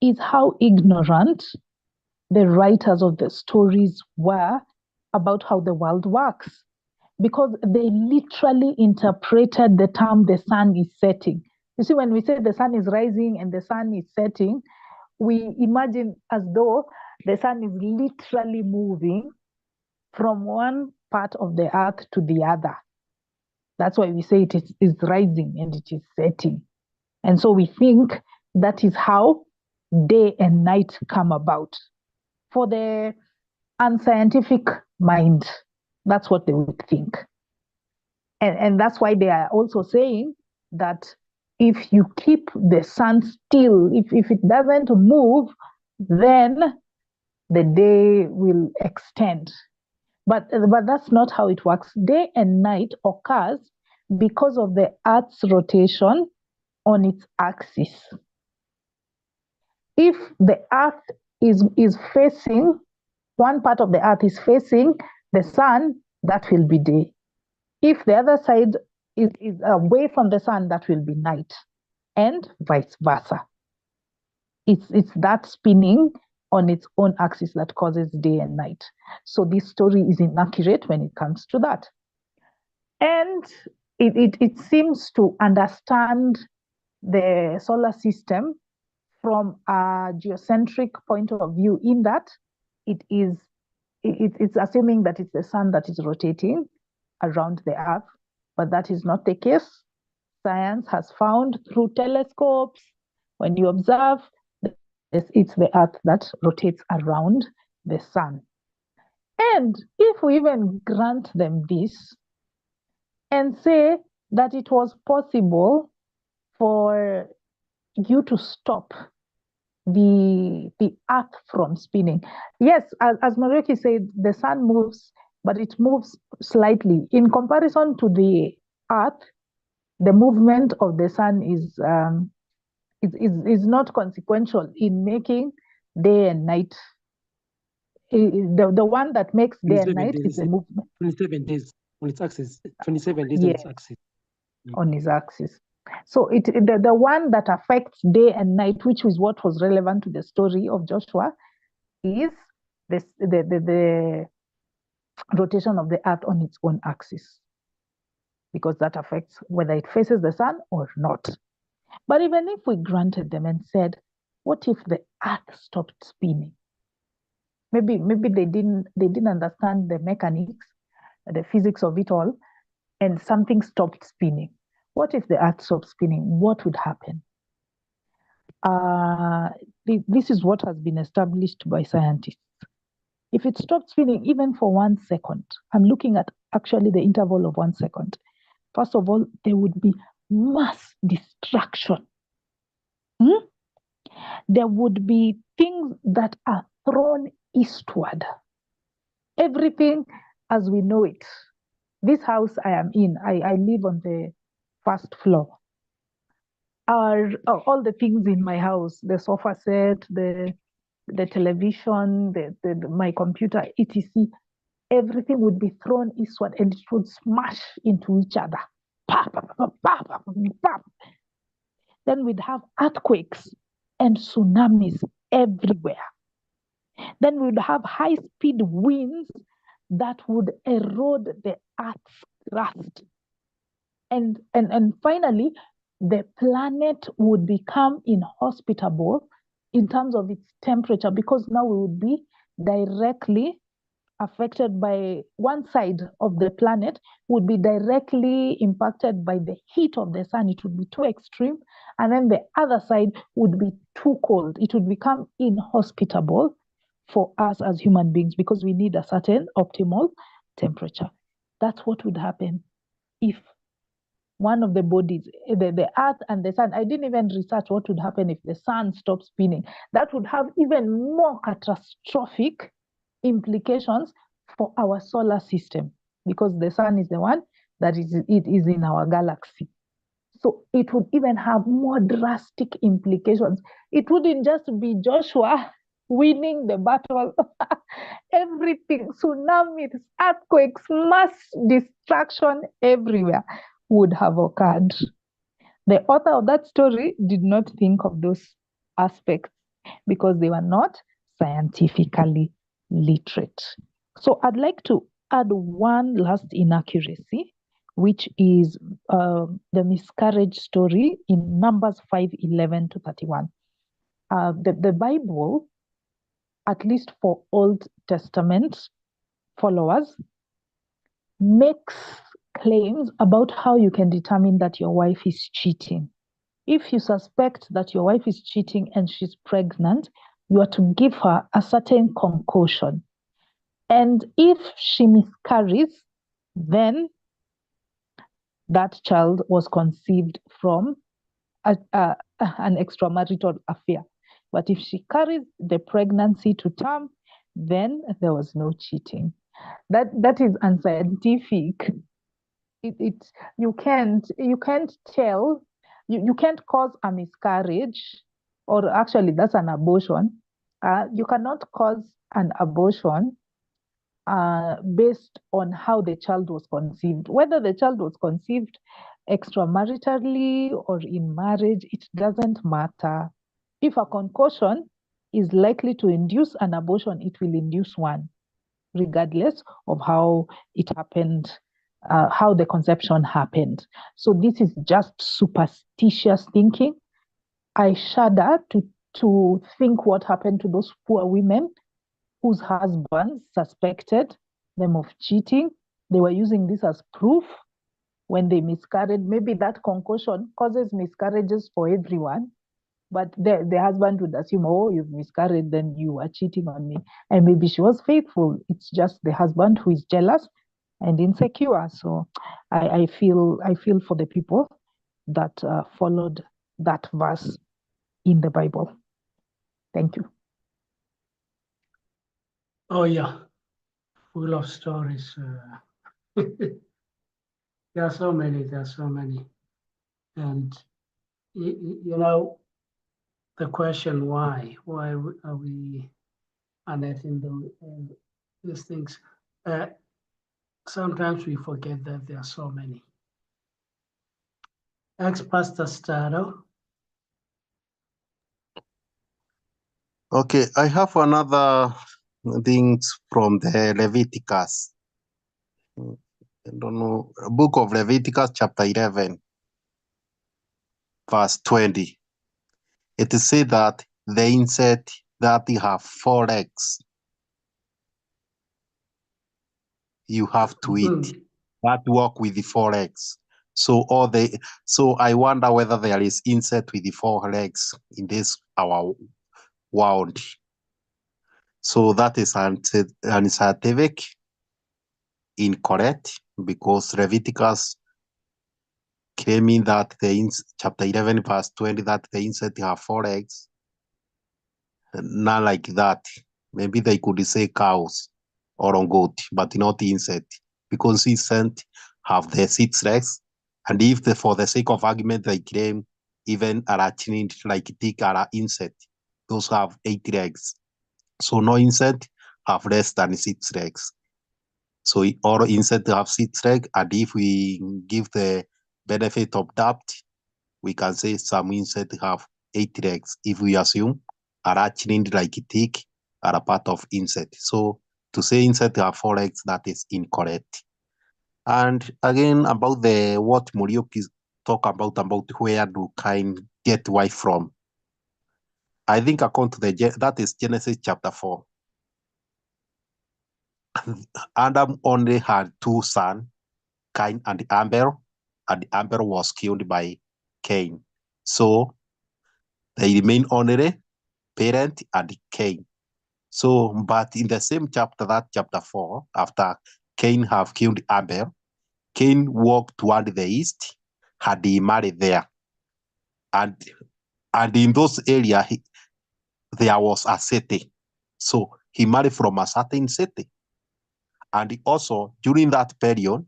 is how ignorant the writers of the stories were about how the world works, because they literally interpreted the term the sun is setting. You see, when we say the sun is rising and the sun is setting, we imagine as though the sun is literally moving from one part of the earth to the other. That's why we say it is rising and it is setting. And so we think that is how day and night come about. For the unscientific mind, that's what they would think. And that's why they are also saying that if you keep the sun still, if it doesn't move, then the day will extend. But that's not how it works. Day and night occurs because of the Earth's rotation on its axis. If the Earth is facing, one part of the Earth is facing the sun, that will be day. If the other side is away from the sun, that will be night, and vice versa. It's that spinning on its own axis that causes day and night. So this story is inaccurate when it comes to that. And it seems to understand the solar system from a geocentric point of view, in that it's assuming that it's the sun that is rotating around the earth, but that is not the case. Science has found through telescopes, when you observe, it's the earth that rotates around the sun. And if we even grant them this and say that it was possible for you to stop the earth from spinning. Yes, as Mareki said, the sun moves, but it moves slightly. In comparison to the earth, the movement of the sun is not consequential in making day and night. The one that makes day and night is the movement. 27 days on its axis. 27 days Yeah, on its axis. on its axis. So the one that affects day and night, which is what was relevant to the story of Joshua, is the rotation of the earth on its own axis, because that affects whether it faces the sun or not. But even if we granted them and said, what if the earth stopped spinning? Maybe they didn't understand the mechanics, the physics of it all, and something stopped spinning. What if the earth stopped spinning? What would happen? This is what has been established by scientists. If it stopped spinning even for 1 second, I'm looking at actually the interval of 1 second. First of all, there would be mass destruction. There would be things that are thrown eastward. Everything as we know it. This house I am in, I live on the first floor. All the things in my house, the sofa set, the television, my computer, etc., everything would be thrown eastward and it would smash into each other. Pop, pop, pop, pop, pop, pop. Then we'd have earthquakes and tsunamis everywhere. Then we'd have high-speed winds that would erode the earth's crust. And finally, the planet would become inhospitable in terms of its temperature, because now we would be directly affected by one side of the planet, would be directly impacted by the heat of the sun. It would be too extreme. And then the other side would be too cold. It would become inhospitable for us as human beings because we need a certain optimal temperature. That's what would happen if one of the bodies, the earth and the sun, I didn't even research what would happen if the sun stopped spinning. That would have even more catastrophic implications for our solar system, because the sun is the one that is in our galaxy. So it would even have more drastic implications. It wouldn't just be Joshua winning the battle. Everything, tsunamis, earthquakes, mass destruction everywhere would have occurred. The author of that story did not think of those aspects because they were not scientifically literate. So I'd like to add one last inaccuracy, which is the miscarriage story in Numbers 5:11 to 31. The Bible, at least for Old Testament followers, makes claims about how you can determine that your wife is cheating. If you suspect that your wife is cheating and she's pregnant, you are to give her a certain concoction. And if she miscarries, then that child was conceived from an extramarital affair. But if she carries the pregnancy to term, then there was no cheating. That is unscientific. You can't tell, you can't cause a miscarriage, or actually that's an abortion. You cannot cause an abortion based on how the child was conceived. Whether the child was conceived extramaritally or in marriage, it doesn't matter. If a concoction is likely to induce an abortion, it will induce one, regardless of how it happened, how the conception happened. So this is just superstitious thinking. I shudder to think what happened to those poor women whose husbands suspected them of cheating. They were using this as proof when they miscarried. Maybe that concoction causes miscarriages for everyone, but the husband would assume, oh, you've miscarried, then you are cheating on me. And maybe she was faithful. It's just the husband who is jealous and insecure. So I feel for the people that followed that verse in the Bible. Thank you. Oh yeah, full of stories. There are so many. And you know, the question why are we unearthing these things? Sometimes we forget that there are so many. Ex-Pastor Stado. Okay, I have another things from the Leviticus. I don't know, book of Leviticus, chapter 11, verse 20. It is said that the insect that have 4 legs you have to eat Mhm. that work with the 4 legs. So I wonder whether there is insect with the 4 legs in this our world. So that is unscientific, incorrect, because Leviticus claiming that chapter 11 verse 20 that the insect have 4 legs. Not like that. Maybe they could say cows or on goat, but not insect, because insect have the 6 legs. And if for the sake of argument they claim even arachnid like tick are insect, those have 8 legs. So no insect have less than 6 legs. So all insect have 6 legs, and if we give the benefit of doubt, we can say some insect have 8 legs if we assume arachnid like tick are a part of insect. So to say insect have 4 legs, that is incorrect. And again, about what Morioki talk about where do kind get wife from. I think according to that is Genesis chapter 4. Adam only had 2 sons, Cain and Abel, and Abel was killed by Cain. So they remain only parent and Cain. So, but in the same chapter, that chapter 4, after Cain have killed Abel, Cain walked toward the east, had he married there. And in those areas, there was a city. So he married from a certain city. And also, during that period,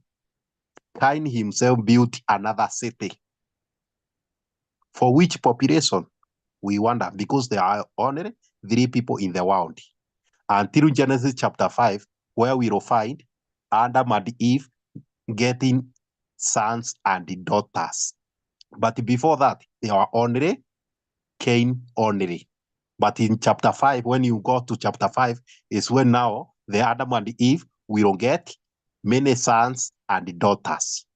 Cain himself built another city. For which population? We wonder, because there are only 3 people in the world. Until Genesis chapter 5, where we will find Adam and Eve getting sons and daughters. But before that, they were only Cain only. But in chapter 5, when you go to chapter 5, is when now the Adam and Eve will get many sons and daughters.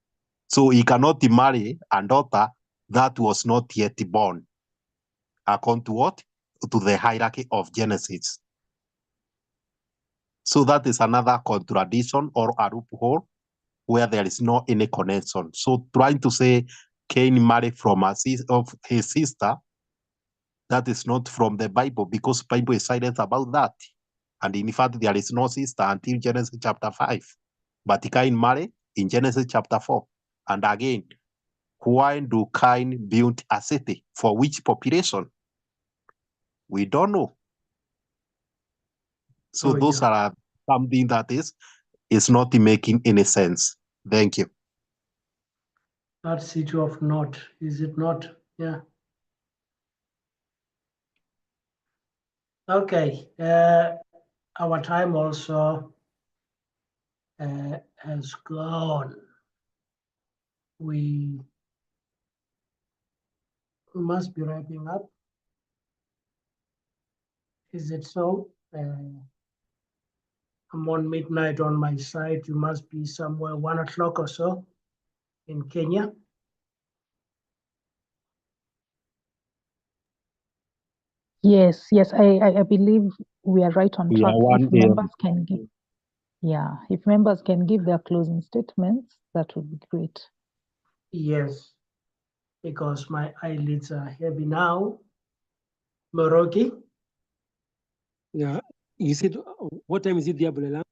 So he cannot marry a daughter that was not yet born. According to what? To the hierarchy of Genesis. So that is another contradiction or a loophole where there is no any connection. So trying to say Cain married from his sister, that is not from the Bible, because Bible is silent about that. And in fact, there is no sister until Genesis chapter 5. But Cain married in Genesis chapter 4. And again, why do Cain build a city? For which population? We don't know. So those are something that is not making any sense. Thank you. That city of Nod, is it not? Yeah. Okay. Our time also has gone. We must be wrapping up. Is it so? I'm on midnight on my side. You must be somewhere 1 o'clock or so in Kenya. Yes, I believe we are right on We track. are 1 If members can give, yeah, if members can give their closing statements, that would be great. Yes, because my eyelids are heavy now. Moroki? Yeah, you said, what time is it there, Bulela?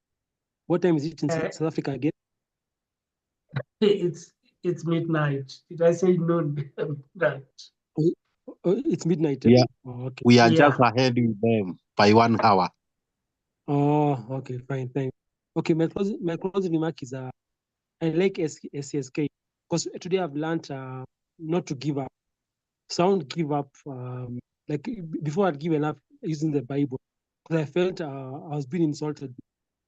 What time is it in South Africa again? It's midnight. Did I say noon? Midnight. It's midnight. Yeah. Oh, okay. We are just ahead with them by 1 hour. Oh, okay, fine, thanks. Okay, my closing remark is I like SAS-K because today I've learned not to give up. So I won't give up. Like before, I'd given up using the Bible because I felt I was being insulted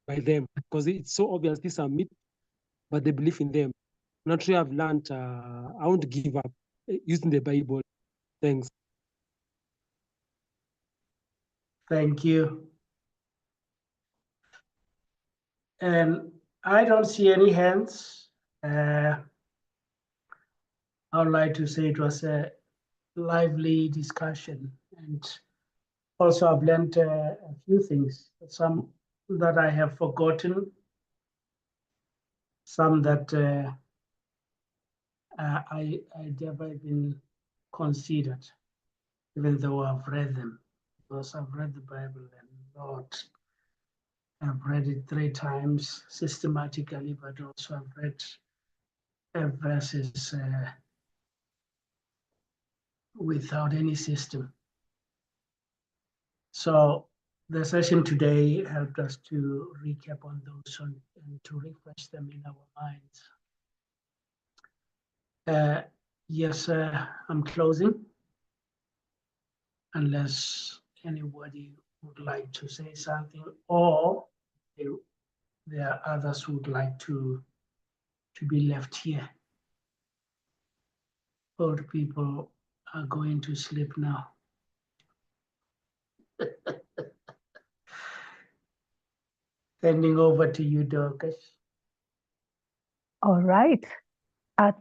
by them because it's so obvious these are myths, but they believe in them. Not today I've learned I won't give up using the Bible. Thanks. Thank you. And I don't see any hands. I would like to say it was a lively discussion, and also I've learned a few things, some that I have forgotten, some that I never even considered, even though I've read them. Because I've read the Bible a lot. I've read it 3 times systematically, but also I've read verses without any system. So the session today helped us to recap on those and to refresh them in our minds. Yes, I'm closing, unless anybody would like to say something, or there are others who would like to be left here. Old people are going to sleep now. Handing over to you, Dorcas. All right.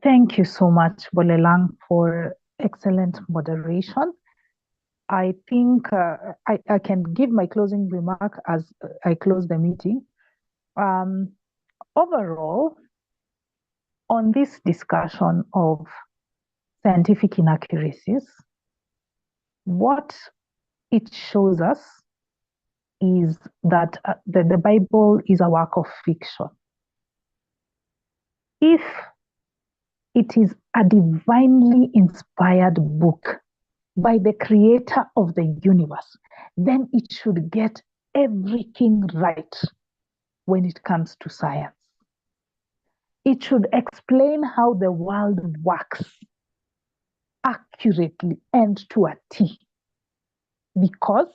Thank you so much, Bolelang, for excellent moderation. I think I can give my closing remark as I close the meeting. Overall, on this discussion of scientific inaccuracies, what it shows us is that the Bible is a work of fiction. If it is a divinely inspired book by the creator of the universe, then it should get everything right when it comes to science. It should explain how the world works accurately and to a T, because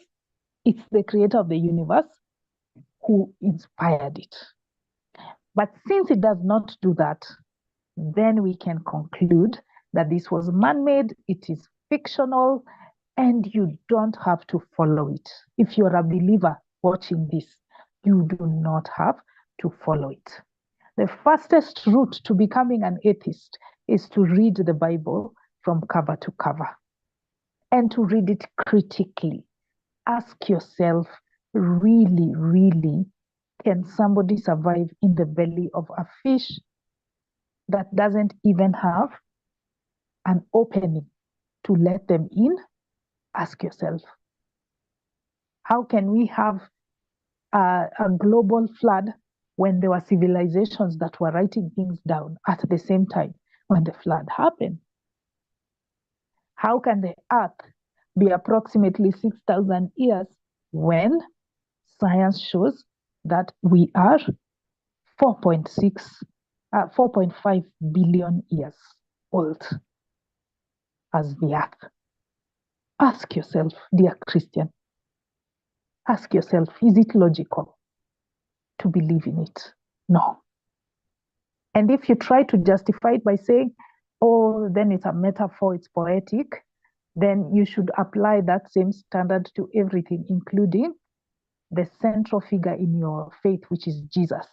it's the creator of the universe who inspired it. But since it does not do that, then we can conclude that this was man-made, it is fictional, and you don't have to follow it. If you're a believer watching this, you do not have to follow it. The fastest route to becoming an atheist is to read the Bible from cover to cover and to read it critically. Ask yourself, really, really, can somebody survive in the belly of a fish that doesn't even have an opening to let them in? Ask yourself. How can we have a global flood when there were civilizations that were writing things down at the same time when the flood happened? How can the earth be approximately 6,000 years when science shows that we are 4.5 billion years old as the earth? Ask yourself, dear Christian, ask yourself, is it logical to believe in it? No. And if you try to justify it by saying, oh, then it's a metaphor, it's poetic, then you should apply that same standard to everything, including the central figure in your faith, which is Jesus.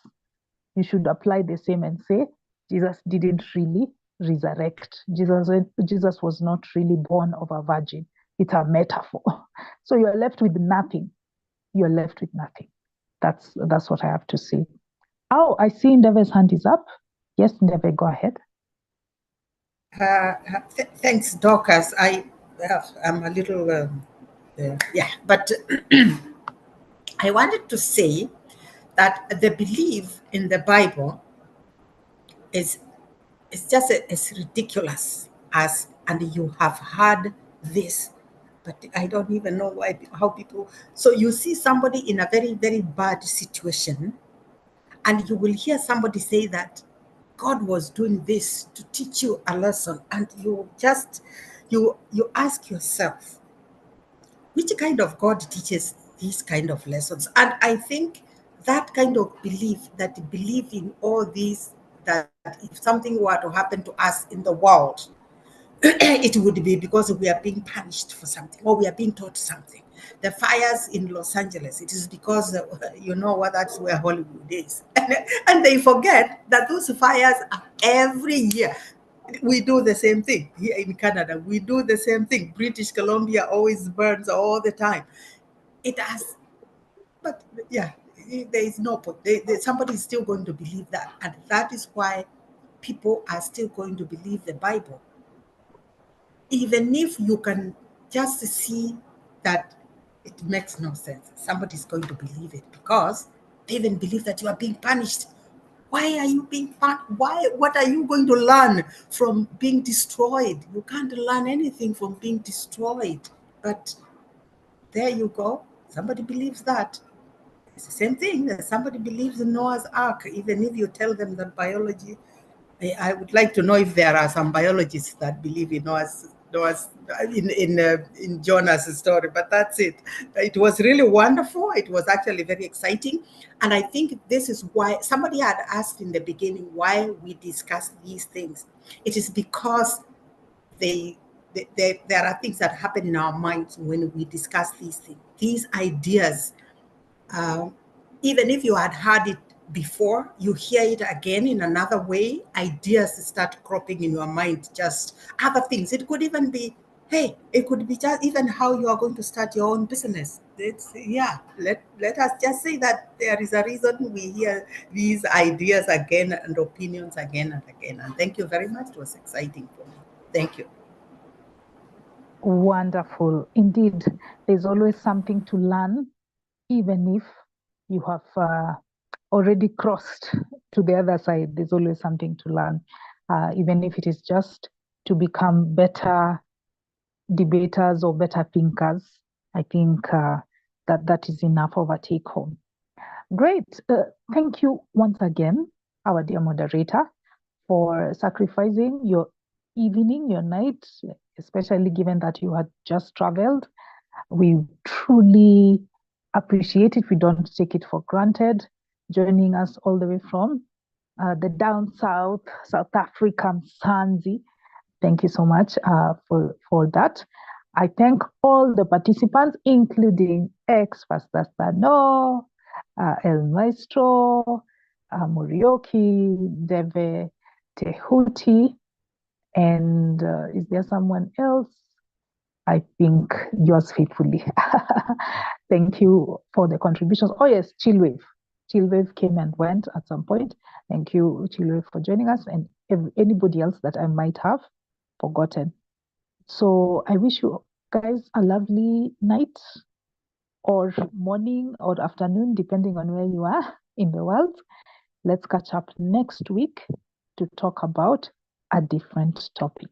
You should apply the same and say, Jesus didn't really resurrect. Jesus was not really born of a virgin. It's a metaphor. So you're left with nothing. You're left with nothing. That's what I have to say. Oh, I see Ndeve's hand is up. Yes, Ndeve, go ahead. Thanks, Dorcas. I'm a little, but I wanted to say that the belief in the Bible is just as ridiculous as, and you have heard this, but I don't even know how people. So you see somebody in a very, very bad situation, and you will hear somebody say that God was doing this to teach you a lesson, and you ask yourself, which kind of God teaches these kind of lessons? And I think that kind of belief, that belief in all these, that if something were to happen to us in the world, it would be because we are being punished for something, or we are being taught something. The fires in Los Angeles, it is because, that's where Hollywood is. And they forget that those fires are every year. We do the same thing here in Canada. We do the same thing. British Columbia always burns all the time. It has, but yeah, there is no somebody is still going to believe that, and that is why people are still going to believe the Bible, even if you can just see that it makes no sense. Somebody's going to believe it because they even believe that you are being punished. Why are you being punished? What are you going to learn from being destroyed? You can't learn anything from being destroyed. But there you go. Somebody believes that. It's the same thing that somebody believes in Noah's Ark, even if you tell them that biology. I would like to know if there are some biologists that believe in in Jonah's story, but that's it. It was really wonderful. It was actually very exciting. And I think this is why somebody had asked in the beginning why we discuss these things. It is because there are things that happen in our minds when we discuss these things, these ideas. Even if you had heard it before, you hear it again in another way, ideas start cropping in your mind, just other things. It could even be, hey, it could be just even how you are going to start your own business. Let us just say that there is a reason we hear these ideas again and opinions again and again. And thank you very much. It was exciting for me. Thank you. Wonderful. Indeed, there's always something to learn, even if you have already crossed to the other side. There's always something to learn, even if it is just to become better debaters or better thinkers. I think that is enough of a take home. Great. Thank you once again, our dear moderator, for sacrificing your evening, your night, especially given that you had just traveled. We truly appreciate it. We don't take it for granted. Joining us all the way from the down south, South Africa, Mzansi. Thank you so much for that. I thank all the participants, including ex-Pastor Stano, El Maestro, Morioki, Deve Tehuti, and is there someone else? I think yours faithfully. Thank you for the contributions. Oh yes, Chillwave. Chillwave came and went at some point. Thank you, Chillwave, for joining us, and anybody else that I might have forgotten. So I wish you guys a lovely night or morning or afternoon, depending on where you are in the world. Let's catch up next week to talk about a different topic.